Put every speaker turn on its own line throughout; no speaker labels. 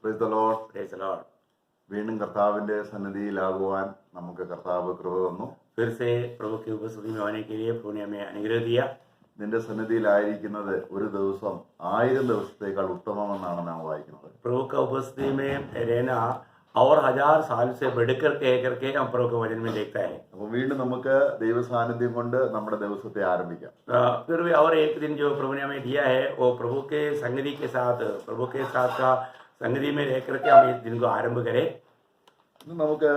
Praise the Lord.
Praise the Lord.
വീണ്ടും കർത്താവിന്റെ സന്നിധിയിലാകുവാൻ നമുക്ക് കർത്താവ് കൃപ തന്നു.
फिर से प्रभु की उपस्थिति में आने के लिए प्रभु ने हमें अनुग्रह दिया.
നിന്റെ സന്നിധിയിലായിരിക്കുന്നത് ഒരു ദിവസം 1000 ദിവസത്തേക്കാൾ ഉത്തമമെന്നാണ് നാം വായിക്കുന്നത്.
प्रभु का उपस्थिति में रहना और 1000 साल से बढ़कर कह करके हम प्रभु के वचन में देखता है.
അപ്പോൾ വീണ്ടും നമുക്ക് ദൈവ സാന്നിധ്യം കൊണ്ട് നമ്മുടെ ദിവസത്തെ ആരംഭിക്കാം.
फिर भी और एक दिन जो प्रभु ने हमें दिया है वो प्रभु के संगति के साथ का संगति में रह करके हम इस दिन को आरंभ करें.
ഇന്ന് നമുക്ക്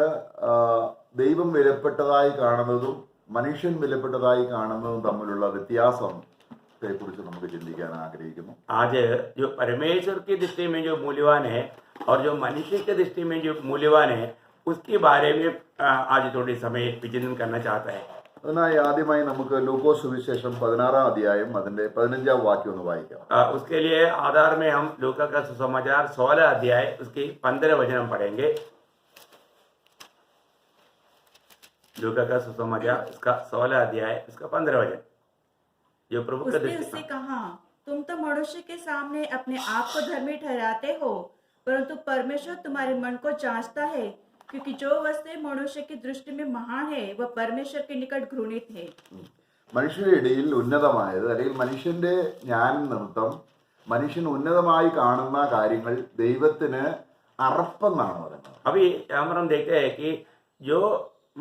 ദൈവം വിലപ്പെട്ടതായി കാണുന്നതും മനുഷ്യൻ വിലപ്പെട്ടതായി കാണുന്നതും തമ്മിലുള്ള വ്യത്യാസത്തെ കുറിച്ച് നമുക്ക് ചിന്തിക്കാൻ ആഗ്രഹിക്കുന്നു.
आज जो परमेश्वर की दृष्टि में जो मूल्यवान है और जो मनुष्य की दृष्टि में जो मूल्यवान है उसके बारे में आज थोड़ी समय विचिंतन करना चाहता है.
അതിനായി ആദ്യമായി നമുക്ക് ലൂക്കോസ് സുവിശേഷം 16-ാം അധ്യായം അതിന്റെ 15-ാം വാക്യം ഒന്ന് വായിക്കാം.
उसके लिए आधार में हम लूका का सुसमाचार 16 अध्याय उसकी 15 वचन हम पढ़ेंगे. लूका का सुसमाचार उसका 16 अध्याय उसका 15 वचन. जो प्रभु का
उसने उससे कहा, तुम तो मनुष्य के सामने अपने आप को धर्मी ठहराते हो, परंतु परमेश्वर तुम्हारे मन को जांचता है, क्योंकि जो वस्तुएं मनुष्य की दृष्टि में महान है वह परमेश्वर के निकट घृणित है.
മനുഷ്യരുടെ ഇടയിൽ ഉന്നതമായത് അല്ലെങ്കിൽ മനുഷ്യന്റെ ജ്ഞാന നിമിത്തം മനുഷ്യൻ ഉന്നതമായി കാണുന്ന കാര്യങ്ങൾ ദൈവത്തിന് അറപ്പെന്നാണ് പറയുന്നത്.
अभी यहाँ पर हम देखते हैं कि जो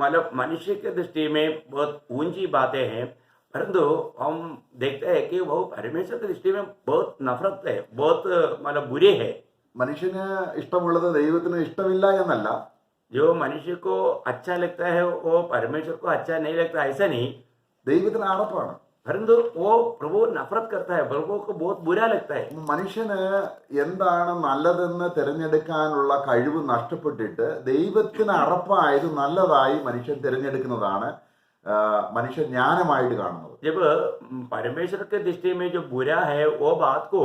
मतलब मनुष्य की दृष्टि में बहुत ऊंची बातें हैं, परंतु हम देखते हैं कि वो परमेश्वर की दृष्टि में बहुत नफरत है, बहुत मतलब बुरे है.
മനുഷ്യന് ഇഷ്ടമുള്ളത് ദൈവത്തിന് ഇഷ്ടമില്ല എന്നല്ല,
जो मनुष्य को अच्छा लगता है वो परमेश्वर को अच्छा नहीं लगता ऐसा नहीं,
ദൈവത്തിന് അറപ്പാണ്.
परंतु वो प्रभु नफरत करता है, प्रभु को बहुत बुरा लगता है.
മനുഷ്യന് എന്താണ് നല്ലതെന്ന് തിരഞ്ഞെടുക്കാനുള്ള കഴിവ് നഷ്ടപ്പെട്ടിട്ട് ദൈവത്തിന് അറപ്പായത് നല്ലതായി മനുഷ്യൻ തിരഞ്ഞെടുക്കുന്നതാണ് മനുഷ്യൻ ജ്ഞാനമായിട്ട് കാണുന്നത്.
जब परमेश्वर के दृष्टि में जो बुरा है वो बात को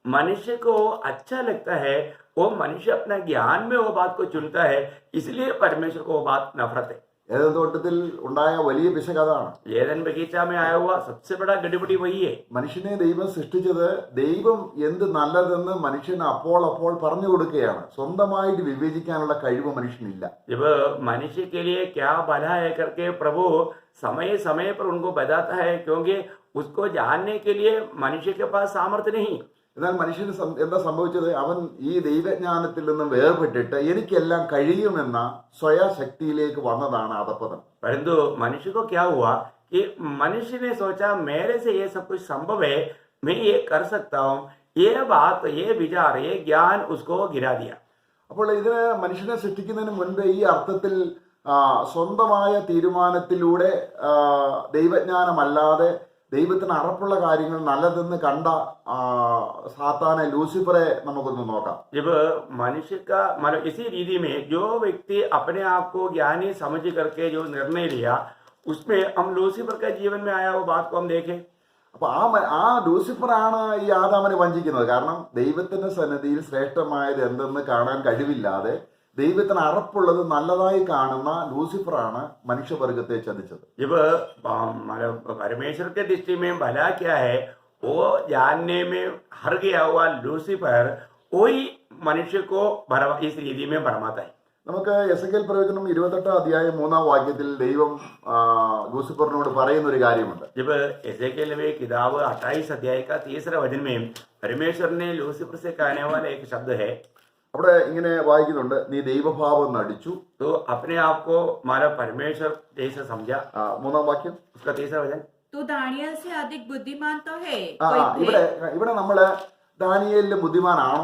मनुष्य को अच्छा लगता है, वो मनुष्य अपना ज्ञान में वो बात को चुनता है, इसलिए परमेश्वर को वो बात नफरत है.
ഏദൻ തോട്ടത്തിൽ ഉണ്ടായ വലിയ പിശക് അതാണ്.
एदन बगीचा में आया हुआ सबसे बड़ा गड़बड़ी वही है.
മനുഷ്യനെ ദൈവം സൃഷ്ടിച്ചത് ദൈവം എന്ത് നല്ലതെന്ന് മനുഷ്യന് അപ്പോൾ പറഞ്ഞു കൊടുക്കുകയാണ്. സ്വന്തമായിട്ട് വിവേചിക്കാനുള്ള കഴിവ് മനുഷ്യനില്ല.
जब मनुष्य के लिए क्या भला है करके प्रभु समय समय पर उनको बताता है, क्योंकि उसको जानने के लिए मनुष्य के पास सामर्थ्य नहीं.
എന്നാൽ മനുഷ്യന് എന്താ സംഭവിച്ചത്? അവൻ ഈ ദൈവജ്ഞാനത്തിൽ നിന്നും വേർപെട്ടിട്ട് എനിക്കെല്ലാം കഴിയുമെന്ന സ്വയശക്തിയിലേക്ക് വന്നതാണ് അധപ്പതം.
परंतु मनुष्य को क्या हुआ कि मनुष्य ने सोचा मेरे से ये सब कुछ संभव है, मैं ये कर सकता हूँ, ये बात, ये विचार, ये ज्ञान उसको गिरा दिया.
അപ്പോൾ ഇതിന് മനുഷ്യനെ സൃഷ്ടിക്കുന്നതിന് മുൻപ് ഈ അർത്ഥത്തിൽ സ്വന്തമായ തീരുമാനത്തിലൂടെ ദൈവജ്ഞാനമല്ലാതെ ദൈവത്തിന് അറപ്പുള്ള കാര്യങ്ങൾ നല്ലതെന്ന് കണ്ട സാത്താനെ ലൂസിഫറെ നമുക്കൊന്ന് നോക്കാം.
जब मनुष्य का मतलब इसी रीति में जो व्यक्ति अपने आप को ज्ञानी समझ करके जो निर्णय लिया, उसमें हम लूसीफर का जीवन में आया वो बात को हम देखें.
അപ്പൊ ആ ലൂസിഫറാണ് ഈ ആദാമിനെ വഞ്ചിക്കുന്നത്. കാരണം ദൈവത്തിന്റെ സന്നിധിയിൽ ശ്രേഷ്ഠമായത് എന്തെന്ന് കാണാൻ കഴിവില്ലാതെ ദൈവത്തിന് അറപ്പുള്ളത് നല്ലതായി കാണുന്ന ലൂസിഫറാണ് മനുഷ്യവർഗത്തെ ചതിച്ചത്.
जब मतलब परमेश्वर के दृष्टि में भला क्या है वो जानने में हार गया हुआ लूसीफर वही मनुष्य को इस रीति में भरमाता है.
നമുക്ക് എസെക്കിയേൽ പ്രവചനം 28-ാം അധ്യായം 3-ാം വാക്യത്തിൽ ദൈവം ലൂസിഫറിനോട് പറയുന്ന ഒരു കാര്യമുണ്ട്.
जब एसेकियेल में किताब 28 अध्याय का 3रा वचन में परमेश्वर ने लूसीफर से कहने वाला एक शब्द है.
അവിടെ ഇങ്ങനെ വായിക്കുന്നുണ്ട്, നീ ദൈവഭാവം നടിച്ചു.
तो अपने आप को हमारा परमेश्वर जैसा समझा.
3-ാം വാക്യം
उसका 3रा वचन,
तू दानियल से अधिक बुद्धिमान तो है.
ഇവിടെ നമ്മള് ദാനിയേലിന്റെ ബുദ്ധിമാനാണോ?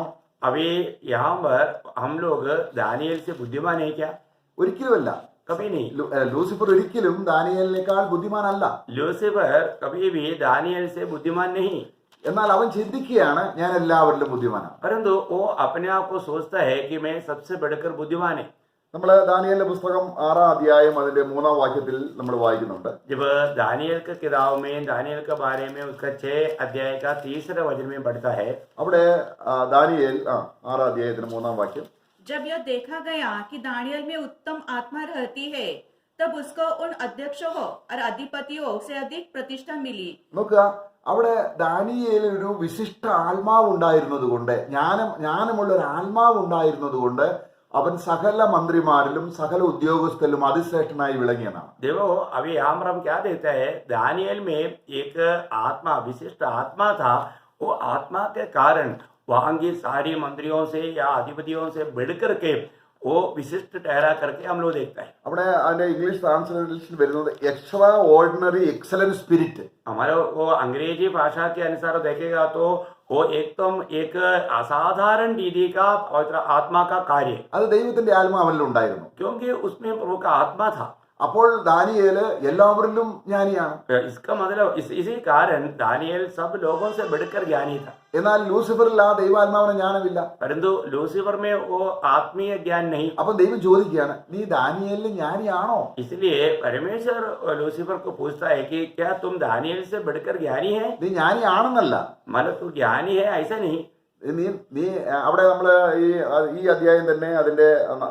अभी यहाँ पर हम लोग दानिയേൽ से बुद्धिमान है क्या?
ഒരിക്കലുമല്ല.
कभी नहीं.
ലൂസിഫർ ഒരിക്കലും ദാനിയേലിനേക്കാൾ ബുദ്ധിമാനല്ല.
लूसीफर कभी भी दानिയേൽ से बुद्धिमान नहीं.
എന്നാൽ അവൻ ചിന്തിക്കുകയാണ് ഞാൻ എല്ലാവരിലും ബുദ്ധിമാനാണ്.
परंतु वो अपने आप को सोचता है कि मैं सबसे बढ़कर बुद्धिमान है.
നമ്മൾ ദാനിയേലിന്റെ പുസ്തകം 6-ാം അധ്യായം അതിന്റെ 3-ാം വാക്യത്തിൽ നമ്മൾ വായിക്കുന്നുണ്ട്.
जब दानिയേल के किताब में दानिയേल के बारे में उसका 6 अध्याय का 3रा वचन में पढ़ता है.
അവിടെ ദാനിയേൽ 6-ാം അധ്യായത്തിന്റെ 3-ാം വാക്യം,
जब यह देखा गया कि दानियल में उत्तम आत्मा रहती है, तब उसको उन अध्यक्षों और अधिपतियों से अधिक प्रतिष्ठा मिली.
നോക്കുക, അവിടെ ദാനിയേലിൽ ഒരു വിശിഷ്ട ആത്മാവ് ഉണ്ടായിരുന്നത് കൊണ്ട്, ജ്ഞാനമുള്ള ഒരു ആത്മാവ് ഉണ്ടായിരുന്നത് കൊണ്ട് അവൻ സകല മന്ത്രിമാരിലും സകല ഉദ്യോഗസ്ഥരിലും അതിശ്രേഷ്ഠനായി വിളങ്ങിയതാണ്.
देखो अभी यहाँ पर हम क्या देखते हैं, दानियल में एक आत्मा, विशिष्ट आत्मा था. वो आत्मा के कारण वहां की सारी मंत्रियों से या अधिपतियों से बढ़कर के वो विशिष्ट ठहरा करके हम लोग देखते हैं.
അവിടെ അതിന്റെ ഇംഗ്ലീഷ് ട്രാൻസ്ലേഷൻ വരുന്നത് എക്സ്ട്രാ ഓർഡിനറി എക്സലന്റ് സ്പിരിറ്റ്.
हमारे वो अंग्रेजी भाषा के अनुसार देखेगा तो वो एकदम एक असाधारण रीति का पवित्र आत्मा का कार्य,
അത് ദൈവത്തിന്റെ ആത്മാവിൽ ഉണ്ടായിരുന്നു.
क्योंकि उसमें प्रभु का आत्मा था.
അപ്പോൾ ദാനിയേല് എല്ലാവരിലും ജ്ഞാനിയാണ്.
इसका मतलब इसी कारण दानियल सब लोगों से बढ़कर ज्ञानी था.
എന്നാൽ ലൂസിഫറിൽ ആ ദൈവാത്മാവിന് ജ്ഞാനമില്ല.
परंतु लूसीफर में वो आत्मीय ज्ञान नहीं.
അപ്പൊ ദൈവം ചോദിക്കുകയാണ്, നീ ദാനിയേലിന് ജ്ഞാനിയാണോ?
इसलिए परमेश्वर लूसीफर को पूछता है कि क्या तुम दानियल से बढ़कर ज्ञानी है?
നീ ജ്ഞാനിയാണെന്നല്ല,
मतलब तू ज्ञानी है ऐसा नहीं.
നീ അവിടെ നമ്മള് ഈ അധ്യായം തന്നെ അതിന്റെ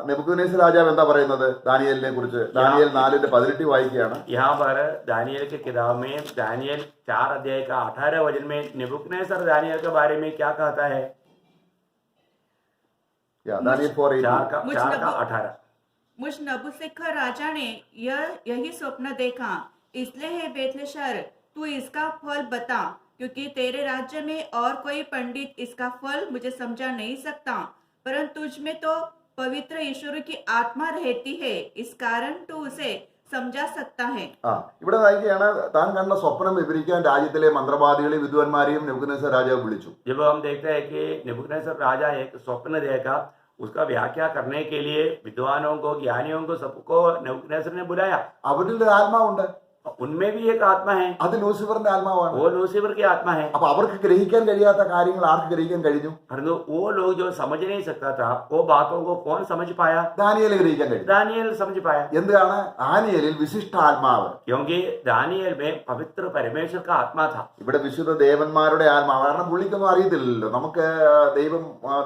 നെബൂഖദ്നേസർ രാജാവ് എന്താ പറയുന്നത് ദാനിയേലിനെ കുറിച്ച്? ദാനിയേൽ 4:18 വായിക്കുകയാണ്.
यहाँ पर दानियल की किताब में दानियल 4 अध्याय का 18 वचन में नेबूखदनेस्सर दानियल के बारे में क्या कहता है?
ദാനിയേൽ 4:18.
4 का 18.
मुझ नबूकदनेस्सर राजा ने यही स्वप्न देखा, इसलिए है बेतलशर तू इसका फल बता, क्योंकि तेरे राज्य में और कोई पंडित इसका फल मुझे समझा नहीं सकता, परंतु तुझ में तो पवित्र ईश्वर की आत्मा रहती है, इस कारण तू उसे समझा सकता है.
ഇവിടെ വായിക്കുകയാണ്, താൻ കണ്ട സ്വപ്നം വിവരിക്കാൻ രാജ്യത്തിലെ മന്ത്രവാദികളെയും വിദ്വാൻമാരെയും നെബൂഖദ്നേസർ രാജാവ് വിളിച്ചു.
जब हम देखते हैं कि नेबूखदनेस्सर राजा एक स्वप्न देखा, उसका व्याख्या करने के लिए विद्वानों को, ज्ञानियों को, सबको नेबूखदनेस्सर ने बुलाया.
അവരിൽ ഒരു ആത്മാവുണ്ട്,
उनमें भी एक आत्मा है,
അത് ലൂസിഫറിന്റെ ആത്മാവാണ്.
वो लूसीफर की आत्मा है.
അപ്പൊ അവർക്ക് ഗ്രഹിക്കാൻ കഴിയാത്ത കാര്യങ്ങൾ ആർക്ക് ഗ്രഹിക്കാൻ കഴിഞ്ഞു?
परंतु वो लोग जो समझ नहीं सकता था, वो बातों को कौन समझ पाया?
ദാനിയേൽ ഗ്രഹിക്കാൻ കഴിഞ്ഞു.
दानियल समझ पाया.
എന്താണ്? ദാനിയേലിൽ വിശിഷ്ട ആത്മാവ്.
क्योंकि दानियल में पवित्र परमेश्वर का आत्मा था.
ഇവിടെ വിശുദ്ധ ദേവന്മാരുടെ ആത്മാവ്. കാരണം പുള്ളിക്കൊന്നും അറിയത്തില്ലല്ലോ, നമുക്ക്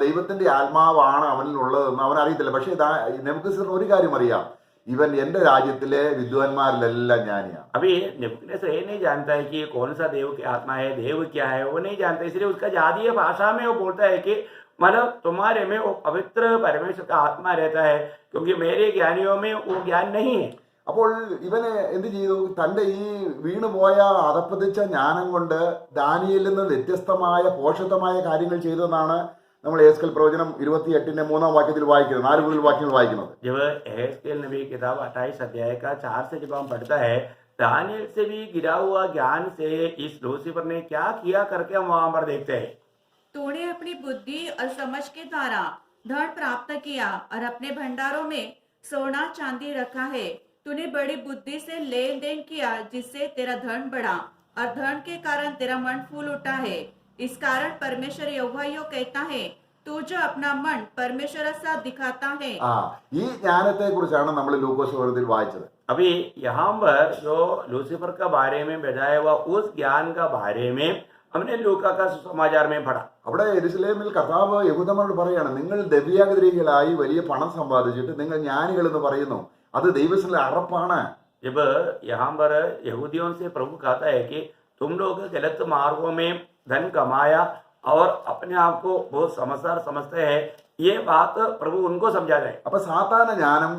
ദൈവത്തിന്റെ ആത്മാവാണ് അവനിൽ ഉള്ളതെന്ന് അവൻ അറിയത്തില്ല. പക്ഷേ നെബൂഖദ്നേസറിന് ഒരു കാര്യം അറിയാം, ഇവൻ എന്റെ രാജ്യത്തിലെ വിദ്വാൻമാരിലെല്ലാം ജ്ഞാനിയാണ്.
अभी नेबूखदनेस्सर ये नहीं जानता है कि कौन सा देव की आत्मा है, देव क्या है, वो नहीं जानता. इसलिए उसका जातीय भाषा में वो बोलता है कि मतलब तुम्हारे में वो पवित्र परमेश्वर का आत्मा रहता है, क्योंकि मेरे ज्ञानियों में वो ज्ञान नहीं है.
അപ്പോൾ ഇവന് എന്ത് ചെയ്തു? തന്റെ ഈ വീണുപോയ അതപ്പതിച്ച ജ്ഞാനം കൊണ്ട് ദാനിയേലിൽ നിന്ന് വ്യത്യസ്തമായ പോഷകമായ കാര്യങ്ങൾ ചെയ്തതെന്നാണ് നമ്മൾ എഹെസ്കേൽ പ്രവചനം 28-3 വാക്യത്തിൽ വായിക്കുന്നത്, 4 മുതൽ വാക്യങ്ങൾ വായിക്കുന്നത്.
जब एहेजकेल नबी की किताब 28 अध्याय का 4 से जब हम पढ़ता है, दानियल से भी गिरा हुआ ज्ञान से इस लूसीफर ने क्या किया करके हम वहां पर देखते हैं.
तूने अपनी बुद्धि और समझ के द्वारा धन प्राप्त किया और अपने भंडारों में सोना चांदी रखा है. तूने बड़ी बुद्धि से लेन देन किया, जिससे तेरा धन बढ़ा और धन के कारण तेरा मन फूल उठा है. इस कारण परमेश्वर यहोवा यो कहता है, तू जो अपना मन परमेश्वर सा दिखाता है.
ഈ ജ്ഞാനത്തെ കുറിച്ചാണ് നമ്മൾ ലൂക്കോസ് സുവിശേഷത്തിൽ വായിച്ചത്.
अभी यहाँ पर जो लूसीफर का बारे में बताया हुआ उस ज्ञान का बारे में हमने लूका का सुसमाचार में पढ़ा.
അവിടെ യെരുശലേമിൽ കർത്താവ് യഹൂദന്മാരോട് പറയാണ്, നിങ്ങൾ ദിവ്യാഗതിരികളായി വലിയ പണം സമ്പാദിച്ചിട്ട് നിങ്ങൾ ജ്ഞാനികൾ എന്ന് പറയുന്നു, അത് ദൈവത്തിലെ അറപ്പാണ്.
जब यहाँ पर यहूदियों से प्रभु कहता है कि तुम लोग गलत मार्गों में धन कमाया और अपने आप को बहुत समझदार समझते हैं, ये बात प्रभु उनको समझा जाए.
അപ്പൊ സാധാരണ ജ്ഞാനം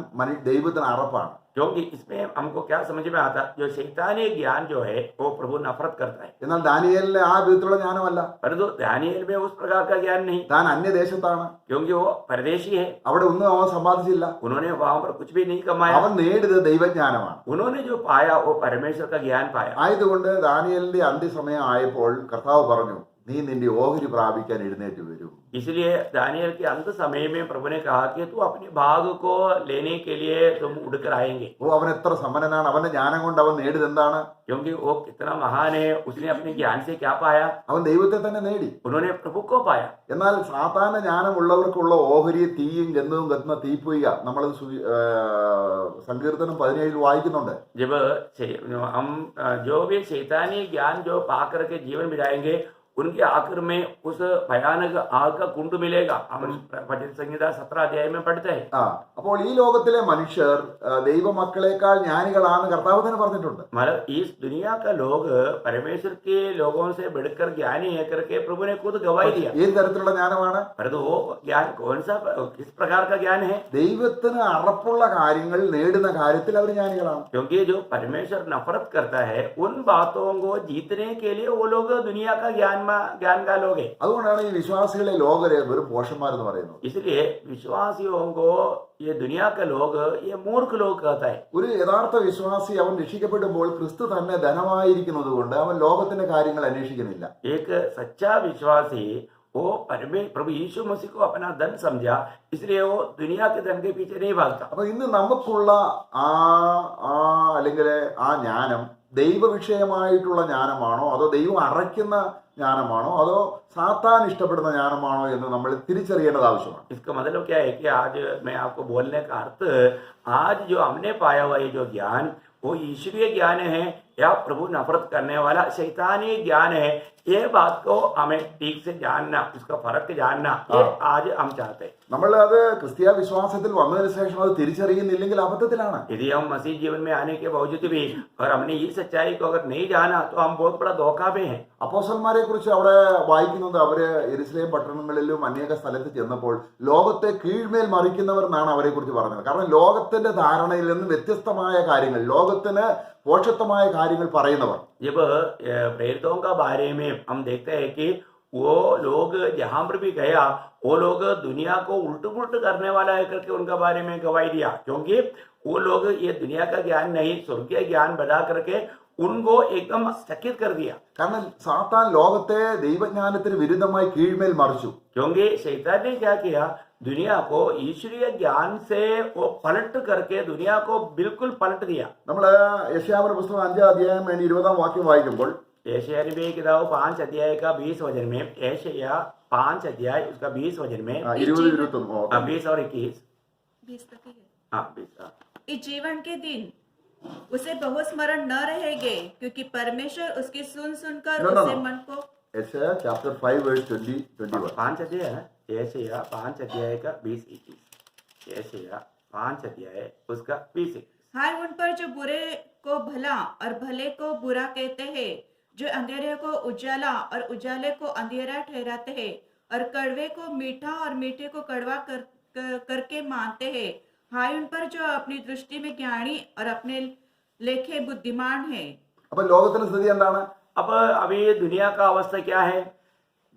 ദൈവത്തിന് അറപ്പാണ്.
क्योंकि इसमें हमको क्या समझ में आता, जो शैतानी ज्ञान जो है वो प्रभु नफरत करता है.
എന്നാൽ ദാനിയേലിന് ആ വിധത്തിലുള്ള ജ്ഞാനമല്ല.
परंतु दानियल में उस प्रकार का ज्ञान नहीं,
താൻ അന്യദേശത്താണ്,
क्योंकि वो परदेशी है.
അവിടെ ഒന്നും അവൻ സമ്പാദിച്ചില്ല.
उन्होंने वहां पर कुछ भी नहीं कमाया.
അവൻ നേടിയത് ദൈവജ്ഞാനമാണ്.
उन्होंने जो पाया वो परमेश्वर का ज्ञान पाया.
ആയതുകൊണ്ട് ദാനിയേലിന്റെ അന്ത്യസമയം ആയപ്പോൾ കർത്താവ് പറഞ്ഞു, നീ നിന്റെ ഓഹരി പ്രാപിക്കാൻ എഴുന്നേറ്റ് വരൂ.
इसलिए दानियल के अंत समय में प्रभु ने कहा कि तू अपने भाग को लेने के लिए तुम उड़कर आएंगे.
അവൻ എത്ര സമ്പന്നനാണ്! അവന്റെ ജ്ഞാനം കൊണ്ട് അവൻ നേടിയത് എന്താണ്?
क्योंकि वो कितना महान है, उसने अपने ज्ञान से क्या पाया?
അവൻ ദൈവത്തെ തന്നെ നേടി.
उन्होंने प्रभु को पाया.
എന്നാൽ സാധാരണ ജ്ഞാനമുള്ളവർക്കുള്ള ഓഹരി തീയും ഗന്ധവും കത്തുന്ന തീപ്പൊയ്ക. നമ്മളത് സങ്കീർത്തനം 17 വായിക്കുന്നുണ്ട്.
जब हम जो भी शैतानी ज्ञान जो पा करके जीवन बिताएंगे, उनके आखिर में उस भयानक आग का कुंड मिलेगा। हम भजन संहिता 17 अध्याय में पढ़ते हैं।
ആ അപ്പോൾ ഈ ലോകത്തിലെ മനുഷ്യർ ദൈവമക്കളെക്കാൾ ജ്ഞാനികളാണ് കർത്താവ് തന്നെ പറഞ്ഞിട്ടുണ്ട്.
मतलब इस दुनिया का लोग परमेश्वर के लोगों से बढ़कर ज्ञानी है करके प्रभु ने खुद गवाही दिया।
ഏത് തരത്തിലുള്ള ജ്ഞാനമാണ്?
परंतु वो ज्ञान कौन सा, किस प्रकार का ज्ञान है?
ദൈവത്തിന് അറപ്പുള്ള കാര്യങ്ങൾ നേടുന്ന കാര്യത്തിൽ അവർ ജ്ഞാനികളാണ്.
क्योंकि जो परमेश्वर नफरत करता है उन बातों को जीतने के लिए वो लोग दुनिया का ज्ञान का लोग है।
അതുകൊണ്ടാണ് ഈ വിശ്വാസികളെ ലോകരെ വെറും പോഷന്മാരെന്ന് പറയുന്നത്.
इसलिए विश्वासियों को ये दुनिया के लोग ये मूर्ख लोग कहता है।
ഒരു യഥാർത്ഥ വിശ്വാസി അവൻ രക്ഷിക്കപ്പെടുമ്പോൾ ക്രിസ്തു തന്നെ ധനമായിരിക്കുന്നത് കൊണ്ട് അവൻ ലോകത്തിന്റെ കാര്യങ്ങൾ അന്വേഷിക്കുന്നില്ല.
एक सच्चा विश्वासी वो प्रभु यीशु मसीह को अपना धन समझा, इसलिए वो दुनिया के धन के पीछे नहीं भागता।
അപ്പൊ ഇന്ന് നമുക്കുള്ള അല്ലെങ്കിൽ ആ ജ്ഞാനം ദൈവവിഷയമായിട്ടുള്ള ജ്ഞാനമാണോ അതോ ദൈവം അറയ്ക്കുന്ന ജ്ഞാനമാണോ അതോ സാത്താൻ ഇഷ്ടപ്പെടുന്ന ജ്ഞാനമാണോ എന്ന് നമ്മൾ തിരിച്ചറിയേണ്ടത് ആവശ്യമാണ്.
इसका मतलब क्या है कि आज मैं आपको बोलने का अर्थ, आज जो हमने पाया हुआ ये जो ज्ञान वो ईश्वरीय ज्ञान है या प्रभु नफरत करने वाला शैतानी ज्ञान है, ये बात को हमें ठीक से जानना, उसका फर्क जानना, ये आज हम चाहते हैं।
നമ്മൾ അത് ക്രിസ്തീയ വിശ്വാസത്തിൽ വന്നതിന് ശേഷം അത് തിരിച്ചറിയുന്നില്ലെങ്കിൽ അബദ്ധത്തിലാണ്.
यदि हम मसीह जीवन में आने के बावजूद भी और हमने ये सच्चाई को अगर नहीं जाना तो हम बहुत बड़ा धोखा में हैं।
അപ്പോസ്തലന്മാരെ കുറിച്ച് അവിടെ വായിക്കുന്നത് അവര് യെരുശലേം പട്ടണങ്ങളിലും അനേക സ്ഥലത്ത് ചെന്നപ്പോൾ ലോകത്തെ കീഴ്മേൽ മറിക്കുന്നവർ എന്നാണ് അവരെ കുറിച്ച് പറഞ്ഞത്. കാരണം ലോകത്തിന്റെ ധാരണയിൽ നിന്ന് വ്യത്യസ്തമായ കാര്യങ്ങൾ, ലോകത്തിന് പോഷത്വമായ കാര്യങ്ങൾ പറയുന്നവർ.
जब प्रेरितों का बारे में हम देखते हैं कि वो लोग जहां पर भी गया वो लोग दुनिया को उल्ट पुल्ट करने वाला है करके उनका बारे में गवाही दिया, क्योंकि वो लोग ये दुनिया का ज्ञान नहीं स्वर्गीय ज्ञान बता करके उनको एकदम चकित कर दिया।
കാരണം സാത്താൻ ലോകത്തെ ദൈവജ്ഞാനത്തിന് വിരുദ്ധമായി കീഴ്മേൽ മറിച്ചു.
क्योंकि शैतान ने क्या किया, दुनिया को ईश्वरीय ज्ञान से वो पलट करके दुनिया को बिल्कुल पलट दिया।
നമ്മൾ യെശയ്യാവിന്റെ പുസ്തകം 5 അധ്യായം 20 വാക്യം വായിക്കുമ്പോൾ
यशायाह नबी की किताब 5 अध्याय का 20 वचन में, यशायाह 5 अध्याय उसका 20 वचन में
20-21
20 और 21
20 तक ही है।
हाँ 20
इस जीवन के दिन उसे बहुत स्मरण न रहेंगे, क्योंकि परमेश्वर उसकी सुन सुनकर
No, no,
उसे
no.
मन को
യെശയ്യാ ചാപ്റ്റർ 5 വേഴ്സ് 20-21.
5 अध्याय है, यशायाह 5 अध्याय का 20-21, यशायाह 5 अध्याय उसका 20-21।
हाय उन पर जो बुरे को भला और भले को बुरा कहते हैं, जो अंधेरे को उजाला और उजाले को अंधेरा ठहराते हैं, और कड़वे को मीठा और मीठे को कड़वा करके मानते हैं। हाय उन पर जो अपनी दृष्टि में ज्ञानी और अपने लेखे बुद्धिमान है।
അപ്പൊ ലോകത്തിന്റെ സ്ഥിതി എന്താണ്?
अब अभी दुनिया का अवस्था क्या है?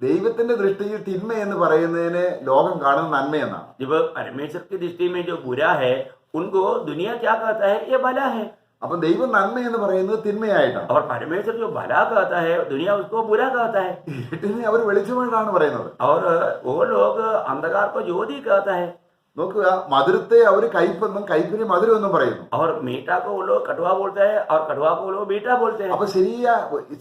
ദൈവത്തിന്റെ ദൃഷ്ടിയിൽ തിന്മ എന്ന് പറയുന്നതിന് ലോകം കാണുന്ന നന്മയെന്നാണ്.
जब परमेश्वर की दृष्टि में जो बुरा है उनको दुनिया क्या कहता है, ये भला है।
അപ്പൊ ദൈവം നന്മ എന്ന് പറയുന്നത് തിന്മയായിട്ടാണ്.
और परमेश्वर जो भला कहता है दुनिया उसको बुरा कहता है।
ഇരുട്ടിനെ അവർ വെളിച്ചമായിട്ടാണ് പറയുന്നത്.
और वो लोग अंधकार को ज्योति कहता है।
നോക്കുക, മധുരത്തെ അവർ കയ്പെന്നും കയ്പിന് മധുരം എന്നും പറയുന്നു.
और मीठा को वो लोग कटवा बोलते हैं और कटवा को वो लोग मीठा बोलते हैं।
അപ്പൊ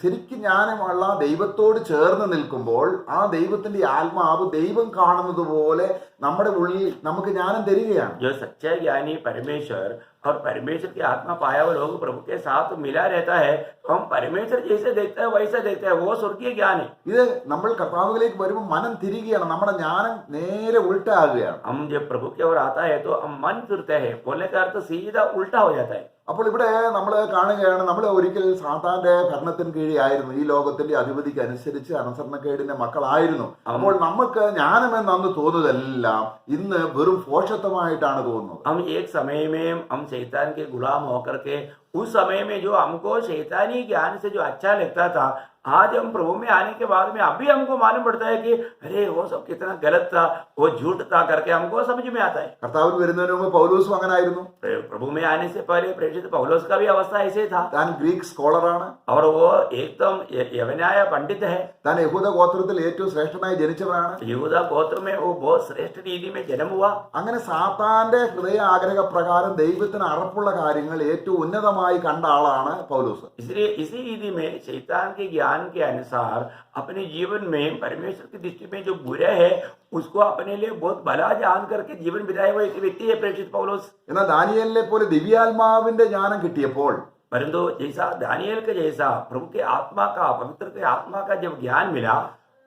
ശരിക്കും ജ്ഞാനമുള്ള ദൈവത്തോട് ചേർന്ന് നിൽക്കുമ്പോൾ ആ ദൈവത്തിന്റെ ആത്മാവ് ദൈവം കാണുന്നത് പോലെ നമ്മുടെ ഉള്ളിൽ നമുക്ക് ജ്ഞാനം തരികയാണ്.
जो सच्चा ज्ञानी परमेश्वर और परमेश्वर की आत्मा पाया हुआ लोग प्रभु के साथ मिला रहता है, हम परमेश्वर जैसे देखते हैं वैसा देखते हैं, वो स्वर्गीय ज्ञान है।
ഇത് നമ്മൾ കർത്താവിലേക്ക് വരുമ്പോൾ മനം തിരികെയാണ്, നമ്മുടെ ജ്ഞാനം നേരെ ഉൾട്ടാകുകയാണ്.
हम जब प्रभु की ओर आता है तो हम मन फिरते हैं, बोलने का अर्थ सीधा उल्टा हो जाता है।
അപ്പോൾ ഇവിടെ നമ്മൾ കാണുകയാണ്, നമ്മൾ ഒരിക്കൽ സാത്താന്റെ ഭരണത്തിന് കീഴിലായിരുന്നു, ഈ ലോകത്തിന്റെ അധിപതിക്ക് അനുസരിച്ച് അനുസരണക്കേടിന്റെ മക്കളായിരുന്നു. അപ്പോൾ നമുക്ക് ജ്ഞാനമെന്ന് അന്ന് തോന്നുന്നതെല്ലാം ഇന്ന് വെറും പോഷത്വമായിട്ടാണ് തോന്നുന്നത്.
हम एक समय में हम शैतान के गुलाम होकर के उस समय में जो हमको शैतानी ज्ञान से जो अच्छा लगता था, आज हम प्रभु में आने के बाद में अभी हमको मालूम पड़ता है कि अरे वो सब कितना गलत था, वो झूठ था करके हमको समझ में आता है।
കർത്താവിന് വരുന്നതിന് മുമ്പ് പൗലോസും അങ്ങനെ ആയിരുന്നു.
प्रभु में आने से पहले प्रेषित पौलुस का भी अवस्था ऐसे था।
താൻ ഗ്രീക്ക് സ്കോളറാണ്,
और वो एकदम यवनाയ पंडित है।
താൻ യഹൂദ ഗോത്രത്തിൽ ഏറ്റവും ശ്രേഷ്ഠനായി ജനിച്ചവനാണ്.
यहूदा गोत्र में वो बहुत श्रेष्ठ रीति में जन्म हुआ।
അങ്ങനെ സാത്താന്റെ ഹൃദയ ആഗ്രഹപ്രകാരം ദൈവത്തിന് അറപ്പുള്ള കാര്യങ്ങൾ ഏറ്റവും ഉന്നതമായി കണ്ട ആളാണ് പൗലോസ്.
इसलिए इसी रीति में शैतान के ज्ञान के अनुसार अपने जीवन में परमेश्वर की दृष्टि में जो बुरा है उसको अपने लिए बहुत भला जान करके जीवन बिताए हुए एक व्यक्ति है प्रेषित पौलुस।
എന്നാൽ ദാനിയേലിനെ പോലെ ദിവ്യാത്മാവിന്റെ ജ്ഞാനം കിട്ടിയപ്പോൾ
परंतु जैसा दानियल के जैसा प्रभु के आत्मा का, पवित्र के आत्मा का जब ज्ञान मिला,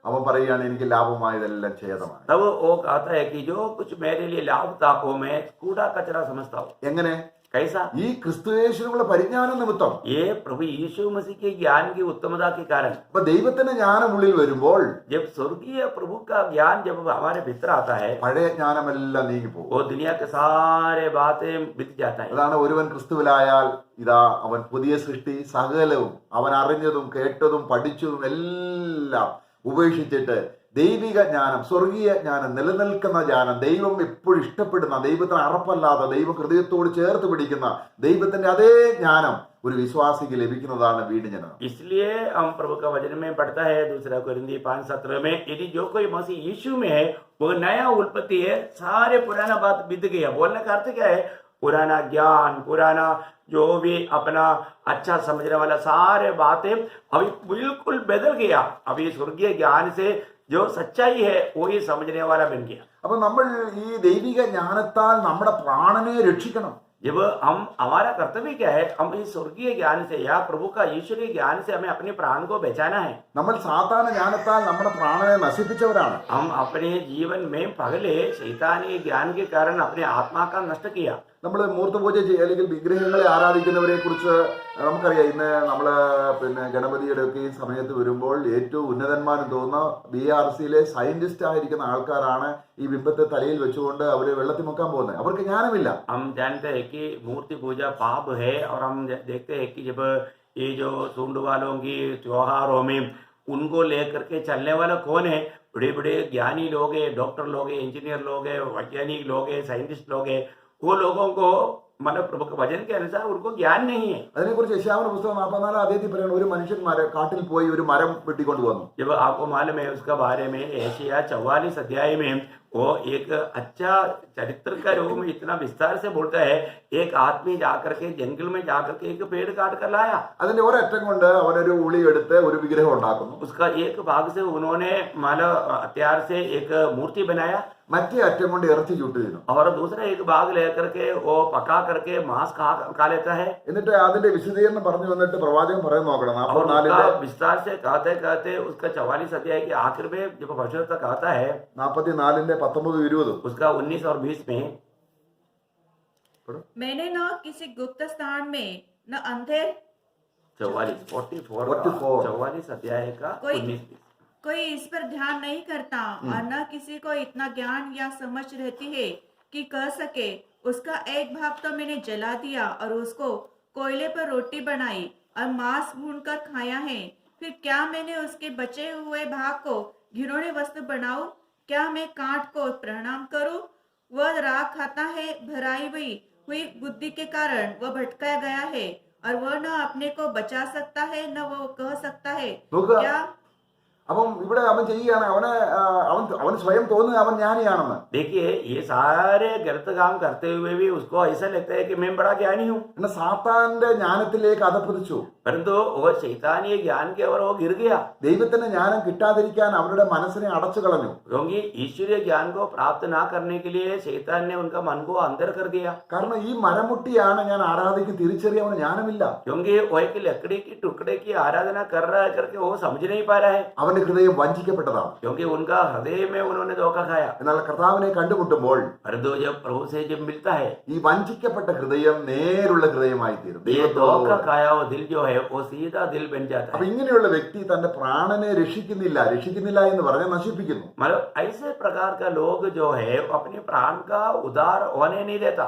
അവൻ പറയുകയാണ് എനിക്ക് ലാഭമായതെല്ലാം ഛേദമാണ്.
तब वो कहता है कि जो कुछ मेरे लिए लाभ था वो मैं कूड़ा कचरा समझता हूँ.
എങ്ങനെ?
कैसा?
ഈ ക്രിസ്തുയേശുവിനുള്ള പരിജ്ഞാന നിമിത്തം.
ये प्रभु यीशु मसीह के ज्ञान की उत्तमता के कारण.
അപ്പൊ ദൈവത്തിന്റെ ജ്ഞാനം ഉള്ളിൽ വരുമ്പോൾ
जब स्वर्गीय प्रभु का ज्ञान जब हमारे भीतर आता है,
പഴയ ജ്ഞാനമെല്ലാം നീങ്ങിപ്പോകും.
वो दुनिया के सारे बातें बीत जाता है.
അതാണ് ഒരുവൻ ക്രിസ്തുവിലായാൽ ഇതാ അവൻ പുതിയ സൃഷ്ടി, സകലവും അവൻ അറിഞ്ഞതും കേട്ടതും പഠിച്ചതും എല്ലാം ഉപേക്ഷിച്ചിട്ട് ദൈവിക ജ്ഞാനം, സ്വർഗീയ ജ്ഞാനം, നിലനിൽക്കുന്ന ജ്ഞാനം, ദൈവം എപ്പോഴും ഇഷ്ടപ്പെടുന്ന, ദൈവത്തിന് അറപ്പല്ലാതെ ദൈവ ഹൃദയത്തോട് ചേർത്ത് പിടിക്കുന്ന ദൈവത്തിന്റെ അതേ ജ്ഞാനം ഒരു വിശ്വാസിക്ക് ലഭിക്കുന്നതാണ് വീണ്ടും ജനനം.
इसलिए हम प्रभु का वचन में पढ़ता है 2 कोरिन्थी 5:17 में, यदि जो कोई मसीह यीशु में है वो नया उत्पत्ति है, सारे पुराना बात बीत गया. बोलने का अर्थ क्या है? पुराना ज्ञान, पुराना जो भी अपना अच्छा समझने वाला सारे बातें अभी बिल्कुल बदल गया. अभी स्वर्गीय ज्ञान से जो सच्चाई है वो ही समझने वाला बन गया.
അപ്പൊ നമ്മൾ ഈ ദൈവിക ജ്ഞാനത്താൽ നമ്മുടെ പ്രാണനെ രക്ഷിക്കണം.
जब हम, हमारा कर्तव्य क्या है? हम इस स्वर्गीय ज्ञान से या प्रभु का ईश्वरीय ज्ञान से हमें अपने प्राण को बचाना है.
നമ്മൾ സാധാരണ ജ്ഞാനത്താൽ നമ്മുടെ പ്രാണനെ നശിപ്പിച്ചവരാണ്.
हम अपने जीवन में पहले शैतानी ज्ञान के कारण अपने आत्मा का नष्ट किया.
നമ്മൾ മൂർത്തപൂജ അല്ലെങ്കിൽ വിഗ്രഹങ്ങളെ ആരാധിക്കുന്നവരെ കുറിച്ച് നമുക്കറിയാം. ഇന്ന് നമ്മള് ഗണപതിയുടെ ഒക്കെ ഈ സമയത്ത് വരുമ്പോൾ ഏറ്റവും ഉന്നതന്മാരും തോന്നുന്ന BRCയിലെ സയന്റിസ്റ്റ് ആയിരിക്കുന്ന ആൾക്കാരാണ് ഈ ബിംബത്തെ തലയിൽ വെച്ചുകൊണ്ട് അവര് വെള്ളത്തിൽ മുക്കാൻ പോകുന്നത്. അവർക്ക് ജ്ഞാനമില്ല.
हम जानते हैं कि मूर्ति पूजा पाप है, और हम देखते हैं कि जब ये जो सूंड वालों की त्योहारों में उनको लेकर के चलने वाला कौन है? बड़े बड़े ज्ञानी लोग हैं, डॉक्टर लोग हैं, इंजीनियर लोग हैं, वैज्ञानिक लोग हैं, साइंटिस्ट लोग हैं. वो लोगों को मतलब प्रभु के वचन के अनुसार उनको ज्ञान नहीं है.
അതിനെക്കുറിച്ച് യശയ്യാവിന്റെ പുസ്തകം 44 അധ്യായത്തിൽ പറയുന്നത് ഒരു മനുഷ്യൻ കാട്ടിൽ പോയി ഒരു മരം വെട്ടിക്കൊണ്ട് വന്നു.
जब आपको मालूम है उसका बारे में, यशायाह 44 अध्याय में वो एक अच्छा चरित्र का रूप में इतना विस्तार से बोलता है. एक आदमी जाकर के जंगल में जाकर के एक पेड़ काट कर लाया.
അതിന്റെ ഒരറ്റം കൊണ്ട് അവനൊരു ഉളി എടുത്ത് ഒരു വിഗ്രഹം ഉണ്ടാക്കുന്നു.
उसका एक भाग से उन्होंने मानव हथियार से एक मूर्ति बनाया,
മറ്റേ അറ്റം കൊണ്ട് ഇറച്ചി ചുട്ടു തിന്നു.
और दूसरा एक भाग लेकर के वो पका करके मांस खा लेता है.
എന്നിട്ട് അതിന്റെ വിശദീകരണം പറഞ്ഞു വന്നിട്ട് പ്രവാചകൻ പറയുന്നത് നോക്കണം.
और
44
उसका विस्तार से कहते कहते उसका 44 अध्याय के आखिर में जब भविष्य तक आता है,
44 19-20
उसका 19 और 20 में,
मैंने न किसी गुप्त स्थान में न अंधेर
44 अध्याय का
कोई-
19-20.
कोई इस पर ध्यान नहीं करता और न किसी को इतना ज्ञान या समझ रहती है कि कह सके उसका एक भाग तो मैंने जला दिया और उसको कोयले पर रोटी बनाई और मांस भून कर खाया है. फिर क्या मैंने उसके बचे हुए भाग को घिनौनी वस्तु बनाऊं? क्या मैं कांट को प्रणाम करूं? वह राख खाता है, भराई हुई बुद्धि के कारण वह भटकाया गया है और वह न अपने को बचा सकता है न वो कह सकता है
നോക്കുക.
क्या.
അപ്പം ഇവിടെ അവൻ ചെയ്യുകയാണ്, അവൻ സ്വയം തോന്നുന്നത് അവൻ ജ്ഞാനിയാണെന്ന്.
देखिए ये सारे गलत काम करते हुए भी उसको ऐसा लगता है कि मैं बड़ा ज्ञानी हूँ.
എന്നാൽ സാത്താന്റെ ജ്ഞാനത്തിലേക്ക് അധപ്പതിച്ചു.
परंतु वो शैतानी ज्ञान के ओर वो गिर गया,
ദൈവത്തിന്റെ ജ്ഞാനം കിട്ടാതിരിക്കാൻ അവരുടെ മനസ്സിനെ അടച്ചു കളഞ്ഞു.
क्योंकि ईश्वरीय ज्ञान को प्राप्त ना करने के लिए शैतान ने उनका मन को अंदर कर दिया.
കാരണം ഈ മരമുട്ടിയാണ് ഞാൻ ആരാധിക്കും തിരിച്ചറിയാൻ അവന് ജ്ഞാനമില്ല.
क्योंकि वो एक लकड़ी की टुकड़े की आराधना कर रहा है करके वो समझ नहीं पा रहा है,
അവന്റെ ഹൃദയം വഞ്ചിക്കപ്പെട്ടതാണ്.
क्योंकि उनका हृदय में उन्होंने धोखा खाया.
എന്നാൽ കർത്താവിനെ കണ്ടുമുട്ടുമ്പോൾ
परंतु जब प्रभु से जब मिलता है,
ഈ വഞ്ചിക്കപ്പെട്ട ഹൃദയം നേരുള്ള ഹൃദയമായി തീരും.
ये धोखा खाया वो दिल जो है वो सीधा दिल बन जाता
അപ്പൊ
है.
ഇങ്ങനെയുള്ള വ്യക്തി തന്റെ പ്രാണനെ രക്ഷിക്കുന്നില്ല എന്ന് പറഞ്ഞാൽ നശിപ്പിക്കുന്നു.
मतलब ऐसे प्रकार का लोग जो है वो अपने प्राण का उद्धार होने नहीं देता.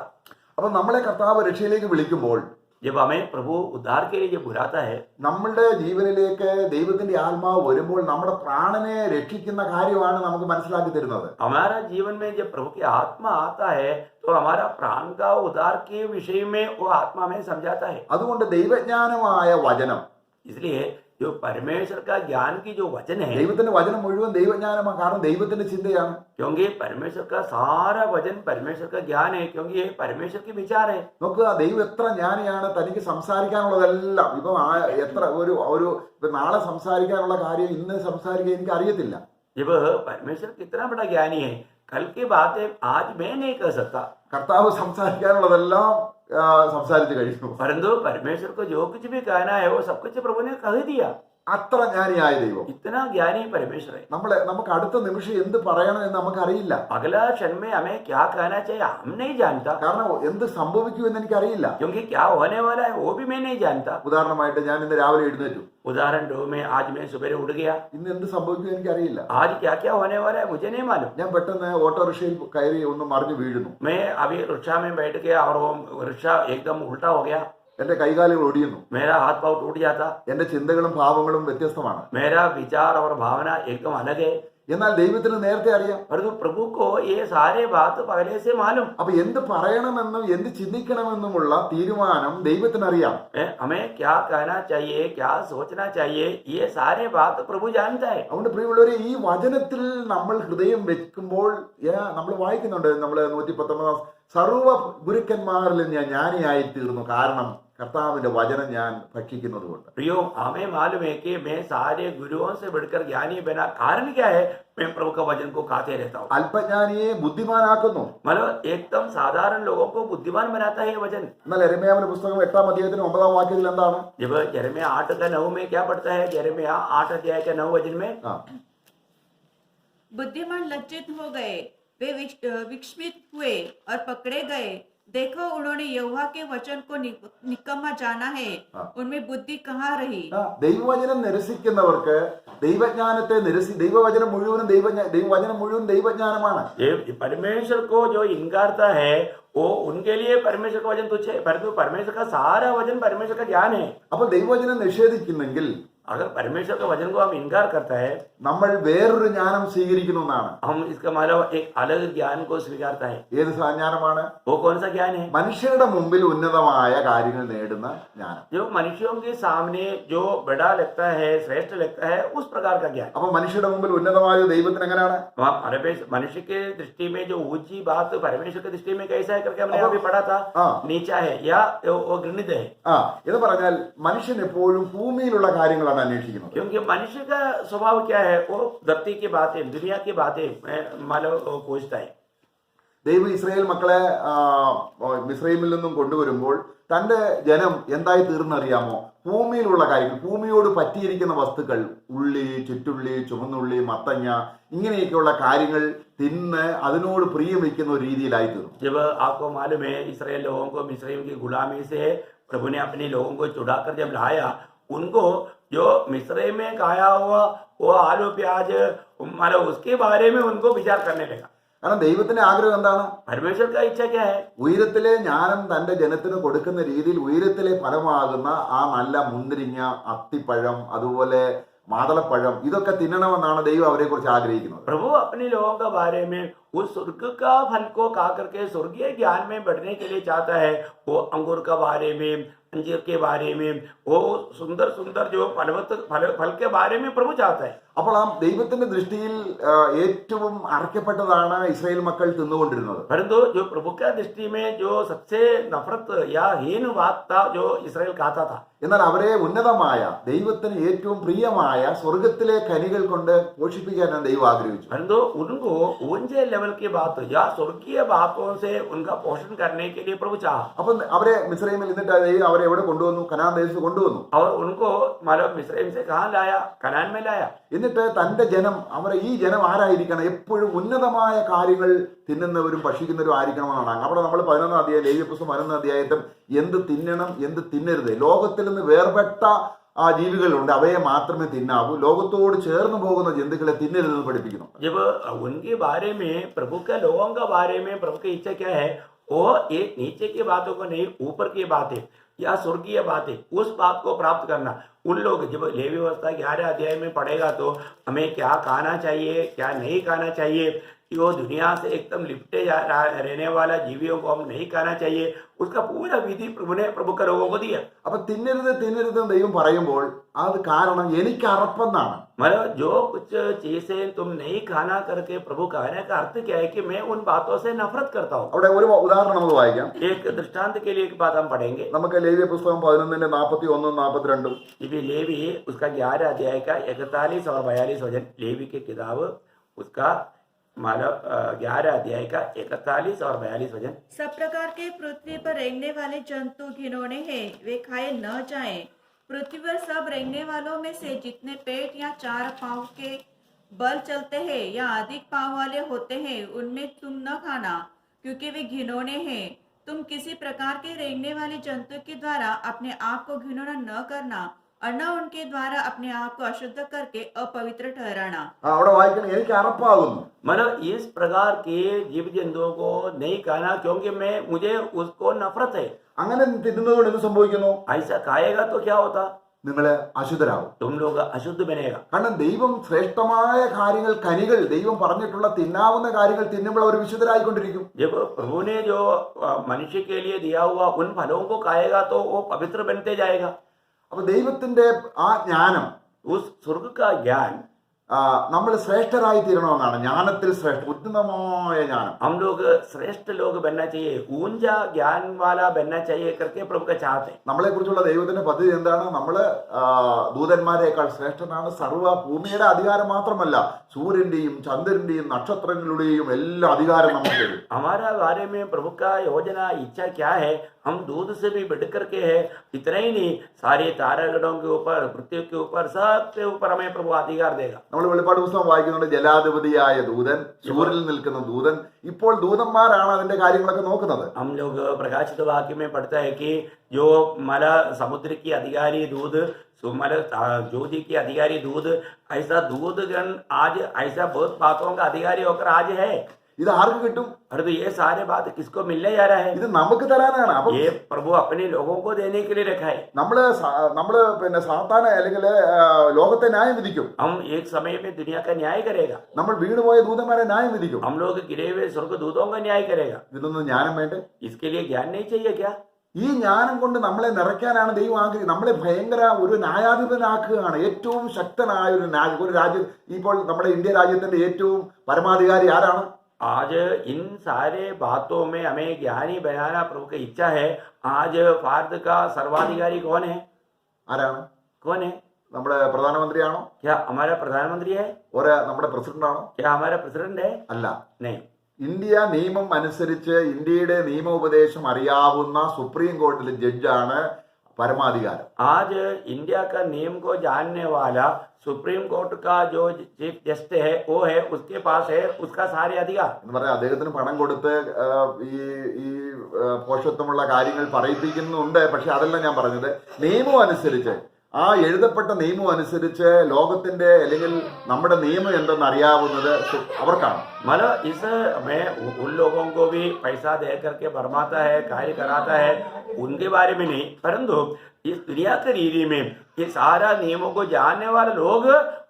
അപ്പൊ നമ്മളെ കർത്താവ് രക്ഷയിലേക്ക് വിളിക്കുമ്പോൾ
जब हमें प्रभु उद्धार के लिए जब बुलाता है,
നമ്മളുടെ ജീവനിലേക്ക് ദൈവത്തിന്റെ ആത്മാവ് വരുമ്പോൾ നമ്മുടെ പ്രാണനെ രക്ഷിക്കുന്ന കാര്യമാണ് നമുക്ക് മനസ്സിലാക്കി തരുന്നത്.
हमारा जीवन में जब प्रभु की आत्मा आता है तो हमारा प्राण का उद्धार के विषय में वो आत्मा में समझाता है.
അതുകൊണ്ട് ദൈവജ്ഞാനമായ വചനം,
इसलिए जो परमेश्वर का ज्ञान की जो वचन है,
ദൈവത്തിന്റെ വചനം മുഴുവൻ ദൈവജ്ഞാനമാണ്. കാരണം ദൈവത്തിന്റെ ചിന്തയാണ്.
क्योंकि परमेश्वर का सारा वचन परमेश्वर का ज्ञान है, क्योंकि ये परमेश्वर के विचार है.
നോക്കുക, ദൈവം എത്ര ജ്ഞാനിയാണ്. തനിക്ക് സംസാരിക്കാനുള്ളതെല്ലാം ഇപ്പം എത്ര ഇപ്പൊ നാളെ സംസാരിക്കാനുള്ള കാര്യം ഇന്ന് സംസാരിക്കാൻ എനിക്ക് അറിയത്തില്ല.
जब परमेश्वर कितना बड़ा ज्ञानी है, कल की बातें आज मैं नहीं कर सकता,
കർത്താവ് സംസാരിക്കാനുള്ളതെല്ലാം സംസാരിച്ചു കഴിഞ്ഞു.
परंतु परमेश्वर को जो कुछ भी कहना है वो सब कुछ प्रभु ने कह दिया.
അത്ര ജ്ഞാനിയായ ദൈവം
इतना ज्ञानी परमेश्वर है.
നമുക്ക് അടുത്ത നിമിഷം എന്ത് പറയണം എന്ന് നമുക്കറിയില്ല.
अगला क्षण में हमें क्या कहना चाहिए हम नहीं जानता,
കാരണം എന്ത് സംഭവിക്കുമെന്ന് എനിക്കറിയില്ല.
क्योंकि क्या होने वाला है वो भी मैं नहीं जानता.
ഉദാഹരണമായിട്ട് ഞാൻ ഇന്ന് രാവിലെ എഴുന്നേറ്റു,
उदाहरण दो में आज मैं सुबह उठ गया,
ഇന്ന് എന്ത് സംഭവിക്കും എനിക്കറിയില്ല.
आज क्या क्या होने वाला है मुझे नहीं मालूम.
ഞാൻ പെട്ടെന്ന് ഓട്ടോറിക്ഷയിൽ കയറി ഒന്ന് മറിഞ്ഞു വീഴുന്നു.
मैं अभी रिक्शा में बैठ गया और वो रिक्शा एकदम उल्टा हो गया,
എന്റെ കൈകാലുകൾ ഒടിയുന്നു.
मेरा हाथ पाँव टूट जाता,
എന്റെ ചിന്തകളും ഭാവങ്ങളും വ്യത്യസ്തമാണ്.
मेरा विचार और भावना एकदम अलग है.
എന്നാൽ ദൈവത്തിന് നേരത്തെ അറിയാം.
परंतु प्रभु को ये सारे बात पहले से मालूम.
അപ്പൊ എന്ത് പറയണമെന്നും എന്ത് ചിന്തിക്കണമെന്നുമുള്ള തീരുമാനം ദൈവത്തിനറിയാം.
हमें क्या कहना चाहिए, क्या सोचना चाहिए, ये सारे बात प्रभु जानता है.
അതുകൊണ്ട് പ്രിയമുള്ളവരെ, ഈ വചനത്തിൽ നമ്മൾ ഹൃദയം വെക്കുമ്പോൾ നമ്മൾ വായിക്കുന്നുണ്ട്, നമ്മൾ 119 സർവ്വ ഗുരുക്കന്മാരിൽ ഞാൻ ജ്ഞാനിയായി തീർന്നു, കാരണം കർത്താവിന്റെ വചനം ഞാൻ ഭക്ഷിക്കുന്നത് കൊണ്ട്.
प्रियो, हमें मालूम है कि मैं सारे गुरुओं से बढ़कर ज्ञानी बना. कारण क्या है? मैं प्रभु का वचन को खाते रहता हूँ.
അല്പജ്ഞാനിയെ ബുദ്ധിമാനാക്കുന്നു.
मतलब एकदम साधारण लोगों को बुद्धिमान बनाता है ये वचन.
എന്നാൽ യെരമ്യാവിന്റെ പുസ്തകം 8-ാം അധ്യായത്തിന് 9-ാം വാക്യത്തിൽ എന്താണ്?
जब यिर्मयाह 8:9 में क्या पढ़ता है? यिर्मयाह 8:9 वचन में,
बुद्धिमान लज्जित हो गए, वे विस्मित हुए और पकड़े गए. देखो, उन्होंने यहोवा के वचन को निकम्मा जाना है, उनमें बुद्धि कहाँ रही.
ദൈവവചനം നിരസിക്കുന്നവർക്ക് ദൈവജ്ഞാനത്തെ ദൈവവചനം മുഴുവനും ദൈവവചനം മുഴുവൻ ദൈവജ്ഞാനമാണ്.
परमेश्वर को जो इनकारता है वो उनके लिए परमेश्वर का वचन तुच्छ है, परंतु परमेश्वर का सारा वचन परमेश्वर का ज्ञान है.
അപ്പോൾ ദൈവവചനം നിഷേധിക്കുന്നെങ്കിൽ
अगर परमेश्वर का वचन को हम इनकार करता है,
നമ്മൾ വേറൊരു ജ്ഞാനം സ്വീകരിക്കുന്നു എന്നാണ്.
हम इसका मतलब एक अलग ज्ञान को स्वीकारता है.
ഏത് ജ്ഞാനമാണ്?
वो कौन सा ज्ञान है?
മനുഷ്യരുടെ മുമ്പിൽ ഉന്നതമായ കാര്യങ്ങൾ നേടുന്ന ജ്ഞാനം.
जो मनुष्यों के सामने जो बड़ा लगता है, श्रेष्ठ लगता है, उस प्रकार का ज्ञान.
അപ്പൊ मनुഷ്യരുടെ മുമ്പിൽ ഉന്നതമായ ദൈവത്തിന് എങ്ങനെയാണ്?
मनुष्य के दृष्टि में जो ऊंची बात परमेश्वर की दृष्टि में कैसा है करके हमने अभी पढ़ा था, नीचा है या वो घृणित है.
എന്ന് പറഞ്ഞാൽ മനുഷ്യൻ എപ്പോഴും ഭൂമിയിലുള്ള കാര്യങ്ങളാണ് അന്വേഷിക്കുന്നത്.
क्योंकि मनुष्य का स्वभाव क्या है? वो धरती की बातें, दुनिया की बातें मानो खोजता है.
ദൈവം ഇസ്രായേൽ മക്കളെ മിസ്രൈമിൽ നിന്നും കൊണ്ടുവരുമ്പോൾ തന്റെ ജനം എന്തായി തീർന്നറിയാമോ? ഭൂമിയിലുള്ള കാര്യങ്ങൾ, ഭൂമിയോട് പറ്റിയിരിക്കുന്ന വസ്തുക്കൾ, ഉള്ളി, ചുറ്റുള്ളി, ചുവന്നുള്ളി, മത്തങ്ങ, ഇങ്ങനെയൊക്കെയുള്ള കാര്യങ്ങൾ തിന്ന് അതിനോട് പ്രിയം വയ്ക്കുന്ന ഒരു രീതിയിലായി തീർന്നു.
जब आपको मालूम है इस्राएल लोगों को मिस्रैम की गुलामी से प्रभु ने अपने लोगों को छुड़ाकर जब लाया, उनको जो मिस्रैम में खाया हुआ वो आलू प्याज मतलब उसके बारे में उनको विचार करने लगा.
കാരണം ദൈവത്തിന്റെ ആഗ്രഹം എന്താണ്?
परमेश्वर का इच्छा क्या है?
ഉയരത്തിലെ ജ്ഞാനം തന്റെ ജനത്തിന് കൊടുക്കുന്ന രീതിയിൽ ഉയരത്തിലെ ഫലമാകുന്ന ആ നല്ല മുന്തിരിങ്ങ, അത്തിപ്പഴം, അതുപോലെ മാതളപ്പഴം, ഇതൊക്കെ തിന്നണമെന്നാണ് ദൈവം അവരെ കുറിച്ച് ആഗ്രഹിക്കുന്നത്.
प्रभु अपने लोगों के बारे में उस स्वर्ग का फल को खा करके स्वर्गीय ज्ञान में बढ़ने के लिए चाहता है. वो अंगूर के बारे में, अंजीर के बारे में, वो सुंदर सुंदर जो फल के बारे में प्रभु चाहता है.
അപ്പോൾ ആ ദൈവത്തിന്റെ ദൃഷ്ടിയിൽ ഏറ്റവും അർഹപ്പെട്ടതാണ് ഇസ്രായേൽ മക്കൾ തിന്നുകൊണ്ടിരുന്നത്.
परंतु जो प्रभु का दृष्टि में जो सबसे नफरत या हीन बात था जो इसराइल खाता था.
എന്നാൽ അവരെ ഉന്നതമായ ദൈവത്തിന് ഏറ്റവും പ്രിയമായ സ്വർഗത്തിലെ കനികൾ കൊണ്ട് പോഷിപ്പിക്കാനാണ് ദൈവം ആഗ്രഹിച്ചു.
परंतु उनको ऊंचे लेवल की बात या स्वर्गीय बातों से उनका पोषण करने के लिए प्रभु चाहा.
അപ്പൊ അവരെ മിസ്രൈമിൽ എന്നിട്ട് ദൈവം അവരെ എവിടെ കൊണ്ടുവന്നു? കനാൻ ദേശത്ത് കൊണ്ടുവന്നു.
और उनको मतलब मिस्रैम से कहाँ लाया? कनान में लाया.
എന്നിട്ട് തന്റെ ജനം, ഈ ജനം ആരായിരിക്കണം? എപ്പോഴും ഉന്നതമായ കാര്യങ്ങൾ തിന്നുന്നവരും ഭക്ഷിക്കുന്നവരും ആയിരിക്കണമെന്നാണ്. അവിടെ നമ്മൾ 11-ാം അധ്യായം, ലേവ്യ പുസ്തകം 11-ാം അധ്യായത്തിൽ എന്ത് തിന്നണം എന്ത് തിന്നരുത്, ലോകത്തിൽ നിന്ന് വേർപെട്ട ആ ജീവികളുണ്ട്, അവയെ മാത്രമേ തിന്നാവൂ, ലോകത്തോട് ചേർന്ന് പോകുന്ന ജന്തുക്കളെ തിന്നരുതെന്ന് പഠിപ്പിക്കുന്നു.
जब उनके बारे में प्रभु के लोगों के बारे में प्रभु की इच्छा क्या है? वो ये नीचे की बातों को नहीं, ऊपर की बातें या स्वर्गीय बातें, उस बात को प्राप्त करना. उन लोग जब लेवी व्यवस्था 11 अध्याय में पढ़ेगा तो हमें क्या खाना चाहिए, क्या नहीं खाना चाहिए, वो दुनिया से एकदम लिपटे रहने वाला जीवियों को हम नहीं खाना चाहिए, उसका पूरा विधि प्रभु ने प्रभु के लोगों को दिया.
അപ്പൊ തിന്നരുത് തിന്നരുത് ദൈവം പറയുമ്പോൾ അത് കാരണം എനിക്ക് അറപ്പെന്നാണ്.
मतलब जो कुछ चीजें तुम नहीं खाना करके प्रभु कहने का अर्थ क्या है कि मैं उन बातों से नफरत करता हूँ.
അവിടെ ഒരു उदाहरण നമുക്ക് വായിക്കാം.
एक दृष्टांत के लिए एक बात हम पढ़ेंगे.
നമുക്ക് ലേവ്യ പുസ്തകം 11-41-42
ये लेवी उसका 11 अध्याय का 41 और 42 वचन, लेवी की किताब उसका मतलब 11 अध्याय का 41 और 42 वचन।
सब प्रकार के पृथ्वी पर रेंगने वाले जंतु घिनौने हैं, वे खाए न जाएं। पृथ्वी पर सब रेंगने वालों में से जितने पेट या 4 पांव के बल चलते हैं या अधिक पांव वाले होते हैं, उनमें तुम न खाना, क्योंकि वे घिनौने हैं। तुम किसी प्रकार के रेंगने वाले जंतु के द्वारा अपने आप को घिनौना न करना, और न उनके द्वारा अपने आप को अशुद्ध करके अपवित्र ठहराना।
അവിടെ വായിക്കണം, എനിക്ക് അറപ്പാകുന്നു.
मतलब इस प्रकार के जीव जंतुओं को नहीं खाना, क्योंकि मुझे उसको नफरत है।
അങ്ങനെ തിന്നുന്നതുകൊണ്ട് എന്ത് സംഭവിക്കുന്നു?
ऐसा खाएगा तो क्या होता?
നിങ്ങള് അശുദ്ധരാകും.
तुम लोग अशुद्ध बनेगा।
കാരണം ദൈവം ശ്രേഷ്ഠമായ കാര്യങ്ങൾ, കനികൾ, ദൈവം പറഞ്ഞിട്ടുള്ള തിന്നാവുന്ന കാര്യങ്ങൾ തിന്നുമ്പോൾ അവർ വിശുദ്ധരായിക്കൊണ്ടിരിക്കും.
जब प्रभु ने जो मनुष्य के लिए दिया हुआ उन फलों को खाएगा तो वो पवित्र बनते जाएगा।
അപ്പൊ ദൈവത്തിന്റെ ആ ജ്ഞാനം,
उस स्वर्ग का ज्ञान,
നമ്മൾ ശ്രേഷ്ഠരായി തീരണമെന്നാണ്. ജ്ഞാനത്തിൽ ശ്രേഷ്ഠ, ഉന്നതമായ ജ്ഞാനം.
हम लोग श्रेष्ठ लोग बनना चाहिए, ऊंचा ज्ञान वाला बनना चाहिए करके प्रभु का चाहते हैं।
നമ്മളെ കുറിച്ചുള്ള ദൈവത്തിന്റെ പദ്ധതി എന്താണ്? നമ്മള് ദൂതന്മാരെക്കാൾ ശ്രേഷ്ഠനാണ്. സർവ്വ ഭൂമിയുടെ അധികാരം മാത്രമല്ല, സൂര്യന്റെയും ചന്ദ്രന്റെയും നക്ഷത്രങ്ങളുടെയും എല്ലാ അധികാരം നമുക്ക് തരും.
हमारा बारे में प्रभु का योजना इच्छा क्या है? हम दूध से भी बढ़ करके है। इतना ही नहीं, सारे तारागणों के ऊपर, पृथ्वी के ऊपर, सबके ऊपर हमें प्रभु अधिकार देगा।
നമ്മൾ വെളിപ്പാട് പുസ്തകം വായിക്കുന്നുണ്ട്, ജലാധിപതിയായ ദൂതൻ, സൂര്യനിൽ നിൽക്കുന്ന ദൂതൻ. ഇപ്പോൾ ദൂതന്മാരാണ് അതിന്റെ കാര്യങ്ങളൊക്കെ നോക്കുന്നത്.
हम लोग प्रकाशित वाक्य में पढ़ता है कि जो मला समुद्र की अधिकारी दूध, सुमल ज्योति की अधिकारी दूध, ऐसा दूध गण आज ऐसा बहुत बातों का अधिकारी होकर आज है।
ഇത് ആർക്ക് കിട്ടും?
अरे तो ये सारे बात किसको मिलने जा रहा है?
ഇത് നമുക്ക് തരാനാണ്. അപ്പൊ
ये प्रभु अपने लोगों को देने के लिए रखा है।
നമ്മള് പിന്നെ സാത്താനെ അല്ലെങ്കിൽ ലോകത്തെ ന്യായം വിധിക്കും.
हम एक समय में दुनिया का न्याय करेगा।
നമ്മൾ വീണുപോയ ദൂതന്മാരെ ന്യായം വിധിക്കും.
हम लोग गिरे हुए स्वर्गदूतों का न्याय करेगा।
ഇതൊന്നും ജ്ഞാനം വേണ്ടേ?
इसके लिए ज्ञान नहीं चाहिए क्या?
ഈ ജ്ഞാനം കൊണ്ട് നമ്മളെ നിറയ്ക്കാനാണ് ദൈവം ആഗ്രഹിക്കുന്നത്. നമ്മളെ ഭയങ്കര ഒരു ന്യായാധിപനാക്കുകയാണ്. ഏറ്റവും ശക്തനായ ഒരു രാജ്യം. ഇപ്പോൾ നമ്മുടെ ഇന്ത്യ രാജ്യത്തിന്റെ ഏറ്റവും പരമാധികാരി ആരാണ്?
आज इन सारे बातों में हमें ज्ञानी बनाना प्रभु की इच्छा है। आज भारत का सर्वाधिकारी कौन है?
ആരാണ്?
कौन है?
നമ്മുടെ പ്രധാനമന്ത്രിയാണോ?
क्या हमारा प्रधानमंत्री है?
നമ്മുടെ പ്രസിഡന്റ് ആണോ?
क्या हमारा प्रेसिडेंट है?
അല്ല.
नहीं।
ഇന്ത്യ നിയമം അനുസരിച്ച് ഇന്ത്യയുടെ നിയമോപദേശം അറിയാവുന്ന സുപ്രീം കോടതിയിലെ ജഡ്ജാണ് പരമാധികാരം.
आज इंडिया का नियम को जानने वाला सुप्रीम कोर्ट का जो चीफ जस्टिस है वो है, उसके पास है उसका सारे अधिकार।
എന്ന് പറഞ്ഞാൽ അദ്ദേഹത്തിന് പണം കൊടുത്ത് ഈ പോഷത്വമുള്ള കാര്യങ്ങൾ പറയിപ്പിക്കുന്നുണ്ട്. പക്ഷെ അതല്ല ഞാൻ പറഞ്ഞത്. നിയമം അനുസരിച്ച്, ആ എഴുതപ്പെട്ട നിയമം അനുസരിച്ച് ലോകത്തിന്റെ അല്ലെങ്കിൽ നമ്മുടെ നിയമം എന്തെന്ന് അറിയാവുന്നത് അവർക്കാണ്.
मतलब इस में उन लोगों को भी पैसा दे करके भरमाता है, कार्य कराता है, उनके बारे में नहीं, परंतु इस दुनिया की रीति में ये सारा नियमों को जानने वाले लोग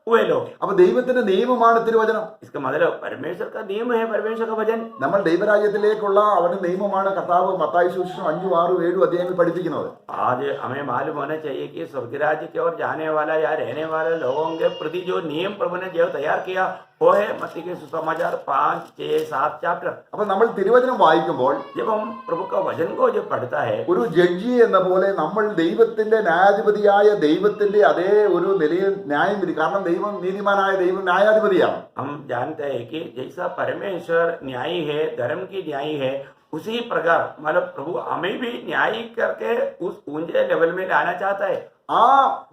हुए लोग।
അപ്പൊ ദൈവത്തിന്റെ നിയമമാണ് തിരുവചനം.
इसका मतलब परमेश्वर का नियम है, परमेश्वर का वचन।
നമ്മൾ ദൈവരാജ്യത്തിലേക്കുള്ള അവന്റെ നിയമമാണ് കർത്താവ് മത്തായി സുവിശേഷം 5, 6, 7 അധ്യായങ്ങൾ പഠിപ്പിക്കുന്നത്.
आज हमें मालूम होना चाहिए कि स्वर्ग राज्य की ओर जाने वाला या रहने वाले लोगों के प्रति जो नियम प्रभु ने जो तैयार किया वो है मत्ती के सुसमाचार 5, 6, 7 चैप्टर।
അപ്പൊ നമ്മൾ തിരുവചനം വായിക്കുമ്പോൾ
जब हम प्रभु का वचन को जो पढ़ता है,
ഒരു ജഡ്ജി എന്ന പോലെ നമ്മൾ ദൈവത്തിന്റെ ന്യായാധിപതിയായ ദൈവത്തിന്റെ അതേ ഒരു നിലയിൽ ന്യായം വിധി. കാരണം ദൈവം നീതിമാനായ ദൈവം ന്യായാധിപതിയാണ്.
हम जानते हैं कि जैसा परमेश्वर न्यायी है, धर्म की न्यायी है, उसी प्रकार मतलब प्रभु हमें भी न्यायी करके उस ऊंचे लेवल में लाना चाहता है।
ആ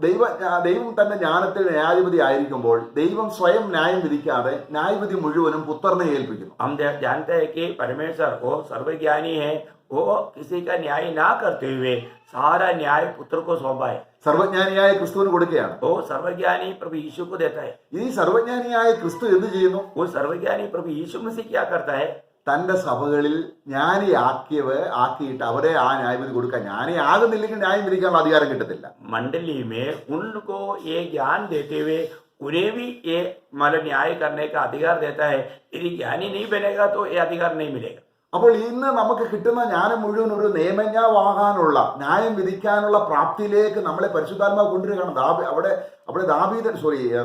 ദൈവം തന്റെ ജ്ഞാനത്തിൽ ന്യായാധിപതി ആയിരിക്കുമ്പോൾ ദൈവം സ്വയം ന്യായം വിധിക്കാതെ ന്യായവിധി മുഴുവനും പുത്രനെ ഏൽപ്പിക്കുന്നു.
हम जानते हैं कि परमेश्वर वो सर्वज्ञानी है, वो किसी का न्याय ना करते हुए सारा न्याय पुत्र को सौंपा है।
സർവജ്ഞാനിയായ ക്രിസ്തുവിന് കൊടുക്കുകയാണ്.
वो सर्वज्ञानी प्रभु यीशु को देता है।
ഈ സർവജ്ഞാനിയായ ക്രിസ്തു എന്ത് ചെയ്യുന്നു?
वो सर्वज्ञानी प्रभु यीशु मसीह क्या करता है?
തന്റെ സഭകളിൽ ആക്കിയിട്ട് അവരെ ആ ന്യായവിധി കൊടുക്കാൻ. ജ്ഞാനി ആകുന്നില്ലെങ്കിൽ ന്യായം വിധിക്കാനുള്ള അധികാരം കിട്ടത്തില്ല.
मंडली में उनको ये ज्ञान देते हुए उन्हें भी ये मतलब न्याय करने का अधिकार देता है। यदि ज्ञानी नहीं बनेगा तो ये अधिकार नहीं मिलेगा।
അപ്പോൾ ഇന്ന് നമുക്ക് കിട്ടുന്ന ജ്ഞാനം മുഴുവൻ ഒരു നിയമജ്ഞാവാകാനുള്ള, ന്യായം വിധിക്കാനുള്ള പ്രാപ്തിയിലേക്ക് നമ്മളെ പരിശുദ്ധാത്മാവ് കൊണ്ടുവരികയാണ്. അവിടെ ദാവീദ്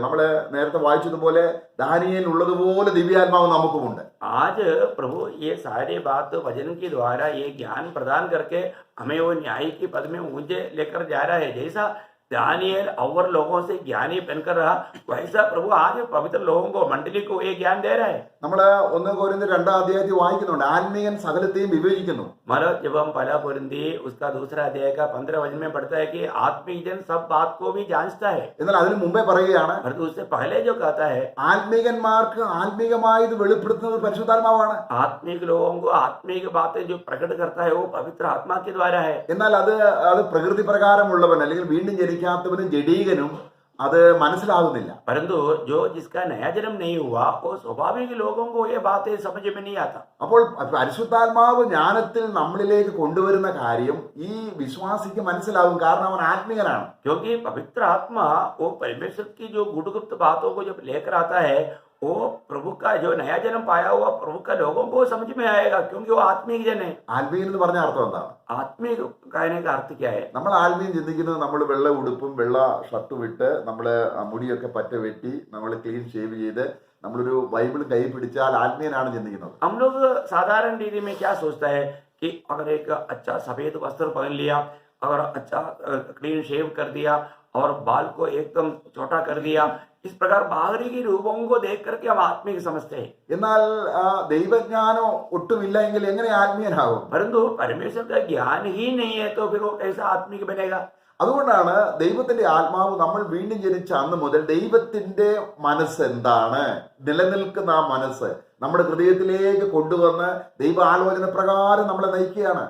നമ്മള് നേരത്തെ വായിച്ചതുപോലെ ദാനിയേൽ ഉള്ളതുപോലെ ദിവ്യാത്മാവ് നമുക്കുമുണ്ട്.
आज प्रभु ये सारे बात वचन के द्वारा ये ज्ञान प्रदान करके हमें वो न्याय की पद में ऊंचे लेकर जा रहा है। जैसा दानियेल और लोगों से ज्ञानी बनकर रहा, वैसा प्रभु आज पवित्र लोगों को, मंडली को ये ज्ञान दे रहा है।
നമ്മള് 1 കൊരിന്ത്യർ 2-ാം അധ്യായത്തിൽ വായിക്കുന്നുണ്ട്, ആത്മീയൻ സകലത്തെയും വിവേചിക്കുന്നു.
मतलब जब हम पहला कुरिन्थी उसका दूसरा अध्याय का 15 वचन में पढ़ता है कि आत्मिक जन सब बात को भी जानता है,
എന്നാൽ അതിനു മുമ്പേ പറയുകയാണ്,
परंतु उससे पहले जो कहता है
ആത്മീകന്മാർക്ക് ആത്മീകമായി ഇത് വെളിപ്പെടുത്തുന്നത് പരിശുദ്ധാത്മാവാണ്.
आत्मिक लोगों को आत्मिक बातें जो प्रकट करता है वो पवित्र आत्मा के द्वारा है.
എന്നാൽ അത് പ്രകൃതി പ്രകാരമുള്ളവൻ അല്ലെങ്കിൽ വീണ്ടും ജനിക്കാത്തവനും ജഡീകനും അത് മനസ്സിലാകുന്നില്ല.
परंतु जो जिसका नया जन्म नहीं हुआ वो स्वाभाविक लोगों को ये बातें समझ में नहीं आता.
അപ്പോൾ പരിശുദ്ധാത്മാവ് ജ്ഞാനത്തിൽ നമ്മളിലേക്ക് കൊണ്ടുവരുന്ന കാര്യം ഈ വിശ്വാസിക്ക് മനസ്സിലാകും, കാരണം അവൻ ആത്മീകനാണ്.
क्योंकि पवित्र आत्मा वो परमेश्वर की जो गुप्त बातों को जब लेकर आता है वो प्रभु का जो नया जन्म पाया हुआ प्रभु का लोगों को समझ में आएगा, क्योंकि वो आत्मिक जन है.
ആത്മീയൻ എന്ന് പറഞ്ഞ അർത്ഥം എന്താണ്?
आत्मिक कहने का अर्थ क्या है?
നമ്മൾ ആത്മീയം ചിന്തിക്കുന്നത് നമ്മൾ വെള്ള ഉടുപ്പും വെള്ള ഷർട്ടും ഇട്ട് നമ്മൾ മുടിയൊക്കെ പറ്റ വെട്ടി നമ്മൾ ക്ലീൻ ഷേവ് ചെയ്ത് നമ്മളൊരു ബൈബിൾ കൈ പിടിച്ചാൽ ആത്മീയനാണ് ചിന്തിക്കുന്നത്.
हम लोग साधारण रीति में क्या सोचता है कि अगर एक अच्छा सफेद वस्त्र पहन लिया, अगर अच्छा क्लीन शेव कर दिया और बाल को एकदम छोटा कर दिया, इस प्रकार बाहरी की रूपों को देख करके हम आत्मिक समझते हैं.
എന്നാൽ ദൈവജ്ഞാനം ഒട്ടുമില്ല എങ്കിൽ എങ്ങനെ ആത്മീയനാകും?
परंतु परमेश्वर का ज्ञान ही नहीं है तो फिर वो कैसा आत्मिक बनेगा?
അതുകൊണ്ടാണ് ദൈവത്തിന്റെ ആത്മാവ് നമ്മൾ വീണ്ടും ജനിച്ച അന്ന് മുതൽ ദൈവത്തിന്റെ മനസ്സ് എന്താണ്, നിലനിൽക്കുന്ന ആ മനസ്സ് നമ്മുടെ ഹൃദയത്തിലേക്ക് കൊണ്ടുവന്ന് ദൈവ ആലോചന പ്രകാരം നമ്മളെ നയിക്കുകയാണ്.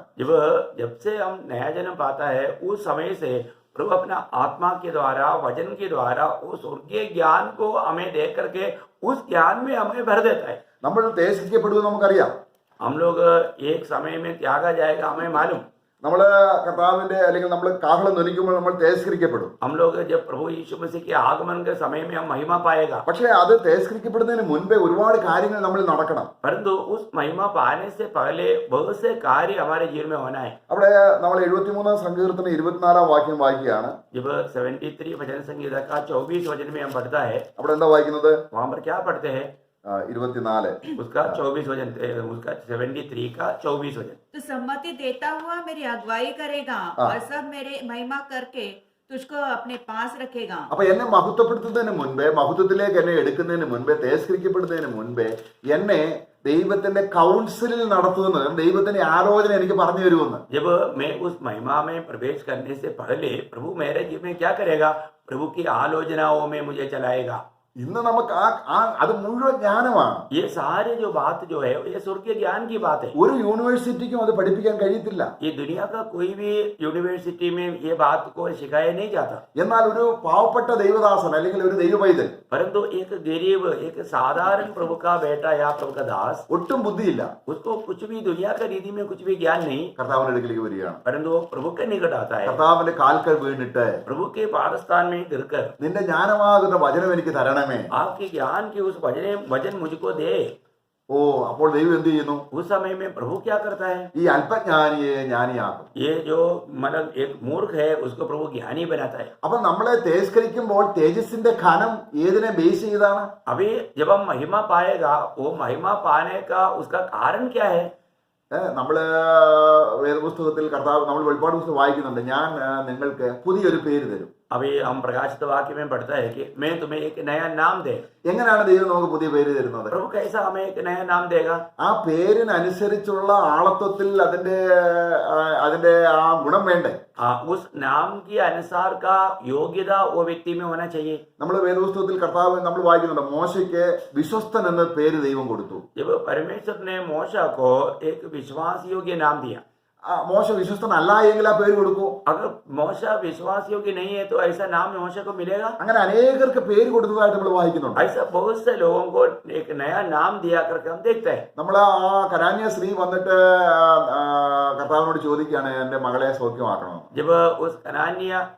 जब से हम नया जन्म पाता है उस समय से प्रभु अपना आत्मा के द्वारा वचन के द्वारा उस स्वर्गीय ज्ञान को हमें दे करके उस ज्ञान में हमें भर देता है.
നമ്മൾ തേജസ്കരിക്കപ്പെടുമെന്ന് നമുക്കറിയാം.
हम लोग एक समय में त्यागा जाएगा, हमें मालूम.
നമ്മള് കർത്താവിന്റെ അല്ലെങ്കിൽ നമ്മൾ കാഹളം ധ്വനിക്കുമ്പോൾ നമ്മൾ തേജസ്കരിക്കപ്പെടും.
हम लोग जब प्रभु यीशु मसीह के आगमन के समय में हम महिमा पाएगा,
പക്ഷേ അത് തേജസ്കരിക്കപ്പെടുന്നതിന് മുൻപേ ഒരുപാട് കാര്യങ്ങൾ നമ്മൾ നടക്കണം.
परंतु उस महिमा पाने से पहले बहुत से कार्य हमारे जीवन में होना है.
അവിടെ നമ്മൾ 73-ാം സങ്കീർത്തനം 24-ാം വാക്യം വായിക്കുകയാണ്.
जब 73 भजन संगीत का 24 वचन में हम पढ़ता है,
അവിടെ എന്താ വായിക്കുന്നത്?
वहां पर क्या पढ़ते हैं?
24
उसका 24 वचन, उसका 73 का 24 वचन.
तू सम्मति देता हुआ मेरी अगुवाई करेगा और सब मेरे महिमा करके तुझको अपने पास रखेगा.
അപ്പൊ എന്നെ മഹത്വപ്പെടുത്തുന്നതിന് മുൻപേ, മഹത്വത്തിലേക്ക് എന്നെ എടുക്കുന്നതിന് മുൻപേ, തേജസ്കരിക്കപ്പെടുന്നതിന് മുൻപേ എന്നെ ദൈവത്തിന്റെ കൗൺസിലിൽ നടത്തുമെന്ന്, ദൈവത്തിന്റെ ആലോചന എനിക്ക് പറഞ്ഞു തരുമെന്ന്.
जब मैं उस महिमा में प्रवेश करने से पहले प्रभु मेरे जीवन में क्या करेगा? प्रभु की आलोचनाओं में मुझे चलाएगा.
ഇന്ന് നമുക്ക് അത് മുഴുവൻ ജ്ഞാനമാണ്.
ये सारे जो बात जो है ये स्वर्गीय ज्ञान की बात है.
ഒരു യൂണിവേഴ്സിറ്റിക്കും അത് പഠിപ്പിക്കാൻ കഴിയത്തില്ല.
ये दुनिया का कोई भी यूनिवर्सिटी में ये बात को सिखाया नहीं जाता.
എന്നാൽ ഒരു പാവപ്പെട്ട ദൈവദാസൻ അല്ലെങ്കിൽ ഒരു ദൈവപൈതൽ,
परंतु एक गरीब, एक साधारण प्रभु का बेटा या प्रभु का दास,
ഒട്ടും ബുദ്ധിയില്ല,
उसको कुछ भी दुनिया का रीति में कुछ भी ज्ञान नहीं,
കർത്താവിന്റെ അടുക്കിലേക്ക് വരികയാണ്.
परंतु वो प्रभु के निकट आता है.
കർത്താവിന്റെ കാൽക്കൽ വീണിട്ട്,
प्रभु के पादस्थान में गिरकर,
നിന്റെ ജ്ഞാനമാകുന്ന വചനം എനിക്ക് തരണമേ.
आपके ज्ञान की उस वचन मुझको दे.
ഓ, അപ്പോൾ ദൈവം എന്ത് ചെയ്യുന്നു?
उस समय में प्रभु क्या करता है?
ഈ അല്പജ്ഞാനിയെ ജ്ഞാനിയാക്കും.
ये जो मतलब एक मूर्ख है उसको प्रभु ज्ञानी बनाता है.
അപ്പൊ നമ്മളെ തേജസ്കരിക്കുമ്പോൾ തേജസ്സിന്റെ ഖനം ഏതിനെ ബേസ് ചെയ്താണ്?
अभी जब हम महिमा पाएगा वो महिमा पाने का उसका कारण क्या है?
നമ്മള് വേദപുസ്തകത്തിൽ കർത്താവ്, നമ്മൾ വെളിപ്പാട് പുസ്തകം വായിക്കുന്നുണ്ട്, ഞാൻ നിങ്ങൾക്ക് പുതിയൊരു പേര് തരും.
अभी हम प्रकाशित वाक्य में पढ़ता है कि मैं तुम्हें एक नया नाम दे.
എങ്ങനെയാണ് ദൈവം നമുക്ക് പുതിയ പേര് തരുന്നത്?
प्रभु कैसा हमें एक नया नाम देगा?
ആ പേരിനനുസരിച്ചുള്ള ആളത്വത്തിൽ അതിന്റെ ആ ഗുണം വേണ്ടേ?
उस नाम के अनुसार का योग्यता वो व्यक्ति में होना चाहिए.
നമ്മൾ വേദപുസ്തകത്തിൽ കർത്താവ് നമ്മൾ വായിക്കുന്നുണ്ട്, മോശയ്ക്ക് വിശ്വസ്തൻ എന്ന പേര് ദൈവം കൊടുത്തു.
जब परमेश्वर ने मूसा को एक विश्वास योग्य नाम दिया,
മോശ വിശ്വസ്തനല്ല എങ്കിൽ ആ പേര് കൊടുക്കൂ.
अगर मूसा विश्वास योग्य नहीं है तो ऐसा नाम मूसा को मिलेगा?
അങ്ങനെ അനേകർക്ക് പേര് കൊടുത്തതായിട്ട് നമ്മൾ വായിക്കുന്നുണ്ട്.
ऐसा बहुत से लोगों को एक नया नाम दिया करके हम देखते हैं.
നമ്മൾ ആ കനാന്യ സ്ത്രീ വന്നിട്ട് കർത്താവിനോട് ചോദിക്കുകയാണ്, എന്റെ മകളെ സൗഖ്യമാക്കണം.
जब उस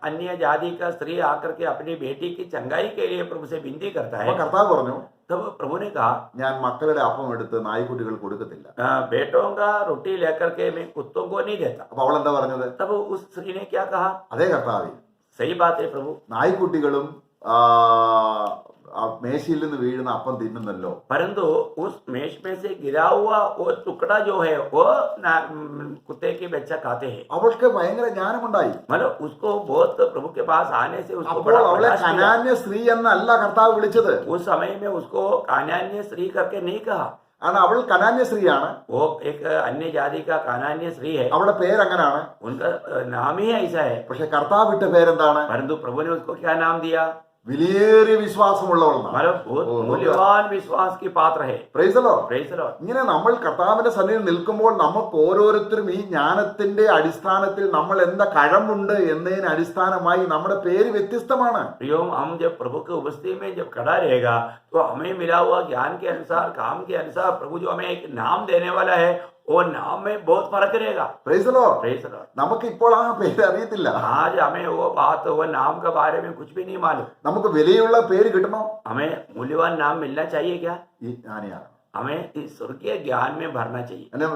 अन्य जाति का स्त्री आकर के अपनी बेटी की चंगाई के लिए प्रभु से विनती करता है,
അപ്പൊ കർത്താവ് പറഞ്ഞു,
तब प्रभु ने कहा,
ഞാൻ മക്കളുടെ അപ്പം എടുത്ത് നായ്ക്കുട്ടികൾ കൊടുക്കത്തില്ല.
बेटों का रोटी लेकर के मैं कुत्तों को नहीं देता.
അപ്പൊ അവൾ എന്താ പറഞ്ഞത്?
तब उस स्त्री ने क्या कहा?
അതേ കർത്താവേ,
सही बात है प्रभु.
നായ്ക്കുട്ടികളും ആ മേശയിൽ നിന്ന് വീഴുന്ന അപ്പം തിന്നുന്നല്ലോ.
परंतु उस मेष में से गिरा हुआ वो टुकड़ा जो है वो कुत्ते के बच्चा खाते हैं.
അവൾക്ക് ഭയങ്കര ജ്ഞാനമുണ്ടായി.
मतलब उसको बहुत प्रभु के पास आने से उसको
അപ്പോൾ
बड़ा
അവളെ
प्रकाश मिला.
കനാന്യ സ്ത്രീ എന്നല്ല കർത്താവ് വിളിച്ചത്.
उस समय में उसको कानान्य स्त्री करके नहीं कहा.
കാരണം അവൾ കനാന്യ സ്ത്രീയാണ്.
वो एक अन्य जाति का कानान्य स्त्री है.
അവളുടെ പേരങ്ങനാണ്.
उनका नाम ही ऐसा है.
പക്ഷെ കർത്താവ് ഇട്ട പേരെന്താണ്?
परंतु प्रभु ने उसको क्या नाम दिया?
വിലയേറിയ വിശ്വാസമുള്ളവൾ.
मतलब बहुत मूल्यवान विश्वास की पात्र है.
Praise the Lord.
Praise the Lord.
ഇങ്ങനെ നമ്മൾ കർത്താവിന്റെ സന്നിധിയിൽ നിൽക്കുമ്പോൾ നമുക്ക് ഓരോരുത്തരും ഈ ജ്ഞാനത്തിന്റെ അടിസ്ഥാനത്തിൽ നമ്മൾ എന്താ കഴിവുണ്ട് എന്നതിന് അടിസ്ഥാനമായി നമ്മുടെ പേര് വ്യത്യസ്തമാണ്.
प्रियो, हम जब प्रभु की उपस्थिति में जब खड़ा रहेगा तो हमें मिला हुआ ज्ञान के अनुसार, काम के अनुसार प्रभु जो हमें एक नाम देने वाला है वो नाम में बहुत फर्क रहेगा.
Praise the Lord.
Praise the Lord.
നമുക്ക് ഇപ്പോൾ ആ പേര് അറിയത്തില്ല.
आज हमें वो बात, वो नाम के बारे में कुछ भी नहीं मालूम.
നമുക്ക് വിലയുള്ള പേര് കിട്ടണോ?
हमें मूल्यवान नाम मिलना चाहिए क्या?
ഈ ജ്ഞാനിയാണ്.
हमें इस स्वर्गीय ज्ञान में भरना चाहिए.
അല്ലെ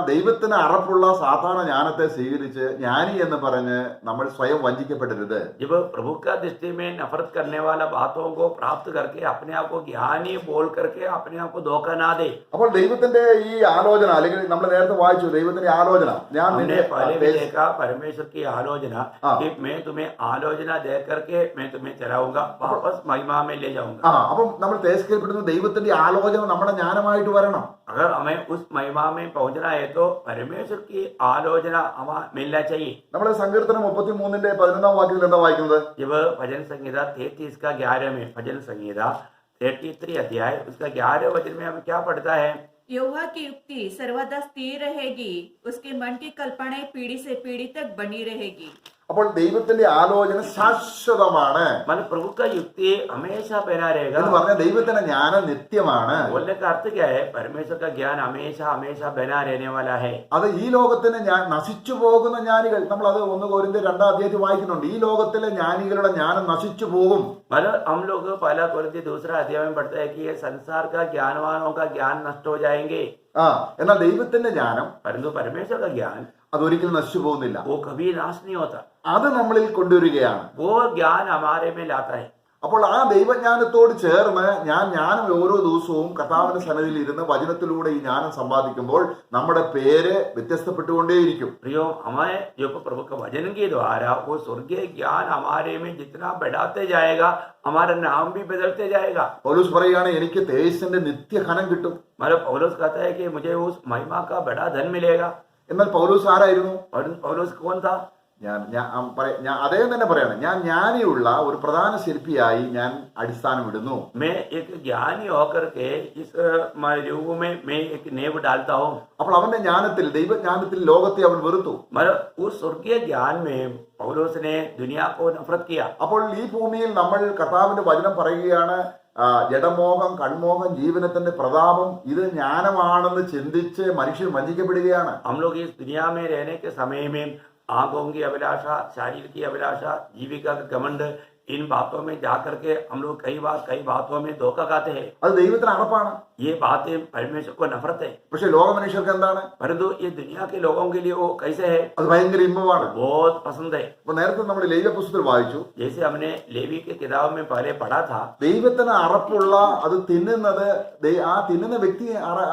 ദൈവത്തിന് അറപ്പുള്ള സാധാരണ ജ്ഞാനത്തെ സ്വീകരിച്ച് ജ്ഞാനി എന്ന് പറഞ്ഞ് നമ്മൾ സ്വയം വഞ്ചിക്കപ്പെടരുത്.
जब प्रभु का दृष्टि में नफरत करने वाला बातों को प्राप्त करके अपने आप को ज्ञानी बोल करके अपने आप को धोखा ना दे.
അപ്പോൾ ദൈവത്തിന്റെ ഈ ആലോചന, അല്ലെങ്കിൽ നമ്മൾ നേരത്തെ വായിച്ചു ദൈവത്തിന്റെ ആലോചന, ഞാൻ
हमने पहले भी देखा परमेश्वर की आलोचना कि मैं तुम्हें आलोचना दे करके मैं तुम्हें चलाऊंगा, वापस महिमा में ले जाऊंगा.
അപ്പം നമ്മൾ തേജസ്കരിക്കപ്പെടുന്ന ദൈവത്തിന്റെ ആലോചന നമ്മുടെ ജ്ഞാനമായിട്ട് വരണം.
अगर हमें उस महिमा में पहुंचना है तो परमेश्वर की आलोचना हमें मिलना चाहिए.
നമ്മൾ സങ്കീർത്തനം 33:11 വാക്യത്തിൽ എന്താ വായിക്കുന്നത്?
जब भजन संहिता 33 का 11 में, भजन संहिता 33 अध्याय उसका 11 वचन में हमें क्या पढ़ता है?
यहोवा की युक्ति सर्वदा स्थिर रहेगी, उसके मन की कल्पनाएं पीढ़ी से पीढ़ी तक बनी रहेगी.
അപ്പോൾ ദൈവത്തിന്റെ ആലോചന ശാശ്വതമാണ്
मतलब प्रभु का युक्ति हमेशा बना रहेगा.
എന്ന് പറഞ്ഞാൽ ദൈവത്തിന്റെ ജ്ഞാനം നിത്യമാണ്.
बोलने का अर्थ क्या है? परमेश्वर का ज्ञान हमेशा हमेशा बना रहने वाला है.
അത് ഈ ലോകത്തിന് നശിച്ചു പോകുന്ന ജ്ഞാനികൾ, നമ്മൾ അത് 1 കൊരിന്ത്യർ 2 അധ്യായത്തിൽ വായിക്കുന്നുണ്ട്. ഈ ലോകത്തിലെ ജ്ഞാനികളുടെ ജ്ഞാനം നശിച്ചു പോകും.
मतलब हम लोग पहला कोरिन्थी 2 अध्याय में पढ़ते हैं कि ये संसार का ज्ञानवानों का ज्ञान नष्ट हो जाएंगे.
എന്നാൽ ദൈവത്തിന്റെ ജ്ഞാനം,
परंतु परमेश्वर का ज्ञान
അതൊരിക്കലും നശിച്ചു പോകുന്നില്ല.
वो कभी नाश नहीं होता.
അത് നമ്മളിൽ കൊണ്ടുവരികയാണ്.
वो ज्ञान हमारे में लाता है.
അപ്പോൾ ആ ദൈവജ്ഞാനത്തോട് ചേർന്ന് ജ്ഞാനം ഓരോ ദിവസവും കർത്താവിന്റെ സന്നിധിയിൽ ഇരുന്ന് വചനത്തിലൂടെ ഈ ജ്ഞാനം സമ്പാദിക്കുമ്പോൾ നമ്മുടെ പേര് വ്യത്യസ്തപ്പെട്ടുകൊണ്ടേയിരിക്കും.
प्रियो, हमें जो प्रभु का वचन के द्वारा वो स्वर्गीय ज्ञान हमारे में जितना बढ़ाते जाएगा हमारा नाम भी बदलते जाएगा.
പൗലോസ് പറയുകയാണ്, എനിക്ക് തേജസ്സിന്റെ നിത്യഘനം കിട്ടും.
मतलब पौलुस कहता है कि मुझे उस महिमा का बड़ा धन मिलेगा.
എന്നാൽ പൗലോസ് ആരായിരുന്നു?
और पौलुस कौन था?
ഞാൻ അദ്ദേഹം തന്നെ പറയാണ്, ഞാൻ ജ്ഞാനിയുള്ള ഒരു പ്രധാന ശില്പിയായി ഞാൻ അടിസ്ഥാനം ഇടുന്നു.
मैं एक ज्ञानी होकर के इस युग में मैं एक नींव डालता हूँ.
അപ്പോൾ അവന്റെ ജ്ഞാനത്തിൽ, ദൈവജ്ഞാനത്തിൽ ലോകത്തെ അവൻ വെറുത്തു.
मतलब उस स्वर्गीय ज्ञान में पौलुस ने दुनिया को नफरत किया.
അപ്പോൾ ഈ ഭൂമിയിൽ നമ്മൾ കർത്താവിന്റെ വചനം പറയുകയാണ്, ജഡമോഹം, കൺമോഹം, ജീവനത്തിന്റെ പ്രതാപം, ഇത് ജ്ഞാനമാണെന്ന് ചിന്തിച്ച് മനുഷ്യൻ വഞ്ചിക്കപ്പെടുകയാണ്.
हम लोग इस दुनिया में रहने के समय में आंखों की अभिलाषा, शरीर की अभिलाषा, जीविका का घमंड, इन बातों में जाकर के हम लोग कई बातों में धोखा खाते हैं.
അത് ദൈവത്തിന് അറപ്പാണ്.
ये बातें परमेश्वर को नफरत है.
പക്ഷെ ലോക മനുഷ്യർക്ക് എന്താണ്?
परंतु ये दुनिया के लोगों के लिए वो कैसे है?
അത് ഭയങ്കര ഇമ്പമാണ്.
बहुत पसंद है.
അപ്പൊ നേരത്തെ നമ്മൾ ലേവ്യ പുസ്തകത്തിൽ വായിച്ചു,
जैसे हमने लेवी के किताब में पहले पढ़ा था,
ദൈവത്തിന് അറപ്പുള്ള അത് തിന്നുന്നത് ആ തിന്നുന്ന വ്യക്തി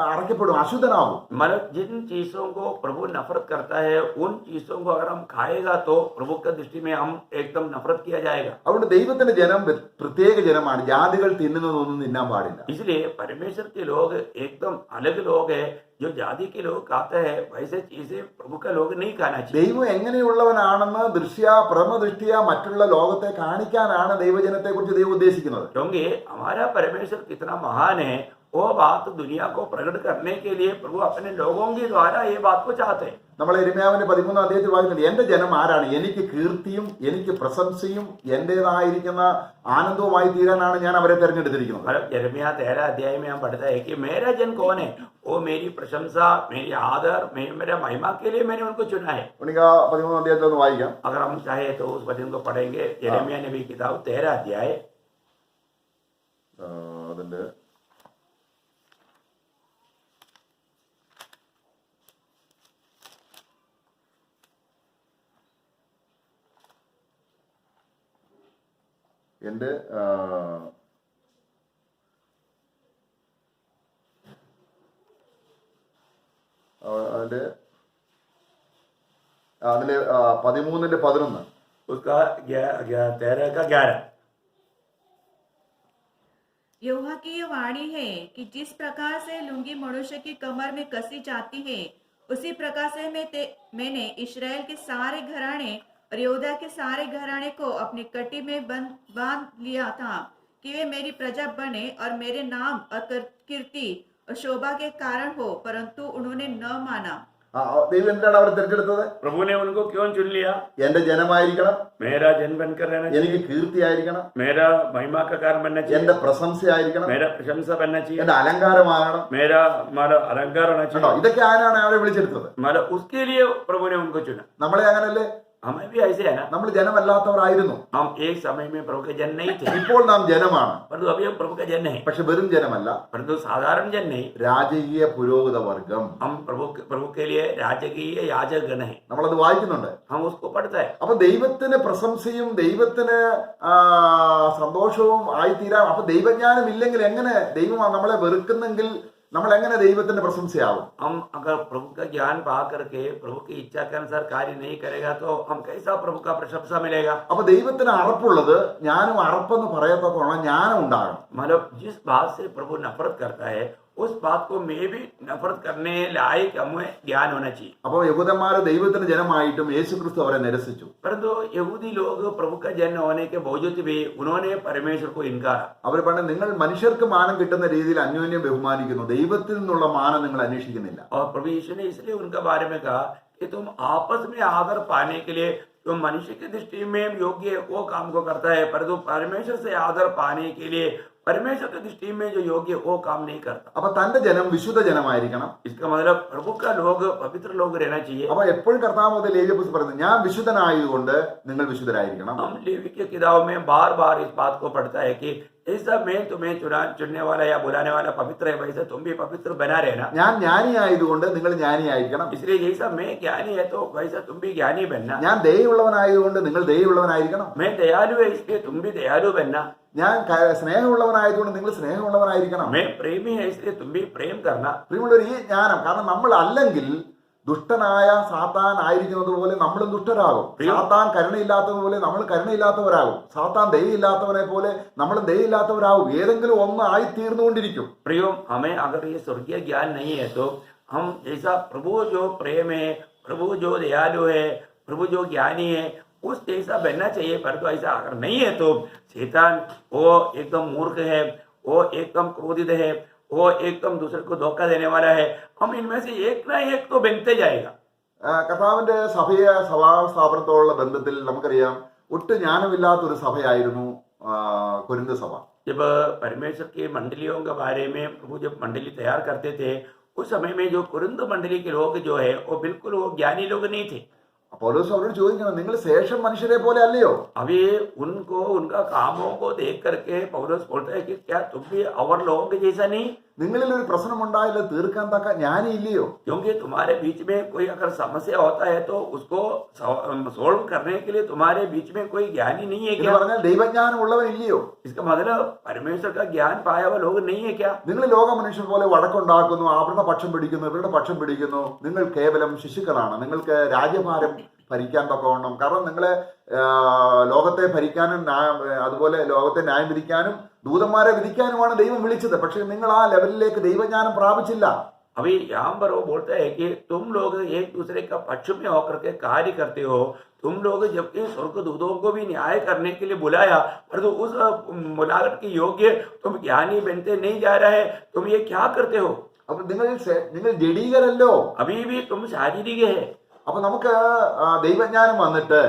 അറയ്ക്കപ്പെടും, അശുദ്ധനാവും.
मतलब जिन चीजों को प्रभु नफरत करता है उन चीजों को अगर हम खाएगा तो प्रभु की दृष्टि में हम एकदम नफरत किया जाएगा.
അതുകൊണ്ട് ദൈവത്തിന്റെ ജനം പ്രത്യേക ജനമാണ്. ജാതികൾ തിന്നുന്നതൊന്നും തിന്നാൻ പാടില്ല.
इसलिए परमेश्वर के लोग एकदम अलग लोग हैं. जो जाति के लोग खाते हैं वैसे चीजें प्रभु का लोग नहीं खाना चाहिए.
ദൈവം എങ്ങനെയുള്ളവനാണെന്ന് പ്രഥമദൃഷ്ടിയ മറ്റുള്ള ലോകത്തെ കാണിക്കാനാണ് ദൈവജനത്തെ കുറിച്ച് ദൈവം ഉദ്ദേശിക്കുന്നത്.
क्योंकि हमारा परमेश्वर कितना महान है वो बात दुनिया को प्रकट करने के लिए प्रभु अपने लोगों के द्वारा ये बात को चाहते हैं.
നമ്മൾ യിരെമ്യാവിന്റെ 13 അധ്യായത്തിൽ വായിക്കുന്നത്, എന്റെ ജനം ആരാണ്? എനിക്ക് കീർത്തിയും എനിക്ക് പ്രശംസയും എന്റേതായിരിക്കുന്ന ആനന്ദവുമായി തീരാനാണ് ഞാൻ അവരെ തെരഞ്ഞെടുത്തിരിക്കുന്നത്.
मतलब यिर्मयाह 13 अध्याय में हम पढ़ता है कि मेरा जन कौन है? वो मेरी प्रशंसा, मेरी आदर, मेरा महिमा के लिए मैंने उनको चुना है.
13 അധ്യായത്തിൽ ഒന്ന് വായിക്കാം.
अगर हम चाहे तो उस वचन को पढ़ेंगे. यिर्मयाह नबी की किताब 13 अध्याय
അതിന്റെ 7 എൻ്റെ അതിൻ്റെ അതിലെ 13:11
उसका 13 का 11।
यहोवा की ये वाणी है कि जिस प्रकार से लुंगी मनुष्य की कमर में कसी जाती है, उसी प्रकार से मैंने इस्राएल के सारे घराने और यहूदा के सारे घराने को अपनी कटी में बांध लिया था कि वे मेरी प्रजा बने और मेरे नाम और कीर्ति और शोभा के कारण हो, परंतु उन्होंने न माना।
ദൈവം എന്തിനാണ് അവരെ തിരഞ്ഞെടുത്തത്?
प्रभु ने उनको क्यों चुन लिया?
എന്റെ ജനമായിരിക്കണം,
मेरा जन बनकर रहना चाहिए,
എനിക്ക് കീർത്തിയായിരിക്കണം,
मेरा महिमा का कारण बनना चाहिए,
എന്റെ പ്രശംസയായിരിക്കണം,
मेरा प्रशंसा बनना चाहिए,
എന്റെ അലങ്കാരമാകണം.
मेरा मतलब अलंकार होना
കേട്ടോ,
चाहिए।
ഇതൊക്കെ ആരാണ് അവരെ വിളിച്ചെടുത്തത്?
मतलब उसके लिए प्रभु ने उनको चुना।
നമ്മളെ അങ്ങനല്ലേ?
हमें भी ऐसे है ना,
നമ്മൾ ജനമല്ലാത്തവരായിരുന്നു,
हम एक समय में प्रभु के जन नहीं थे,
ഇപ്പോൾ നാം ജനമാണ്.
परंतु अभी हम प्रभु के जन हैं,
പക്ഷെ വെറും ജനമല്ല,
परंतु साधारण जन नहीं,
രാജകീയ പുരോഹിത വർഗം.
हम प्रभु के लिए राजकीय याजक गण हैं,
നമ്മളത് വായിക്കുന്നുണ്ട്.
हम उसको पढ़ता है।
അപ്പൊ ദൈവത്തിന് പ്രശംസയും ദൈവത്തിന് സന്തോഷവും ആയിത്തീരാം. അപ്പൊ ദൈവജ്ഞാനം ഇല്ലെങ്കിൽ എങ്ങനെ ദൈവം നമ്മളെ വെറുക്കുന്നെങ്കിൽ നമ്മൾ എങ്ങനെ ദൈവത്തിന്റെ പ്രശംസയാവും?
हम अगर प्रभु का ज्ञान पा करके प्रभु की इच्छा के अनुसार कार्य नहीं करेगा तो हम कैसा प्रभु का प्रशंसा मिलेगा?
അപ്പൊ ദൈവത്തിന് അറപ്പുള്ളത് ഞാനും അറപ്പെന്ന് പറയത്തക്കോണം ജ്ഞാനം ഉണ്ടാകണം.
मतलब जिस बात से प्रभु नफरत करता है उस बात को मैं भी नफरत करने लायक हमें ज्ञान होना चाहिए।
അപ്പൊ യഹൂദന്മാര് ദൈവത്തിന്റെ ജനമായിട്ടും യേശുക്രിസ്തു അവരെ നിരസിച്ചു.
परंतु यहूदी लोग प्रभु का जन होने के बावजूद भी उन्होंने परमेश्वर को इनकार।
അവർ പറഞ്ഞു നിങ്ങൾ മനുഷ്യർക്ക് മാനം കിട്ടുന്ന രീതിയിൽ അന്യോന്യം ബഹുമാനിക്കുന്നു, ദൈവത്തിൽ നിന്നുള്ള മാനം നിങ്ങൾ അന്വേഷിക്കുന്നില്ല.
और प्रभु यीशु ने इसलिए उनके बारे में कहा कि तुम आपस में आदर पाने के लिए जो मनुष्य की दृष्टि में योग्य वो काम को करता है, परंतु परमेश्वर से आदर पाने के लिए परमेश्वर की दृष्टि में जो योग्य वो काम नहीं करता।
അപ്പൊ തന്റെ ജനം വിശുദ്ധ ജനമായിരിക്കണം.
इसका मतलब प्रभु का लोग पवित्र लोग रहना चाहिए।
അപ്പൊ എപ്പോഴും കർത്താവ് ലേവ്യപുസ്തകം പറയുന്നത് ഞാൻ വിശുദ്ധനായതുകൊണ്ട് നിങ്ങൾ വിശുദ്ധരായിരിക്കണം.
हम लेवी की किताब में बार बार इस बात को पढ़ता है कि ऐसा मैं तुम्हें चुनने वाला या बुलाने वाला पवित्र है, वैसे तुम भी पवित्र बना रहना।
ഞാൻ ജ്ഞാനിയായതുകൊണ്ട് നിങ്ങൾ ജ്ഞാനിയായിരിക്കണം.
इसलिए जैसा मैं ज्ञानी है तो वैसा तुम भी ज्ञानी बनना।
ഞാൻ ദയയുള്ളവനായതുകൊണ്ട് നിങ്ങൾ ദയയുള്ളവനായിരിക്കണം.
मैं दयालु है इसलिए तुम भी दयालु बनना।
ഞാൻ സ്നേഹമുള്ളവനായതുകൊണ്ട് നിങ്ങൾ സ്നേഹമുള്ളവനായിരിക്കണം.
मैं प्रेमी है इसलिए तुम भी प्रेम करना।
പ്രിയമുള്ളവർ, ഈ ജ്ഞാനം കാരണം നമ്മൾ അല്ലെങ്കിൽ ദുഷ്ടനായ സാത്താൻ ആയിരിക്കുന്നത് പോലെ നമ്മളും ദുഷ്ടരാകും. സാത്താൻ കരുണയില്ലാത്തതുപോലെ നമ്മൾ കരുണയില്ലാത്തവരാകും. സാത്താൻ ദയയില്ലാത്തവനെ പോലെ നമ്മളും ദയയില്ലാത്തവരാകും. ഏതെങ്കിലും ഒന്ന് ആയിത്തീർന്നുകൊണ്ടിരിക്കും.
प्रियो, हमें अगर ये स्वर्गीय ज्ञान नहीं है तो हम जैसा प्रभु जो प्रेम है, प्रभु जो दयालु है, प्रभु जो ज्ञानी है उस जैसा बनना चाहिए। परंतु ऐसा अगर नहीं है तो शैतान वो एकदम मूर्ख है, वो एकदम क्रोधित है, वो एकदम दूसरे को धोखा देने वाला है। हम इनमें से एक ना एक तो बनते जाएगा।
കർത്താവിന്റെ സഭയെ സ്ഥാപനത്തോടുള്ള ബന്ധത്തിൽ നമുക്കറിയാം ഒട്ടും ജ്ഞാനമില്ലാത്ത ഒരു സഭയായിരുന്നു കൊരിന്ത് സഭ.
जब परमेश्वर की मंडलियों के बारे में प्रभु जब मंडली तैयार करते थे उस समय में जो कुरिन्थ मंडली के लोग जो है वो बिल्कुल वो ज्ञानी लोग नहीं थे।
പൗലോസ് അവരോട് ചോദിക്കണം, നിങ്ങൾ ശേഷം മനുഷ്യരെ പോലെ അല്ലയോ?
अभी उनको उनका कामों को देख करके पौलुस बोलता है कि क्या तुम भी और लोगों के जैसा नहीं?
നിങ്ങളിൽ ഒരു പ്രശ്നമുണ്ടായാലും തീർക്കാൻ തക്ക ജ്ഞാനി ഇല്ലയോ?
क्योंकि तुम्हारे बीच में कोई अगर समस्या होता है तो उसको सोल्व करने के लिए तुम्हारे बीच में कोई ज्ञानी नहीं है
എന്ന്
क्या?
പറഞ്ഞാൽ ദൈവജ്ഞാനം ഉള്ളവൻ ഇല്ലയോ?
इसका मतलब परमेश्वर का ज्ञान पाया हुआ लोग नहीं है क्या?
നിങ്ങൾ ലോക മനുഷ്യർ പോലെ വഴക്കുണ്ടാക്കുന്നു, അവരുടെ പക്ഷം പിടിക്കുന്നു, ഇവരുടെ പക്ഷം പിടിക്കുന്നു. നിങ്ങൾ കേവലം ശിശുക്കളാണ്. നിങ്ങൾക്ക് രാജ്യഭാരം ഭരിക്കാൻ തക്കവണ്ണം, കാരണം നിങ്ങളെ ലോകത്തെ ഭരിക്കാനും അതുപോലെ ലോകത്തെ ന്യായം വിധിക്കാനും ദൂതന്മാരെ വിധിക്കാനുമാണ് ദൈവം വിളിച്ചത്. പക്ഷെ നിങ്ങൾ ആ ലെവലിലേക്ക് ദൈവജ്ഞാനം പ്രാപിച്ചില്ല.
अभी यहाँ पर वो बोलता है कि तुम लोग एक दूसरे का पक्ष में होकर के कार्य करते हो। तुम लोग जबकि स्वर्गदूतों को भी न्याय करने के लिए बुलाया, परंतु उस मुलाकात के योग्य तुम ज्ञानी बनते नहीं जा रहे। तुम ये क्या करते हो?
അപ്പൊ നിങ്ങൾ ജഡീകരല്ലോ.
अभी भी तुम शारीरिक है।
അപ്പൊ നമുക്ക് ദൈവജ്ഞാനം വന്നിട്ട്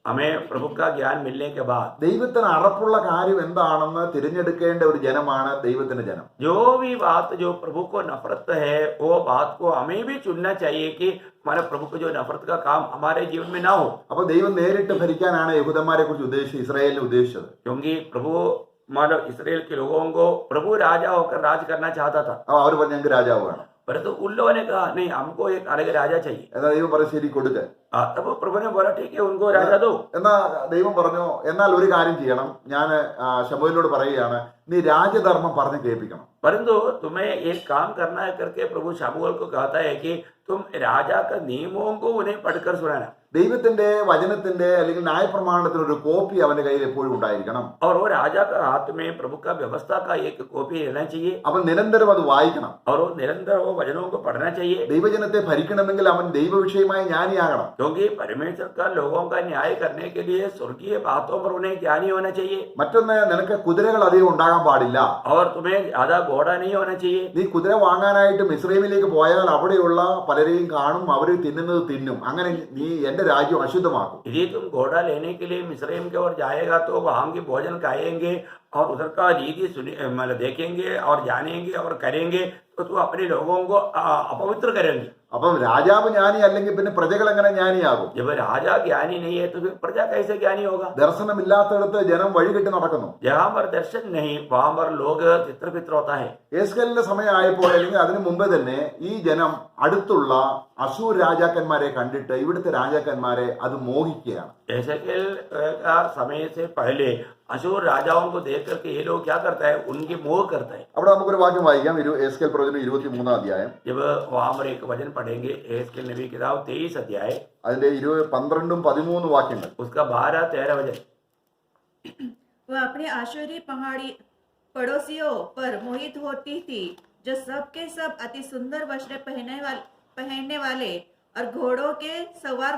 हमें प्रभु का ज्ञान मिलने के बाद
ദൈവത്തിന് അറപ്പുള്ള കാര്യം എന്താണെന്ന് തിരഞ്ഞെടുക്കേണ്ട ഒരു ജനമാണ് ദൈവത്തിന്റെ ജനം.
जो भी बात जो प्रभु को नफरत है वो बात को हमें भी चुनना चाहिए कि हमारे प्रभु को जो नफरत का काम हमारे जीवन में ना हो।
അപ്പൊ ദൈവം നേരിട്ട് ഭരിക്കാനാണ് യഹൂദന്മാരെ കുറിച്ച് ഉദ്ദേശിച്ചത്, ഇസ്രായേലിനെ उद्देश्यത്.
क्योंकि प्रभु मतलब इसराइल के लोगों को प्रभु राजा होकर राज करना चाहता था।
അവർ പറഞ്ഞു ഞങ്ങൾക്ക് രാജാവ് വേണം.
परंतु उन लोगों ने कहा नहीं, हमको एक अलग राजा चाहिए।
എന്നാൽ ദൈവം പറയും ശരി കൊടുക്ക.
तब प्रभु ने बोला ठीक है, उनको राजा दो।
എന്നാ ദൈവം പറഞ്ഞു എന്നാൽ ഒരു കാര്യം ചെയ്യണം, ഞാൻ ശമൂവേലിനോട് പറയുകയാണ്, നീ രാജധർമ്മം പറഞ്ഞ് കേൾപ്പിക്കണം.
परंतु तुम्हें एक काम करना है करके प्रभु शमूएल को कहता है कि तुम राजा का नियमों को उन्हें पढ़कर सुनाना।
ദൈവത്തിന്റെ വചനത്തിന്റെ അല്ലെങ്കിൽ ന്യായപ്രമാണത്തിന്റെ ഒരു കോപ്പി അവന്റെ കയ്യിൽ എപ്പോഴും ഉണ്ടായിരിക്കണം.
और वो राजा का हाथ में प्रभु का व्यवस्था का एक कॉपी रहना चाहिए।
അവൻ നിരന്തരം അത് വായിക്കണം.
और वो निरंतर वो वचनों को पढ़ना चाहिए।
ദൈവജനത്തെ ഭരിക്കണമെങ്കിൽ അവൻ ദൈവവിഷയമായ ജ്ഞാനിയാകണം.
क्योंकि परमेश्वर का लोगों का न्याय करने के लिए स्वर्गीय बातों पर उन्हें ज्ञानी होना चाहिए।
മറ്റൊന്ന്, നിനക്ക് കുതിരകൾ അധികം ഉണ്ടാകാൻ പാടില്ല.
और तुम्हें ज्यादा घोड़ा नहीं होना चाहिए।
നീ കുതിര വാങ്ങാനായിട്ട് മിസ്രൈമിലേക്ക് പോയാൽ അവിടെയുള്ള പലരെയും കാണും, അവർ തിന്നുന്നത് തിന്നും. അങ്ങനെ നീ എന്റെ രാജ്യം അശുദ്ധമാക്കും.
यदि तुम घोड़ा लेने के लिए मिस्रैम की ओर जाएगा तो वहां के भोजन खाएंगे और उधर का रीति मतलब देखेंगे और जानेंगे और करेंगे तो तू अपने लोगों को अपवित्र करेंगे।
അപ്പം രാജാവ് ജ്ഞാനി അല്ലെങ്കിൽ പിന്നെ പ്രജകൾ എങ്ങനെ ജ്ഞാനിയാകും?
जब राजा ज्ञानी नहीं है तो फिर प्रजा कैसे ज्ञानी होगा?
ദർശനമില്ലാത്തടത്ത് ജനം വഴികെട്ടി നടക്കുന്നു.
जहाँ पर दर्शन नहीं वहां पर लोग चित्रपित्र होता है।
എസ്കേലിന്റെ സമയമായപ്പോൾ അല്ലെങ്കിൽ അതിനു മുമ്പേ തന്നെ ഈ ജനം അടുത്തുള്ള അശൂർ രാജാക്കന്മാരെ കണ്ടിട്ട് ഇവിടുത്തെ രാജാക്കന്മാരെ അത് മോഹിക്കുകയാണ്.
एसेकिएल का समय से पहले अशूर राजाओं को देख करके ये लोग क्या करता है, उनकी मोह करता है।
അവിടെ നമുക്കൊരു വാക്യം വായിക്കാം. എസ്കേൽ പ്രവചനം 23 അധ്യായം.
जब वहां पर एक वचन पढ़ेंगे एसेकिएल नबी किताब 23 अध्याय,
അതിന്റെ 12 13 വാക്യങ്ങൾ.
उसका 12-13 वचन।
वह अपने आशुरी पहाड़ी पड़ोसियों पर मोहित होती थी, जो सब के सब अति सुंदर वस्त्र पहनने वाले और घोड़ों के सवार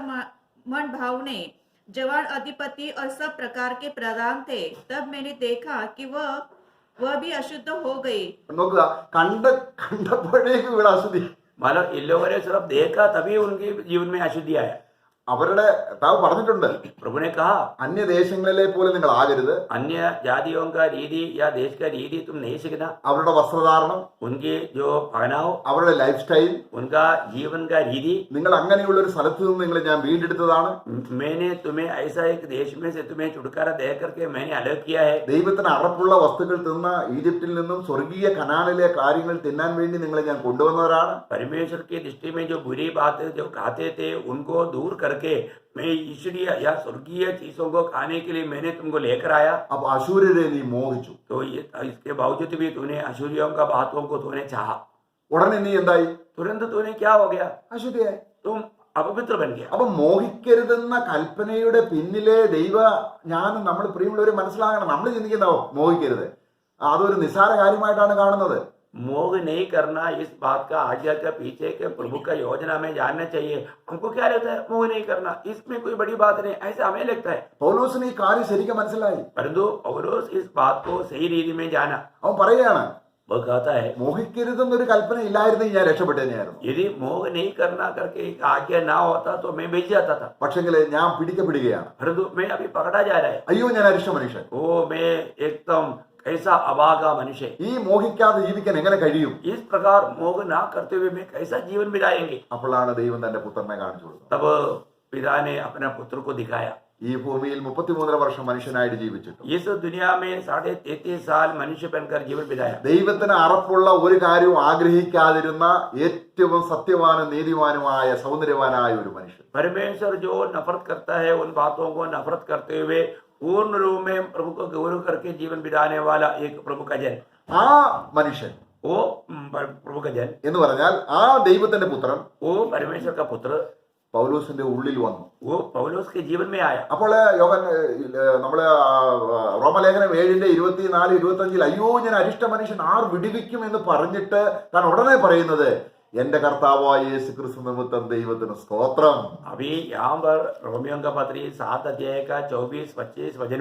मन भावने जवान अधिपति और सब प्रकार के प्रधान थे। तब मैंने देखा कि वह भी अशुद्ध हो गई।
നോക്കുക, കണ്ടപ്പോഴേക്കും ഇവിടെ അശുദ്ധി.
मतलब इन लोगों ने सिर्फ देखा तभी उनके जीवन में अशुद्धि आया।
അവരുടെ കർത്താവ് പറഞ്ഞിട്ടുണ്ട്,
प्रभु ने कहा
അന്യദേശങ്ങളിലെ പോലെ നിങ്ങൾ ആകരുത്.
अन्य जातियों का रीति या देश का रीति तुम नहीं सीखना।
അവരുടെ വസ്ത്രധാരണം,
उनके जो पहनाव,
അവരുടെ ലൈഫ് സ്റ്റൈൽ,
उनका जीवन का रीति,
നിങ്ങൾ അങ്ങനെയുള്ള ഒരു സ്ഥലത്ത് നിന്ന് നിങ്ങളെ ഞാൻ വീണ്ടെടുത്തതാണ്.
मैंने तुम्हें ऐसा एक देश में से तुम्हें छुटकारा दे करके मैंने अलग किया है।
ദൈവത്തിന് അറപ്പുള്ള വസ്തുക്കൾ തിന്ന ഈജിപ്തിൽ നിന്നും സ്വർഗീയ കനാനിലെ കാര്യങ്ങൾ തിന്നാൻ വേണ്ടി നിങ്ങളെ ഞാൻ കൊണ്ടുവന്നവരാണ്.
परमेश्वर की दृष्टि में जो बुरी बातें जो खाते थे उनको दूर करके मैं ईश्वरीय या स्वर्गीय चीजों को खाने के लिए मैंने तुमको लेकर आया।
അപ്പൊ അശൂര്യരെ നീ മോഹിച്ചു.
तो ये इसके बावजूद भी तूने अशूरियों का बातों को तूने चाहा।
ഉടനെ നീ എന്തായി?
तुरंत तूने क्या हो गया?
അശുദ്ധിയായി.
तुम अपवित्र बन गया।
അപ്പൊ മോഹിക്കരുതെന്ന കൽപ്പനയുടെ പിന്നിലെ ദൈവ ജ്ഞാനം നമ്മൾ പ്രിയമുള്ളവരെ മനസ്സിലാകണം. നമ്മൾ ചിന്തിക്കുന്നോ മോഹിക്കരുത്, അതൊരു നിസ്സാര കാര്യമായിട്ടാണ് കാണുന്നത്.
मोह नहीं करना, इस बात का आज्ञा के पीछे के प्रभु का योजना में जानना चाहिए। हमको क्या लगता है मोह नहीं करना, इसमें कोई बड़ी बात नहीं, ऐसा हमें लगता है।
പൗലോസിന് ഈ കാര്യം ശരിക്കും മനസ്സിലായി.
परंतु पौलुस इस बात को सही रीति में जाना।
അവൻ പറയുകയാണ്,
वो कहता है
മോഹിക്കരുതെന്നൊരു കൽപ്പന ഇല്ലായിരുന്നെങ്കിൽ ഞാൻ രക്ഷപ്പെട്ടേനെയായിരുന്നു.
यदि मोह नहीं करना करके एक आज्ञा ना होता तो मैं बेच जाता था।
പക്ഷെങ്കിൽ ഞാൻ പിടിക്കപ്പെടുകയാണ്.
परंतु मैं अभी पकड़ा जा रहा है।
അയ്യോ, ഞാൻ അരിഷ്ട മനുഷ്യൻ.
ओ मैं एकदम कैसा अभागा मनुष्य।
ഈ മോഹിക്കാതെ ജീവിക്കാൻ എങ്ങനെ കഴിയും?
इस प्रकार मोह ना करते हुए मैं कैसा जीवन बिताएंगे?
അപ്പോഴാണ് ദൈവം തന്റെ പുത്രനെ കാണിച്ചു കൊടുത്തത്.
तब पिता ने अपने पुत्र को दिखाया।
ഈ ഭൂമിയിൽ 33 വർഷം മനുഷ്യനായിട്ട് ജീവിച്ചിട്ടു.
इस दुनिया में 33.5 साल मनुष्य बनकर जीवन बिताया।
ദൈവത്തിന് അറപ്പുള്ള ഒരു കാര്യവും ആഗ്രഹിക്കാതിരുന്ന ഏറ്റവും സത്യവാനും നീതിവാനുമായ സൗന്ദര്യവാനായ ഒരു മനുഷ്യൻ.
परमेश्वर जो नफरत करता है उन बातों को नफरत करते हुए पूर्ण रूप में प्रभु को गौरव करके जीवन बिताने वाला एक प्रभु का जन।
ആ മനുഷ്യൻ
वो प्रभु का जन,
എന്ന് പറഞ്ഞാൽ ആ ദൈവത്തിന്റെ പുത്രൻ
वो परमेश्वर का पुत्र,
പൗലോസിന്റെ ഉള്ളിൽ വന്നു.
वो पौलुस के जीवन में आया।
അപ്പോൾ നമ്മള് റോമലേഖനം 7:24-25 അയ്യോ ഞാൻ അരിഷ്ട മനുഷ്യൻ ആർ വിടുവിക്കും എന്ന് പറഞ്ഞിട്ട് താൻ ഉടനെ പറയുന്നത് എന്റെ കർത്താവായ യേശു ക്രിസ്തു നിമിത്തം ദൈവത്തിന് സ്തോത്രം.
अभी यहाँ पर रोमियों का पत्री 7 अध्याय का 24-25 वचन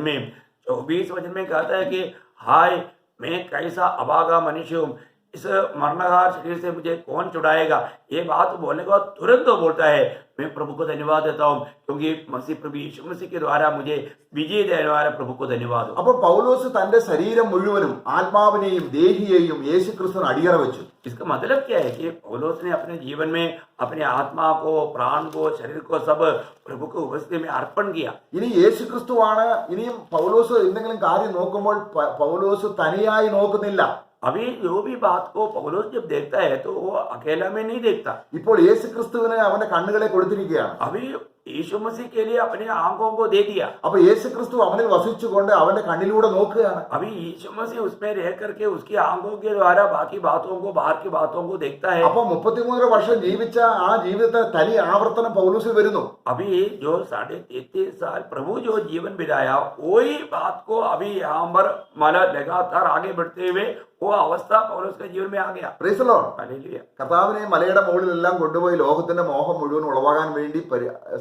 में कहता है कि हाय मैं कैसा अभागा मनुष्य हूँ, इस मरणहार शरीर से मुझे कौन छुड़ाएगा। ये बात बोलने के बाद तुरंत तो बोलता है मैं प्रभु को धन्यवाद देता हूँ क्योंकि मसीह प्रभु यीशु मसीह के द्वारा मुझे विजय देने वाले प्रभु को धन्यवाद हो।
അപ്പോൾ പൗലോസ് തന്റെ ശരീരം മുഴുവനും ആത്മാവിനെയും ദേഹിയെയും യേശു ക്രിസ്തുവിന് അടിയറ വെച്ചു.
इसका मतलब क्या है कि पौलुस ने अपने जीवन में अपने आत्मा को, प्राण को, शरीर को सब प्रभु को उपस्थिति में अर्पण किया।
ഇനി യേശു ക്രിസ്തുവാണ്. ഇനിയും പൗലോസ് എന്തെങ്കിലും കാര്യം നോക്കുമ്പോൾ പൗലോസ് തനിയായി നോക്കുന്നില്ല.
अभी जो भी बात को पौलुस जब देखता है तो वो अकेला में नहीं देखता।
ഇപ്പോൾ യേശു ക്രിസ്തുവിന് അവന്റെ കണ്ണുകളെ കൊടുത്തിരിക്കുകയാണ്.
अभी यीशु मसीह के लिए अपने आंखों को दे दिया।
അപ്പൊ യേശു ക്രിസ്തു അവനിൽ വസിച്ചുകൊണ്ട് അവന്റെ കണ്ണിലൂടെ നോക്കുകയാണ്.
अभी यीशु मसीह उसमें रह करके उसकी आंखों के द्वारा बाकी बातों को, बाहर की बातों को देखता है।
അപ്പൊ 33 വർഷം ജീവിച്ച ആ ജീവിതത്തെ തനി ആവർത്തനം പൗലോസിൽ വരുന്നു.
अभी जो 33.5 साल प्रभु जो जीवन बिताया वही बात को अभी यहाँ पर माना लगातार आगे बढ़ते हुए वो अवस्था पौलुस के जीवन में आ गया।
Praise the Lord.
हालेलुया।
കർത്താവിനെ മലയുടെ മുകളിലെല്ലാം കൊണ്ടുപോയി ലോകത്തിന്റെ മോഹം മുഴുവൻ ഉളവാകാൻ വേണ്ടി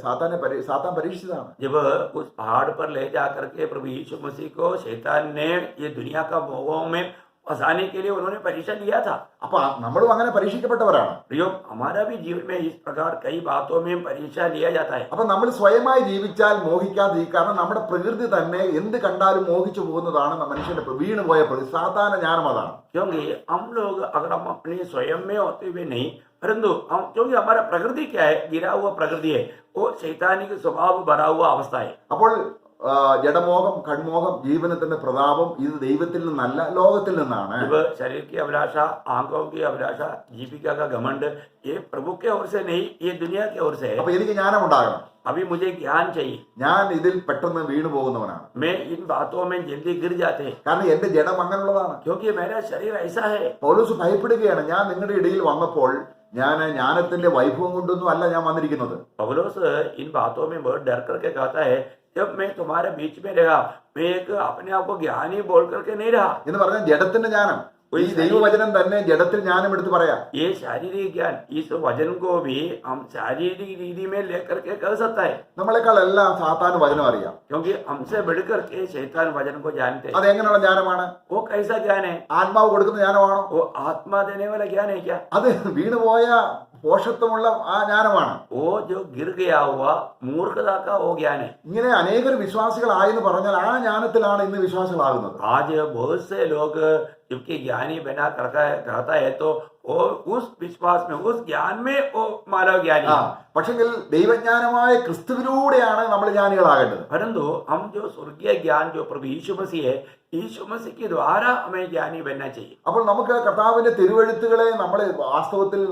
സാത്താൻ പരീക്ഷിച്ചതാണ്.
जब उस पहाड़ पर ले जा करके प्रभु यीशु मसीह को शैतान ने ये दुनिया का मोहों में फंसाने के लिए उन्होंने परीक्षा लिया था।
അപ്പൊ നമ്മളും അങ്ങനെ പരീക്ഷിക്കപ്പെട്ടവരാണ്.
प्रियो, हमारा भी जीवन में इस प्रकार कई बातों में परीक्षा लिया जाता है।
അപ്പൊ നമ്മൾ സ്വയമായി ജീവിച്ചാൽ മോഹിക്കാതിരിക്കുക. കാരണം നമ്മുടെ പ്രകൃതി തന്നെ എന്ത് കണ്ടാലും മോഹിച്ചു പോകുന്നതാണ് മനുഷ്യന്റെ വീണുപോയ പ്രകൃതി. സാധാരണ ജ്ഞാനം അതാണ്.
क्योंकि हम लोग अगर हम अपने स्वयं में होते हुए नहीं, परंतु हम क्योंकि हमारा प्रकृति क्या है, गिरा हुआ प्रकृति है, वो शैतानी के स्वभाव भरा हुआ अवस्था है।
അപ്പോൾ ജഡമോഹം, കൺമോഹം, ജീവനത്തിന്റെ പ്രതാപം ഇത് ദൈവത്തിൽ നിന്നല്ല, ലോകത്തിൽ നിന്നാണ്.
जब शरीर की अभिलाषा, आंखों की अभिलाषा, जीविका का घमंड, ये प्रभु के ओर से नहीं, ये दुनिया की ओर से है।
അപ്പൊ എനിക്ക് ജ്ഞാനം ഉണ്ടാകണം.
अभी मुझे ज्ञान चाहिए।
ഞാൻ ഇതിൽ പെട്ടെന്ന് വീണു പോകുന്നവനാണ്.
मैं इन बातों में जल्दी गिर जाते हैं
കാരണം എന്റെ ജഡം അങ്ങനെയുള്ളതാണ്.
क्योंकि मेरा शरीर ऐसा है।
പൗലോസ് ഭയപ്പെടുകയാണ്. ഞാൻ നിങ്ങളുടെ ഇടയിൽ വന്നപ്പോൾ ഞാൻ ജ്ഞാനത്തിന്റെ വൈഭവം കൊണ്ടൊന്നും അല്ല ഞാൻ വന്നിരിക്കുന്നത്.
पौलुस इन बातों में बहुत डर करके कहता है, जब मैं तुम्हारे बीच में रहा, मैं एक अपने आप को ज्ञानी बोल करके नहीं रहा।
എന്ന് പറഞ്ഞാൽ ജഡത്തിന്റെ ജ്ഞാനം, ഈ ദൈവവചനം തന്നെ ജഡത്തിൽ ജ്ഞാനം എടുത്ത് പറയാം.
ये शारीरिक ज्ञान, इस वचन को भी हम शारीरिक रीति में लेकर के कर सकता है,
നമ്മളെക്കാൾ എല്ലാം സാത്താന് വചനം അറിയാം.
क्योंकि हमसे बढ़कर के शैतान वचन को जानते हैं।
അതെങ്ങനെയുള്ള ജ്ഞാനമാണ്?
वो कैसा ज्ञान है?
ആത്മാവ് കൊടുക്കുന്ന ജ്ഞാനമാണോ?
वो आत्मा देने वाला ज्ञान है क्या?
അത് വീണുപോയ പോഷത്വമുള്ള ആ ജ്ഞാനമാണ്.
वो जो गिर गया हुआ मूर्खता का वो ज्ञान है।
ഇങ്ങനെ അനേകർ വിശ്വാസികളായെന്ന് പറഞ്ഞാൽ ആ ജ്ഞാനത്തിലാണ് ഇന്ന് വിശ്വാസികളാകുന്നത്.
आज बहुत से लोग जबकि ज्ञानी बना करता है तो वो उस विश्वास में, उस ज्ञान में वो मानव ज्ञानी है।
പക്ഷെങ്കിൽ ദൈവജ്ഞാനമായ ക്രിസ്തുവിലൂടെയാണ് നമ്മൾ ജ്ഞാനികളാകേണ്ടത്.
परंतु हम जो स्वर्गीय ज्ञान जो प्रभु यीशु मसीह है, यीशु मसीह के द्वारा हमें ज्ञानी बनना चाहिए।
അപ്പോൾ നമുക്ക് കർത്താവിന്റെ തിരുവെഴുത്തുകളെ നമ്മൾ വാസ്തവത്തിൽ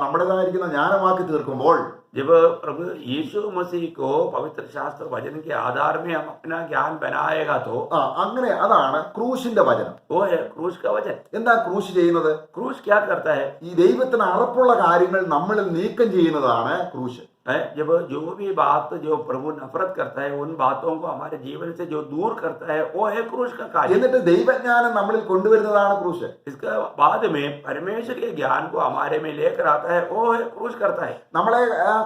നമ്മുടേതായിരിക്കുന്ന ജ്ഞാനമാക്കി തീർക്കുമ്പോൾ
जब प्रभु यीशु मसीह को पवित्र शास्त्र वचन के आधार में हम अपना ज्ञान बनाएगा तो
അങ്ങനെ അതാണ് ക്രൂശിന്റെ വചനം.
वो है क्रूस का वचन।
എന്താ ക്രൂശ് ചെയ്യുന്നത്?
क्रूस क्या करता है?
ഈ ദൈവത്തിന് അറപ്പുള്ള കാര്യങ്ങൾ നമ്മളിൽ നീക്കം ചെയ്യുന്നതാണ് ക്രൂശ്.
जब जो भी बात जो प्रभु नफरत करता है, उन बातों को हमारे जीवन से जो दूर करता है, वो है क्रूस का कार्य।
എന്നിട്ട് ദൈവജ്ഞാനം നമ്മളിൽ കൊണ്ടുവരുന്നതാണ് ക്രൂശ്.
इसके बाद में परमेश्वर के ज्ञान को हमारे में लेकर आता है, वो है क्रूस करता है।
നമ്മളെ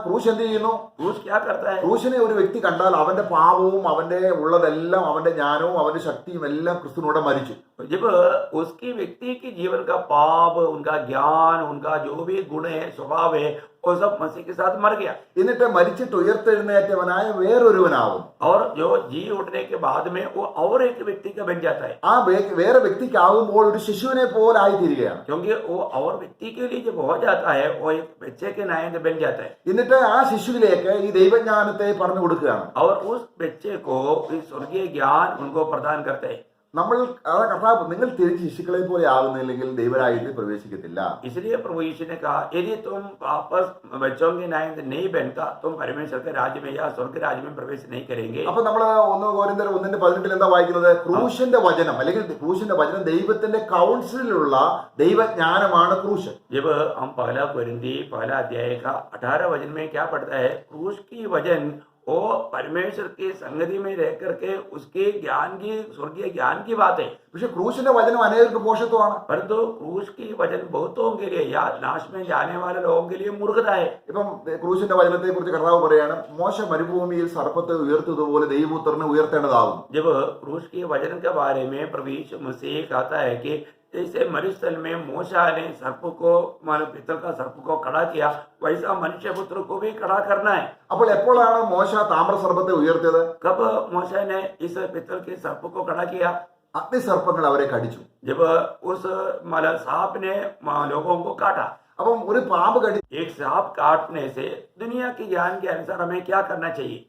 ക്രൂശ് എന്ത് ചെയ്യുന്നു?
क्रूस क्या करता है?
ക്രൂശിനെ ഒരു വ്യക്തി കണ്ടാൽ അവന്റെ പാപവും അവന്റെ ഉള്ളതെല്ലാം അവന്റെ ജ്ഞാനവും അവന്റെ ശക്തിയും എല്ലാം ക്രിസ്തുവിനോട് മരിച്ചു.
जब उसकी व्यक्ति के जीवन का पाप, उनका ज्ञान, उनका जो भी गुण है, स्वभाव है, वो सब मसीह के साथ मर गया।
എന്നിട്ട് മരിച്ചിട്ട് ഉയർത്തെഴുന്നേറ്റവനായ വേറൊരുവനാവും.
और जो जी उठने के बाद में वो और एक व्यक्ति का बन जाता है।
ആ വേറെ വ്യക്തിക്കാവുമ്പോൾ ഒരു ശിശുവിനെ പോലെ ആയിത്തീരുകയാണ്.
क्योंकि वो और व्यक्ति के लिए जब हो जाता है, वो एक बच्चे के नायक बन जाता है।
എന്നിട്ട് ആ ശിശുവിലേക്ക് ഈ ദൈവജ്ഞാനത്തെ പറഞ്ഞു കൊടുക്കുകയാണ്.
और उस बच्चे को इस स्वर्गीय ज्ञान उनको प्रदान करते हैं।
നമ്മൾ കർത്താവ് നിങ്ങൾ തിരിച്ച് ശിശുക്കളെ പോലെ ആകുന്നില്ലെങ്കിൽ ദൈവരായിട്ട് പ്രവേശിക്കത്തില്ല.
इसलिए प्रभु यीशु ने कहा, यदि तुम वापस बच्चों के नायक नहीं बनता, तुम परमेश्वर के राज्य में या स्वर्ग राज्य में प्रवेश नहीं करेंगे।
അപ്പൊ നമ്മൾ 1 കൊരിന്ത്യർ 1:18 എന്താ വായിക്കുന്നത്? ക്രൂശിന്റെ വചനം അല്ലെങ്കിൽ ക്രൂശിന്റെ വചനം ദൈവത്തിന്റെ കൗൺസിലുള്ള ദൈവജ്ഞാനമാണ് ക്രൂശ്.
जब हम पहला कोरिन्थी पहला अध्याय का 18 वचन में क्या पढ़ता है? क्रूस की वचन वो परमेश्वर की संगति में रह करके उसके ज्ञान की, स्वर्गीय ज्ञान की बात है।
പക്ഷെ ക്രൂശിന്റെ വചനം അനേകർക്ക് പോഷത്വമാണ്.
परंतु क्रूस की वचन बहुतों के लिए या नाश में जाने वाले लोगों के लिए मूर्खता है।
ഇപ്പം ക്രൂശിന്റെ വചനത്തെ കുറിച്ച് കർത്താവ് പറയാണ്, മോശ മരുഭൂമിയിൽ സർപ്പത്തെ ഉയർത്തതുപോലെ ദൈവപുത്രനെ ഉയർത്തേണ്ടതാകും.
जब क्रूस के वचन के बारे में प्रभु यीशु मसीह कहता है कि जैसे मरुस्थल में मूसा ने सर्प को, मानो पितल का सर्प को खड़ा किया, वैसा मनुष्य पुत्र को भी खड़ा करना है।
അപ്പോൾ എപ്പോഴാണ് മോശ താമ്ര സർപ്പത്തെ ഉയർത്തിയത്?
कब मूसा ने इस पितल के सर्प को खड़ा किया?
അഗ്നിസർപ്പങ്ങൾ അവരെ കടിച്ചു.
जब उस सांप ने लोगों को काटा।
അപ്പം ഒരു പാമ്പ് കടി
एक सांप काटने से दुनिया के ज्ञान के अनुसार हमें क्या करना चाहिए?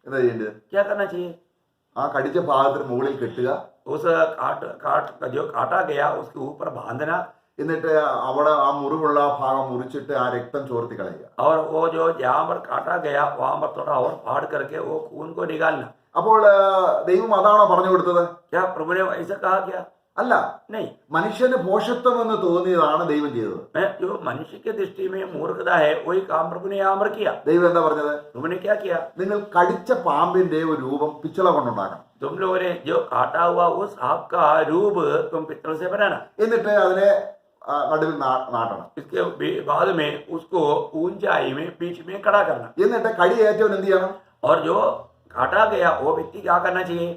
എന്താ ചെയ്യേണ്ടത്?
क्या करना चाहिए?
ആ കടിച്ച ഭാഗത്തിന് മുകളിൽ കെട്ടുക,
उस काट जो काटा गया उसके ऊपर बांधना,
എന്നിട്ട് അവിടെ ആ മുറിവുള്ള ഭാഗം മുറിച്ചിട്ട് ആ രക്തം ചോർത്തി കളയുക.
और वो जो जहाँ पर काटा गया वहां पर थोड़ा और फाड़ करके वो खून को निकालना.
അപ്പോൾ ദൈവം അതാണോ പറഞ്ഞു കൊടുത്തത്?
क्या प्रभु ने ऐसा कहा क्या?
അല്ല,
नहीं.
മനുഷ്യന് ഭോഷത്വം എന്ന് തോന്നിയതാണ് ദൈവം ചെയ്തത്.
जो मनुष्य के दृष्टि में मूर्खता है वही काम प्रभु ने यहाँ पर किया.
ദൈവം എന്താ പറഞ്ഞത്?
प्रभु ने क्या किया?
നിങ്ങൾ കടിച്ച പാമ്പിന്റെ ഒരു രൂപം പിച്ചള കൊണ്ടുണ്ടാക്കണം,
तुम लोगों ने जो काटा हुआ उस सांप का रूप तुम पित्तल से बनाना,
എന്നിട്ട് അതിനെ നടുവിൽ നാട്ടണം,
इसके बाद में उसको ऊंचाई में बीच में खड़ा करना,
എന്നിട്ട് കടിയേറ്റവൻ എന്ത് ചെയ്യണം?
और जो काटा गया वो व्यक्ति क्या करना चाहिए?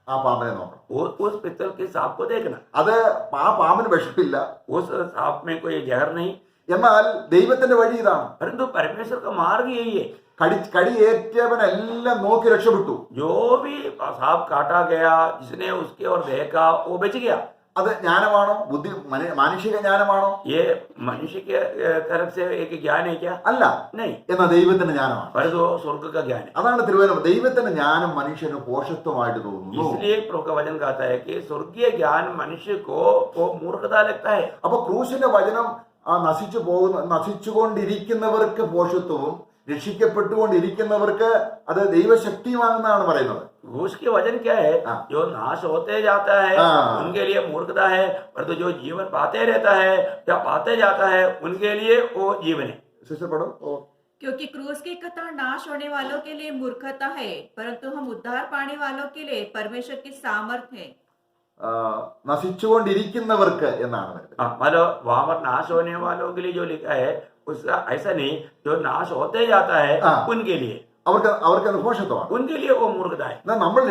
ആ പാമ്പിനെ നോക്കണം.
उस पित्तल के सांप को देखना.
അത് ആ പാമ്പിന് വിഷപ്പില്ല,
उस सांप में कोई जहर नहीं,
എന്നാൽ ദൈവത്തിന്റെ വഴി ഇതാണ്.
परंतु परमेश्वर का मार्ग यही है.
കടിയേറ്റവനെല്ലാം നോക്കി രക്ഷപ്പെട്ടു.
जो भी सांप काटा गया जिसने उसके और देखा वो बच गया.
അത് ജ്ഞാനമാണോ? ബുദ്ധി മാനുഷിക ജ്ഞാനമാണോ?
ये मनुष्य के तरफ से एक ज्ञान है क्या?
അല്ല,
नहीं,
എന്നാൽ ദൈവത്തിന്റെ ജ്ഞാനമാണ്.
परंतु वो स्वर्ग का ज्ञान है.
അതാണ് തിരുവചനം. ദൈവത്തിന്റെ ജ്ഞാനം മനുഷ്യന് പോഷത്വമായിട്ട് തോന്നുന്നു.
इसलिए प्रभु का वचन कहता है कि स्वर्गीय ज्ञान मनुष्य को वो मूर्खता लगता है.
അപ്പൊ ക്രൂശിന്റെ വചനം നശിച്ചുകൊണ്ടിരിക്കുന്നവർക്ക് പോഷത്വവും രക്ഷിക്കപ്പെട്ടുകൊണ്ടിരിക്കുന്നവർക്ക് അത് ദൈവശക്തിയുമാണെന്നാണ് പറയുന്നത്.
घूस के वजन क्या है? जो नाश होते जाता है उनके लिए मूर्खता है, परंतु जो जीवन पाते रहता है या पाते जाता है उनके लिए वो जीवन है.
सिस्टर पढ़ो.
क्योंकि क्रूस की कथा नाश होने वालों के लिए मूर्खता है, परंतु हम उद्धार पाने वालों के लिए परमेश्वर की सामर्थ्य है.
നശിച്ചുകൊണ്ടിരിക്കുന്നവർക്ക് എന്നാണ് വരുന്നത്.
मतलब वहां पर नाश होने वालों के लिए जो लिखा है उसका ऐसा नहीं, जो नाश होते जाता है उनके लिए,
അവർക്ക് അത് പോഷത്വമാണ്.
उनके लिए वो मूर्खता है.
നമ്മൾ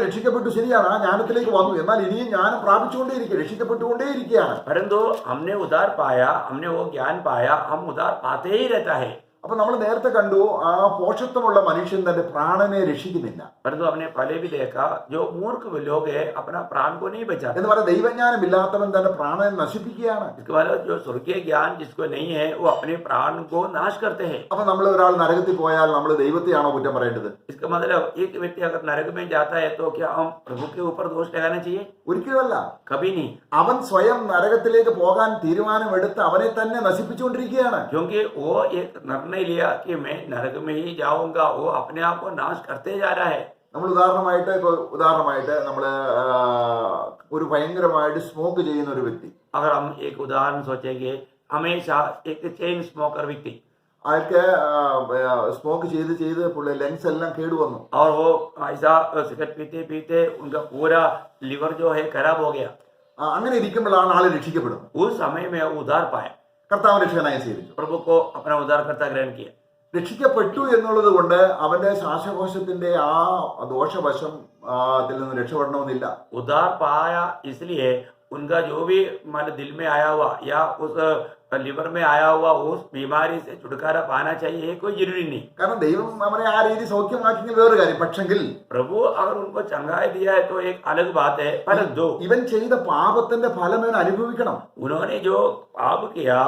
രക്ഷിക്കപ്പെട്ടു, ശരിയാണ്, ആ ജ്ഞാനത്തിലേക്ക് വന്നു, എന്നാൽ ഇനിയും ജ്ഞാനം പ്രാപിച്ചുകൊണ്ടേയിരിക്കുക, രക്ഷിക്കപ്പെട്ടുകൊണ്ടേയിരിക്കുകയാണ്.
परंतु हमने उद्धार पाया, हमने वो ज्ञान पाया, हम उद्धार पाते ही रहता है.
അപ്പൊ നമ്മൾ നേരത്തെ കണ്ടു, ആ പോഷത്വമുള്ള മനുഷ്യൻ തന്റെ പ്രാണനെ രക്ഷിക്കുന്നില്ല.
परंतु हमने पहले भी देखा जो मूर्ख लोग है अपना प्राण को नहीं बचाते.
എന്ന് പറയാൻ ദൈവജ്ഞാനം ഇല്ലാത്തവൻ തന്റെ പ്രാണനെ നശിപ്പിക്കുകയാണ്.
इसके मतलब जो स्वर्गीय ज्ञान जिसको नहीं है वो अपने प्राण को नाश करते हैं.
അപ്പൊ നമ്മൾ ഒരാൾ നരകത്തിൽ പോയാൽ നമ്മൾ ദൈവത്തെയാണോ കുറ്റം പറയേണ്ടത്?
इसका मतलब एक व्यक्ति अगर नरक में जाता है तो क्या हम प्रभु के ऊपर दोष लगाना चाहिए?
ഒരിക്കലുമല്ല.
कभी नहीं.
അവൻ സ്വയം നരകത്തിലേക്ക് പോകാൻ തീരുമാനമെടുത്ത് അവനെ തന്നെ നശിപ്പിച്ചുകൊണ്ടിരിക്കുകയാണ്.
क्योंकि वो एक निर्णय लिया कि मैं नरक में ही जाऊंगा, वो अपने आप को नाश करते जा रहा है.
നമ്മൾ ഉദാഹരണമായിട്ട് നമ്മള് ഒരു ഭയങ്കരമായിട്ട് സ്മോക്ക് ചെയ്യുന്ന ഒരു വ്യക്തി,
अगर हम एक उदाहरण सोचेंगे, हमेशा एक चेन स्मोकर व्यक्ति,
അയാൾക്ക് സ്മോക്ക് ചെയ്ത് പുള്ളി ലങ്സ് എല്ലാം കേടുവന്നു.
और वो ऐसा सिगरेट पीते पीते उनका पूरा लिवर जो है खराब हो गया.
അങ്ങനെ ഇരിക്കുമ്പോഴാണ് ആള് രക്ഷിക്കപ്പെടുന്നത്.
उस समय में वो उद्धार पाया,
കർത്താവ് രക്ഷകനായി സ്വീകരിച്ചു.
प्रभु को अपना उद्धारकर्ता ग्रहण किया.
രക്ഷിക്കപ്പെട്ടു എന്നുള്ളത് കൊണ്ട് അവന്റെ ശ്വാസകോശത്തിന്റെ ആ ദോഷവശം ത്തിൽ നിന്ന് രക്ഷപ്പെടണമെന്നില്ല.
उद्धार पाया इसलिए उनका जो भी मान दिल में आया हुआ या उस लिवर में आया हुआ उस बीमारी से छुटकारा पाना चाहिए, कोई जरूरी नहीं.
കാരണം ദൈവം അവനെ ആ രീതി സൗഖ്യമാക്കിയെങ്കിൽ വേറൊരു കാര്യം. പക്ഷെങ്കിൽ
प्रभु अगर उनको चंगाई दिया है तो एक अलग बात है, परंतु
ഇവൻ ചെയ്ത പാപത്തിന്റെ ഫലം ഇവൻ അനുഭവിക്കണം.
उन्होंने जो पाप किया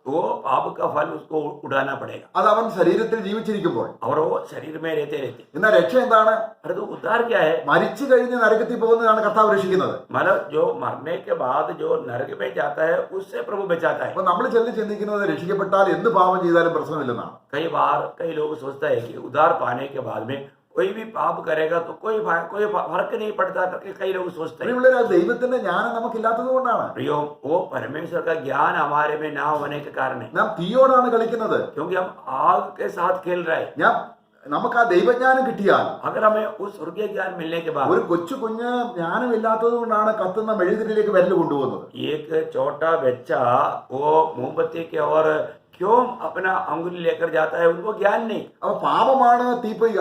वो पाप का फल उसको उठाना पड़ेगा.
അത് അവൻ ശരീരത്തിൽ ജീവിച്ചിരിക്കുമ്പോൾ.
और वो शरीर में रहते रहते.
എന്നാൽ രക്ഷ എന്താണ്?
परंतु उद्धार क्या है?
മരിച്ചു കഴിഞ്ഞ് നരകത്തിൽ പോകുന്നതാണ് കർത്താവ് രക്ഷിക്കുന്നത്.
मतलब जो मरने के बाद जो नरक में जाता है उससे प्रभु बचाता है.
അപ്പൊ നമ്മൾ ചിന്തിക്കുന്നത് രക്ഷിക്കപ്പെട്ടാൽ എന്ത് പാപം ചെയ്താലും പ്രശ്നമില്ലെന്നാണ്.
कई बार कई लोग सोचता है कि उद्धार पाने के बाद में कोई भी पाप करेगा तो कोई फर्क नहीं पड़ता करके कई लोग सोचते हैं.
ദൈവത്തിന്റെ ജ്ഞാനം നമുക്കില്ലാത്തത് കൊണ്ടാണ്.
प्रियो, वो परमेश्वर का ज्ञान हमारे में ना होने के कारण है.
നാം തീയോടാണ് കളിക്കുന്നത്.
क्योंकि हम आग के साथ खेल रहे हैं.
നമുക്ക് ആ ദൈവജ്ഞാനം കിട്ടിയാൽ,
अगर हमें उस स्वर्गीय ज्ञान मिलने के बाद,
ഒരു കുഞ്ഞ് ജ്ഞാനമില്ലാത്തത് കൊണ്ടാണ് കത്തുന്ന മെഴുകുതിരിയിലേക്ക് വിരൽ കൊണ്ടുപോകുന്നത്.
एक छोटा बच्चा वो मोमबत्ती के और क्यों अपना अंगुली लेकर जाता है, उनको ज्ञान नहीं.
അപ്പൊ പാപമാണ് തീപ്പൊയ്ക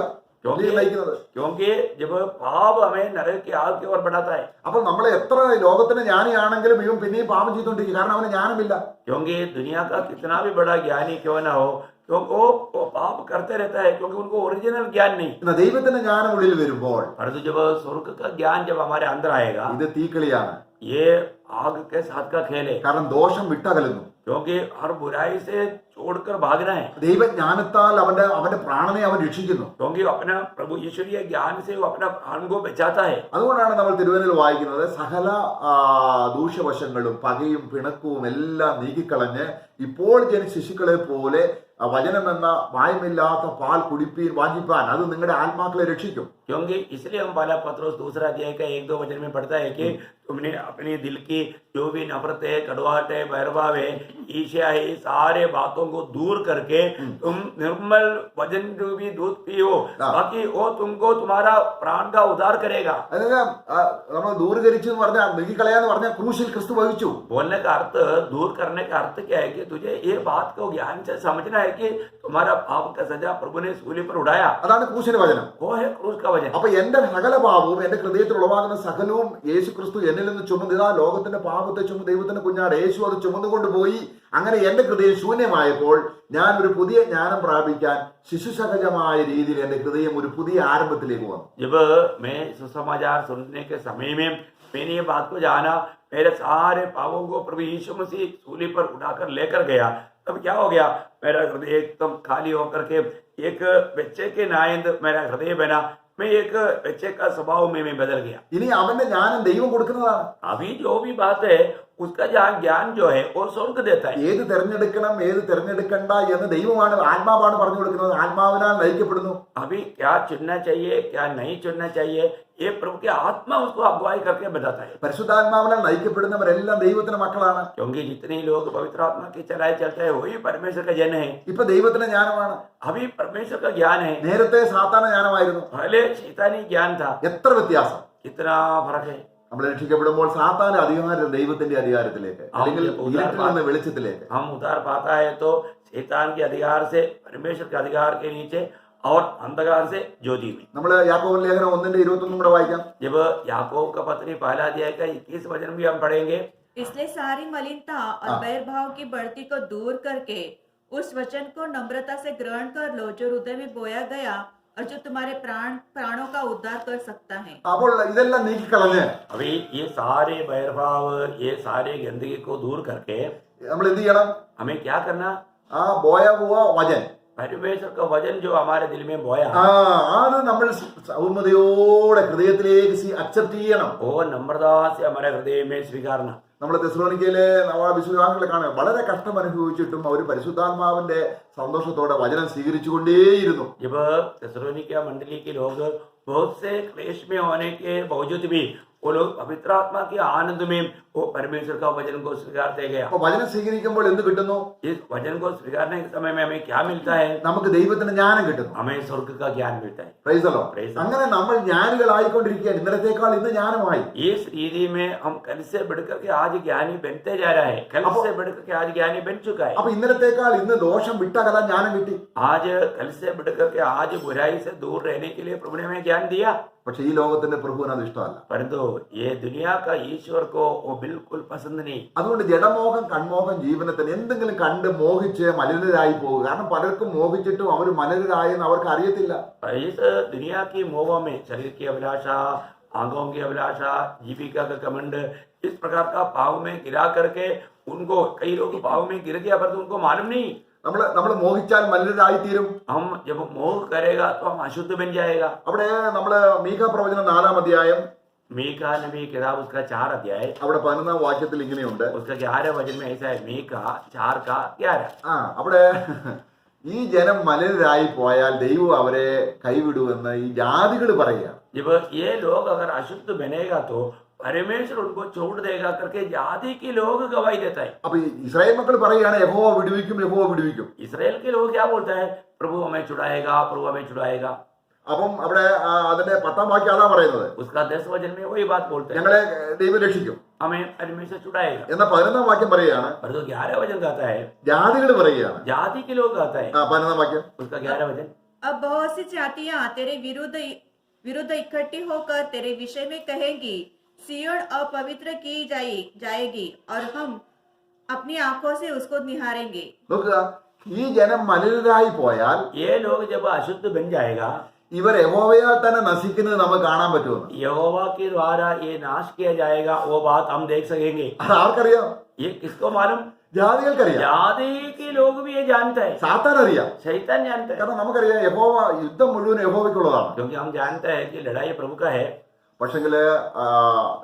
നയിക്കുന്നത്.
क्योंकि जब पाप हमें नरक की आग की ओर बढ़ाता है.
അപ്പൊ നമ്മൾ എത്ര ലോകത്തിന് ജ്ഞാനിയാണെങ്കിലും ഇവൻ പിന്നെയും പാപം ചെയ്തുകൊണ്ടിരിക്കും. കാരണം അവന് ജ്ഞാനമില്ല.
क्योंकि दुनिया का कितना भी बड़ा ज्ञानी क्यों ना हो, क्योंकि वो पाप करते रहता है, क्योंकि उनको ओरिजिनल ज्ञान नहीं.
എന്നാൽ ദൈവത്തിന്റെ ജ്ഞാനം ഉള്ളിൽ വരുമ്പോൾ,
परंतु जब स्वर्ग का ज्ञान जब हमारे अंदर आएगा,
ഇത് തീക്കളിയാണ്.
ये आग के साथ का खेल है.
കാരണം ദോഷം വിട്ടകലുന്നു.
क्योंकि हर बुराई से छोड़कर भागना है,
ദൈവജ്ഞാനത്താൽ അവന്റെ പ്രാണനെ അവൻ രക്ഷിക്കുന്നു.
क्योंकि अपना प्रभु ईश्वरीय ज्ञान से वो अपना प्राण को बचाता है.
അതുകൊണ്ടാണ് നമ്മൾ തിരുവചനത്തിൽ വായിക്കുന്നത് സകല ദൂഷ്യവശങ്ങളും പകയും പിണക്കവും എല്ലാം നീക്കിക്കളഞ്ഞ് ഇപ്പോൾ ജനിച്ച ശിശുക്കളെ പോലെ വചനം എന്ന വായുമില്ലാത്ത പാൽ കുടിപ്പീൻ വാഞ്ചിപ്പാൻ അത് നിങ്ങളുടെ ആത്മാക്കളെ രക്ഷിക്കും.
क्योंकि इसलिए हम पहला पत्रोस दूसरा अध्याय का 1-2 वचन में पढ़ता है कि तुमने अपने दिल की जो भी नफरत है, कड़वाहट है, बैरभाव है, ईर्ष्या है, सारे बातों को दूर करके तुम निर्मल वचन रूपी दूध पियो, बाकी वो तुमको तुम्हारा प्राण का उद्धार करेगा.
അതായത് നമ്മൾ ദൂരീകരിച്ചു എന്ന് പറഞ്ഞാൽ നീക്കിക്കളയാന്ന് പറഞ്ഞാൽ ക്രൂശിൽ ക്രിസ്തു വഹിച്ചു.
बोलने का अर्थ, दूर करने का अर्थ क्या है कि तुझे ये बात को ज्ञान से समझना है कि तुम्हारा पाप का सजा प्रभु ने सूली पर उड़ाया.
അതാണ് ക്രൂശിന്റെ വചനം.
वो है क्रूस का वचन.
അപ്പൊ എന്റെ സകല പാപവും എന്റെ ഹൃദയത്തിൽ ഉളവാകുന്ന സകലവും യേശു ക്രിസ്തു എന്നിൽ നിന്ന് ചുമന്ന് ഇതാ ലോകത്തിന്റെ പാപത്തെ ചുമന്ന് ദൈവത്തിന്റെ കുഞ്ഞാട് യേശു അത് ചുമന്നുകൊണ്ടുപോയി. അങ്ങനെ എന്റെ ഹൃദയം ശൂന്യമായപ്പോൾ ഞാൻ ഒരു പുതിയ ജ്ഞാനം പ്രാപിക്കാൻ ശിശുസഹജമായ രീതിയിൽ എന്റെ ഹൃദയം ഒരു പുതിയ ആരംഭത്തിലേക്ക് വന്നു.
जब मैं सुसमाचार सुनने के समय में मैंने ये बात को जाना, मेरे सारे पापों को प्रभु यीशु मसीह सूली पर उठाकर लेकर गया, तब क्या हो गया, मेरा हृदय एकदम खाली होकर के एक बच्चे के नायंद मेरा हृदय बना. मैं एक बच्चे का स्वभाव में बदल गया.
ഇനി അവന്റെ ജ്ഞാനം ദൈവം കൊടുക്കുന്നതാണ്.
अभी जो भी बात है उसका ज्ञान जो है वो स्वर्ग देता है.
ഏത് തെരഞ്ഞെടുക്കണം ഏത് തെരഞ്ഞെടുക്കണ്ട എന്ന് ദൈവമാണ് ആത്മാവാണ് പറഞ്ഞു കൊടുക്കുന്നത്. ആത്മാവിനാൽ നയിക്കപ്പെടുന്നു.
अभी क्या चुनना चाहिए क्या नहीं चुनना चाहिए ये प्रभु की आत्मा उसको अगुवाई करके बताता है.
പരിശുദ്ധാത്മാവിനാൽ നയിക്കപ്പെടുന്നവരെല്ലാം ദൈവത്തിന്റെ മക്കളാണ്.
क्योंकि जितने लोग पवित्र आत्मा की चलाए चलते हैं वही परमेश्वर का जन है.
ഇപ്പൊ ദൈവത്തിന്റെ ജ്ഞാനമാണ്.
अभी परमेश्वर का ज्ञान है.
നേരത്തെ സാത്താന ജ്ഞാനമായിരുന്നു.
पहले शैतानी ज्ञान था.
എത്ര വ്യത്യാസം.
कितना फर्क है.
നമ്മൾ രക്ഷിക്കപ്പെടുമ്പോൾ സാത്താന്റെ അധികാരം ദൈവത്തിന്റെ അധികാരത്തിലേക്ക് അല്ലെങ്കിൽ ഇരുട്ടിൽ നിന്ന് വെളിച്ചത്തിലേക്ക്.
हम उद्धार पाता है तो शैतान के अधिकार से परमेश्वर के अधिकार के नीचे और अंधकार से ज्योति में.
നമ്മൾ യാക്കോബ് ലേഖനം 1:21 കൂടെ വായിക്കാം.
जब याकूब का पत्री पहला अध्याय का 21 वचन भी हम पढ़ेंगे.
इसलिए सारी मलिनता और बैरभाव की बढ़ती को दूर करके उस वचन को नम्रता से ग्रहण कर लो जो हृदय में बोया गया और जो तुम्हारे प्राणों का उद्धार कर सकता है.
അപ്പോൾ ഇതെല്ലാം നീക്കിക്കളഞ്ഞ്
अभी ये सारे बैरभाव ये सारे गंदगी को दूर करके
നമ്മൾ എന്ത് ചെയ്യണം?
हमें क्या करना,
ആ ബോയ പോവാ വചൻ
परमेश्वर का वचन जो हमारे दिल में बोया
അത് നമ്മൾ സൗമ്യതയോടെ ഹൃദയത്തിലേക്ക് അക്സെപ്റ്റ് ചെയ്യണം.
वो नम्रता से हमारे हृदय में स्वीकारना.
നമ്മൾ തെസ്സലോനിക്കയിലെ വിശ്വാസികളെ കാണുക വളരെ കഷ്ടം അനുഭവിച്ചിട്ടും അവർ പരിശുദ്ധാത്മാവിന്റെ സന്തോഷത്തോടെ വചനം സ്വീകരിച്ചുകൊണ്ടേയിരുന്നു.
जब तेसलोनिका मंडली के लोग बहुत से क्लेश में होने के बावजूद भी वो लोग पवित्र आत्मा के आनंद में वो परमेश्वर का वचन को स्वीकारते गया.
അപ്പൊ വചനം സ്വീകരിക്കുമ്പോൾ എന്ത് കിട്ടുന്നു?
इस वचन को स्वीकारने के समय में हमें क्या मिलता है?
നമുക്ക് ദൈവത്തിന്റെ ജ്ഞാനം കിട്ടുന്നു.
हमें स्वर्ग का ज्ञान मिलता है.
Praise the Lord.
Praise the Lord.
അങ്ങനെ നമ്മൾ ജ്ഞാനികളായിക്കൊണ്ടിരിക്കുകയാണ്. ഇന്നലത്തേക്കാൾ ഇന്ന് ജ്ഞാനമായി.
इस रीति में हम कल से बढ़कर के आज ज्ञानी बनते जा रहा है. कल से बढ़कर के आज ज्ञानी बन चुका है.
അപ്പൊ ഇന്നലത്തേക്കാൾ ഇന്ന് ദോഷം വിട്ടകലാൻ ജ്ഞാനം കിട്ടി.
आज कल से बढ़कर के आज बुराई से दूर रहने के लिए प्रभु ने हमें ज्ञान दिया.
പക്ഷെ ഈ ലോകത്തിന്റെ പ്രഭുവിന് അത് ഇഷ്ടമല്ല.
परंतु ये दुनिया का ईश्वर को वो बिल्कुल पसंद नहीं.
അതുകൊണ്ട് ജഡമോഹം കൺമോഹം ജീവനത്തിന് എന്തെങ്കിലും കണ്ട് മോഹിച്ച് മലിനരായി പോകുക. കാരണം പലർക്കും മോഹിച്ചിട്ടും അവർ മലിനരായെന്ന് അവർക്ക് അറിയത്തില്ല.
इस दुनिया की मोह में शरीर की अभिलाषा, आंखों की अभिलाषा, जीविका का घमंड, इस प्रकार का पाव में गिरा करके उनको कई लोग पाव में गिर गया पर उनको मालूम नहीं.
നമ്മൾ മോഹിച്ചാൽ മലിനരായി തീരും.
हम जब मोह करेगा तो हम अशुद्ध बन जाएगा.
അവിടെ നമ്മള് മീഖ പ്രവചനം 4-ാം അധ്യായം
मीका नबी किताब उसका 4 अध्याय
അവിടെ 11-ാം വാക്യത്തിൽ ഇങ്ങനെയുണ്ട്.
उसका 11 वचन में ऐसा है. मीका 4 का 11.
അവിടെ ഈ ജനം മലിനരായി പോയാൽ ദൈവം അവരെ കൈവിടുമെന്ന് ഈ ജാതികൾ പറയുക.
जब ये लोग अगर अशुद्ध बनेगा तो परमेश्वर उनको छोड़ देगा करके जाति के लोग गवाही देता है.
അപ്പൊ ഇസ്രായേൽ മക്കൾ പറയുകയാണ് യഹോവ വിടുവിക്കും യഹോവ വിടുവിക്കും.
इसराइल के लोग क्या बोलता है? प्रभु हमें छुड़ाएगा, प्रभु हमें छुड़ाएगा.
അപ്പം അവിടെ അതിന്റെ 10-ാം വാക്യം അതാ പറയുന്നത്.
उसका 10 वचन में वही बात बोलते हैं,
ഞങ്ങളെ ദൈവം രക്ഷിക്കും.
हमें परमेश्वर छुड़ाएगा.
എന്നാൽ 11-ാം വാക്യം പറയുകയാണ്
पर तो 11 वचन कहता है
ജാതികൾ പറയുകയാണ്.
जाति के लोग कहता है.
11-ാം വാക്യം
उसका 11 वचन.
अब बहुत सी जातियां तेरे विरुद्ध इकट्ठी होकर तेरे विषय में कहेंगी, सिय्योन अपवित्र की जाएगी और हम अपनी आंखों से उसको निहारेंगे.
നോക്കുക, ഈ ജനം മലിനരായി പോയാൽ
ये लोग जब अशुद्ध बन जाएगा
ഇവർ യഹോവയാൽ തന്നെ നശിക്കുന്നത് നമുക്ക് കാണാൻ പറ്റുമെന്ന്.
यहोवा के द्वारा ये नाश किया जाएगा, वो बात हम देख सकेंगे.
അത് ആർക്കറിയാം?
ये किसको मालूम?
ജാതികൾക്കറിയാം,
जाति के लोग भी ये जानते हैं,
സാത്താൻ അറിയാം.
शैतान जानते हैं,
കാരണം നമുക്കറിയാം യഹോവ യുദ്ധം മുഴുവൻ യഹോവയ്ക്കുള്ളതാണ്.
क्योंकि हम जानते हैं कि लड़ाई प्रभु का है.
പക്ഷെങ്കിൽ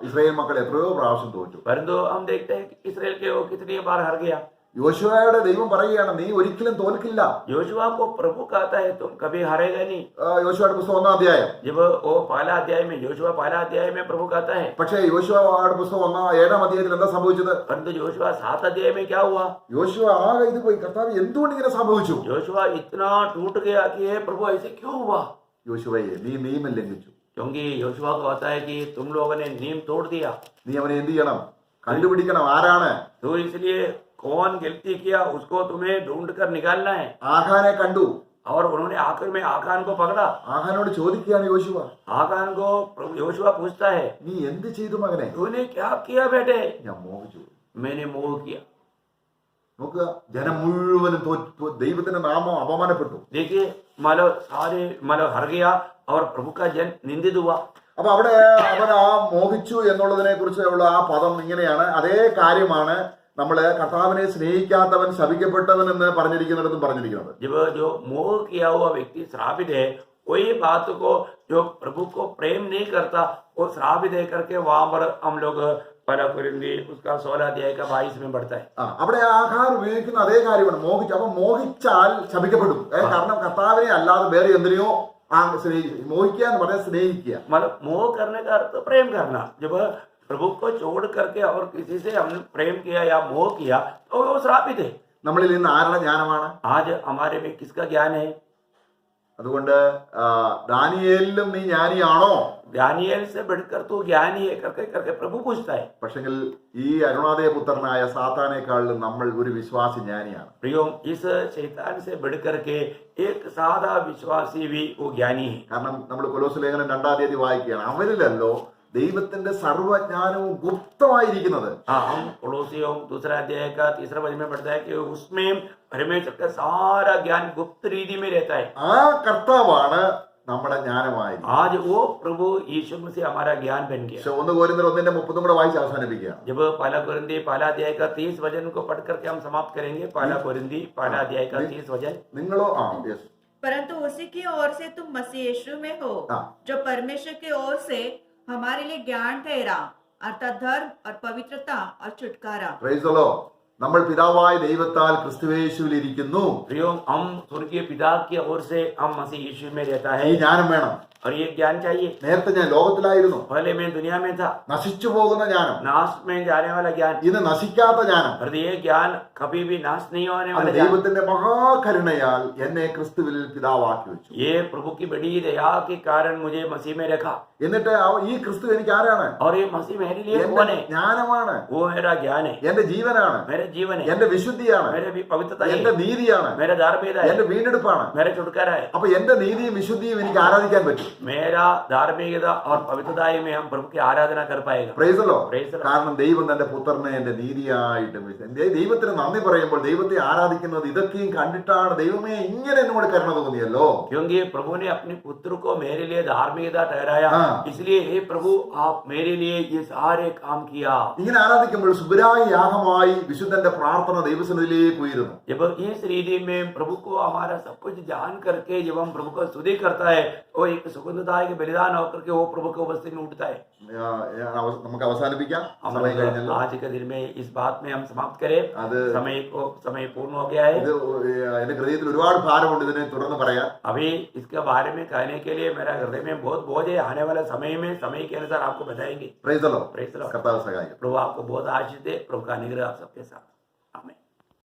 ഇസ്രായേൽ മക്കൾ എത്രയോ പ്രാവശ്യം തോറ്റു.
परंतु हम देखते हैं कि इस्राएल के वो कितनी बार हार गया.
യോശുവയുടെ ദൈവം പറയുകയാണ്, നീ ഒരിക്കലും തോൽക്കില്ല.
योशुआ को प्रभु कहता है तुम कभी हारेगा नहीं.
യോശുവയുടെ പുസ്തകം 1-ാം അധ്യായം.
जब वो पहला अध्याय में योशुआ पहला अध्याय में प्रभु कहता है.
പക്ഷേ യോശുവയുടെ പുസ്തകം 7-ാം അധ്യായത്തിൽ എന്താ സംഭവിച്ചത്?
परंतु योशुआ 7 अध्याय में क्या हुआ?
യോശുവ ആകെ ഇത് പോയി, കർത്താവ് എന്തുകൊണ്ട് ഇങ്ങനെ സംഭവിച്ചു?
योशुआ इतना टूट गया कि हे प्रभु ऐसे क्यों हुआ?
യോശുവയെ നീ നിയമം ലംഘിച്ചു.
क्योंकि योशुआ को होता है कि तुम लोगों ने नियम तोड़ दिया.
നീ അവനെ എന്ത് ചെയ്യണം? കണ്ടുപിടിക്കണം ആരാണ്.
तो इसलिए कौन गलती किया उसको तुम्हें ढूंढ कर निकालना है.
ആഹാനെ കണ്ടു.
और उन्होंने आखिर में आखान को पकड़ा.
ആഹാനോട് ചോദിക്കുകയാണ് യോശുവ.
आखान को योशुआ पूछता है,
നീ എന്ത് ചെയ്തു മകനെ?
तूने क्या किया बेटे?
ഞാൻ മോഹിച്ചു.
मैंने मोह किया.
നോക്കുക, ജനം മുഴുവനും ദൈവത്തിന്റെ നാമം അപമാനപ്പെട്ടു.
देखिए मतलब हर गया और प्रभु का जन निंदित हुआ.
അപ്പൊ അവിടെ അവൻ ആ മോഹിച്ചു എന്നുള്ളതിനെ കുറിച്ചുള്ള ആ പദം ഇങ്ങനെയാണ്. അതേ കാര്യമാണ് നമ്മള് കർത്താവിനെ സ്നേഹിക്കാത്തവൻ ശപിക്കപ്പെട്ടവൻ എന്ന് പറഞ്ഞിരിക്കുന്നിടത്തും പറഞ്ഞിരിക്കുന്നത്.
जब जो मोह किया हुआ व्यक्ति श्रापित है, वही बात को जो प्रभु को प्रेम नहीं करता वो श्रापित है करके वहां पर हम लोग पहला कुरिन्थी उसका 16 अध्याय का 22 में बढ़ता है.
അവിടെ ആഹാർ ഉപയോഗിക്കുന്ന അതേ കാര്യമാണ്, മോഹിച്ചു. അപ്പൊ മോഹിച്ചാൽ ശപിക്കപ്പെടും. കാരണം കർത്താവിനെ അല്ലാതെ വേറെ എന്തിനെയോ മോഹിക്കുക എന്ന് പറഞ്ഞാൽ സ്നേഹിക്കുക.
मतलब मोह करने का अर्थ प्रेम करना. जब प्रभु को छोड़ करके और किसी से हमने प्रेम किया या मोह किया तो वो श्रापित है.
നമ്മളിൽ ഇന്ന് ആരുടെ ജ്ഞാനമാണ്?
आज हमारे में किसका ज्ञान है?
അതുകൊണ്ട് ദാനിയേലിലും നീ ജ്ഞാനിയാണോ?
दानिയേल से बढ़कर तू ज्ञानी है करके करके प्रभु पूछता है.
പക്ഷെങ്കിൽ ഈ അരുണാദയ പുത്രനായ സാത്താനേക്കാളും നമ്മൾ ഒരു വിശ്വാസി ജ്ഞാനിയാണ്.
प्रियो, इस शैतान से बढ़कर के एक सादा विश्वासी भी वो ज्ञानी है.
കാരണം നമ്മൾ കൊലോസ്യ ലേഖനം 2-ാം അധ്യായം വായിക്കുകയാണ്, അവരിലല്ലോ ദൈവത്തിന്റെ സർവ്വജ്ഞാനവും ഗുപ്തമായിരിക്കുന്നത്.
हाँ, हम कोलोसियों 2 अध्याय का 3 वचन में पढ़ता है कि उसमें परमेश्वर का सारा ज्ञान गुप्त रीति में रहता है.
ആ കർത്താവാണ് നമ്മുടെ ജ്ഞാനമായത്.
आज वो प्रभु यीशु मसीह हमारा ज्ञान बन गया.
1 കൊരിന്ത്യർ 1:30 കൂടെ വായിച്ച് അവസാനിപ്പിക്കുകയാണ്.
जब पहला कुरिन्थी पहला अध्याय का 30 वचन को पढ़ करके हम समाप्त करेंगे. पहला कुरिन्थी पहला अध्याय का 30 वचन.
നിങ്ങളോ yes.
परंतु उसी की ओर से तुम मसीह यीशु में हो,
हाँ।
जो परमेश्वर की ओर से हमारे लिए ज्ञान ठहरा, अर्थात धर्म और पवित्रता और छुटकारा.
Praise the Lord. നമ്മൾ പിതാവായ ദൈവത്താൽ ക്രിസ്തുയേശുവിൽ ഇരിക്കുന്നു.
प्रियो, हम स्वर्गीय पिता की ओर से हम मसीह यीशु में रहता
ഈ
है.
ജ്ഞാനം വേണം.
और ये ज्ञान चाहिए.
നേരത്തെ ഞാൻ ലോകത്തിലായിരുന്നു,
पहले मैं दुनिया में था.
നശിച്ചു പോകുന്ന ജ്ഞാനം,
नाश में जाने वाला ज्ञान.
ഇന്ന് നശിക്കാത്ത ജ്ഞാനം.
और ये ज्ञान कभी भी नाश नहीं होने
അത്
वाला ज्ञान.
ദൈവത്തിന്റെ മഹാകരുണയാൽ എന്നെ ക്രിസ്തുവിൽ പിതാവാക്കി വെച്ചു.
ये प्रभु की बड़ी दया के कारण मुझे मसीह में रखा.
എന്നിട്ട് ഈ ക്രിസ്തു എനിക്ക് ആരാണ്?
और ये मसीह मेरे लिए
എന്റെ
कौन है?
ജ്ഞാനമാണ്,
वो मेरा ज्ञान है,
എന്റെ ജീവനാണ്,
मेरे जीवन है,
എന്റെ വിശുദ്ധിയാണ്,
मेरे भी पवित्रता
എന്റെ
है,
നീതിയാണ്,
मेरा धार्मिकता
എന്റെ
है,
വീണ്ടെടുപ്പാണ്.
मेरा छुटकारा है.
അപ്പൊ എന്റെ നീതിയും വിശുദ്ധിയും എനിക്ക് ആരാധിക്കാൻ പറ്റും.
मेरा धार्मिकता और पवित्रता में हम प्रभु की आराधना कर पाएगा.
പ്രൈസല്ലോ.
Praise the Lord.
കാരണം ദൈവം തന്റെ പുത്രനെ എന്റെ നീതിയായിട്ടും ദൈവത്തിന് നന്ദി പറയുമ്പോൾ ദൈവത്തെ ആരാധിക്കുന്നത് ഇതൊക്കെയും കണ്ടിട്ടാണ്. ദൈവമേ ഇങ്ങനെ എന്നോട് കരുണ തോന്നിയല്ലോ.
क्योंकि प्रभु ने अपने पुत्र को मेरे लिए धार्मिकता ठहराया,
हाँ।
इसलिए हे प्रभु आप मेरे लिए ये सारे काम किया.
ഇങ്ങനെ ആരാധിക്കുമ്പോൾ സുബരായ യാഗമായി വിശുദ്ധന്റെ പ്രാർത്ഥന ദൈവസന്നിധിയിലേക്ക് ഉയരുന്നു.
जब इस रीति में प्रभु को हमारा सब कुछ जान करके जब हम प्रभु को स्तुति करता है वो एक सुगंधता के बलिदान होकर के वो प्रभु के उपस्थिति में उठता है.
നമുക്ക് അവസാനിപ്പിക്കാം.
हम
സമയം കഴിഞ്ഞല്ലോ.
आज के दिन में इस बात में हम समाप्त करें.
അത്
समय पूर्ण हो गया है.
ഇത് എന്റെ ഹൃദയത്തിൽ ഒരുപാട് ഭാരമുണ്ട് ഇതിനെ തുടർന്ന് പറയാം.
अभी इसके बारे में कहने के लिए मेरा हृदय में बहुत बोझ है. आने वाले समय में समय के अनुसार आपको बताएंगे.
Praise the Lord.
Praise the Lord.
കർത്താവ് സഹായിക്കും.
प्रभु आपको बहुत आशीष दे. प्रभु का अनुग्रह आप सबके साथ.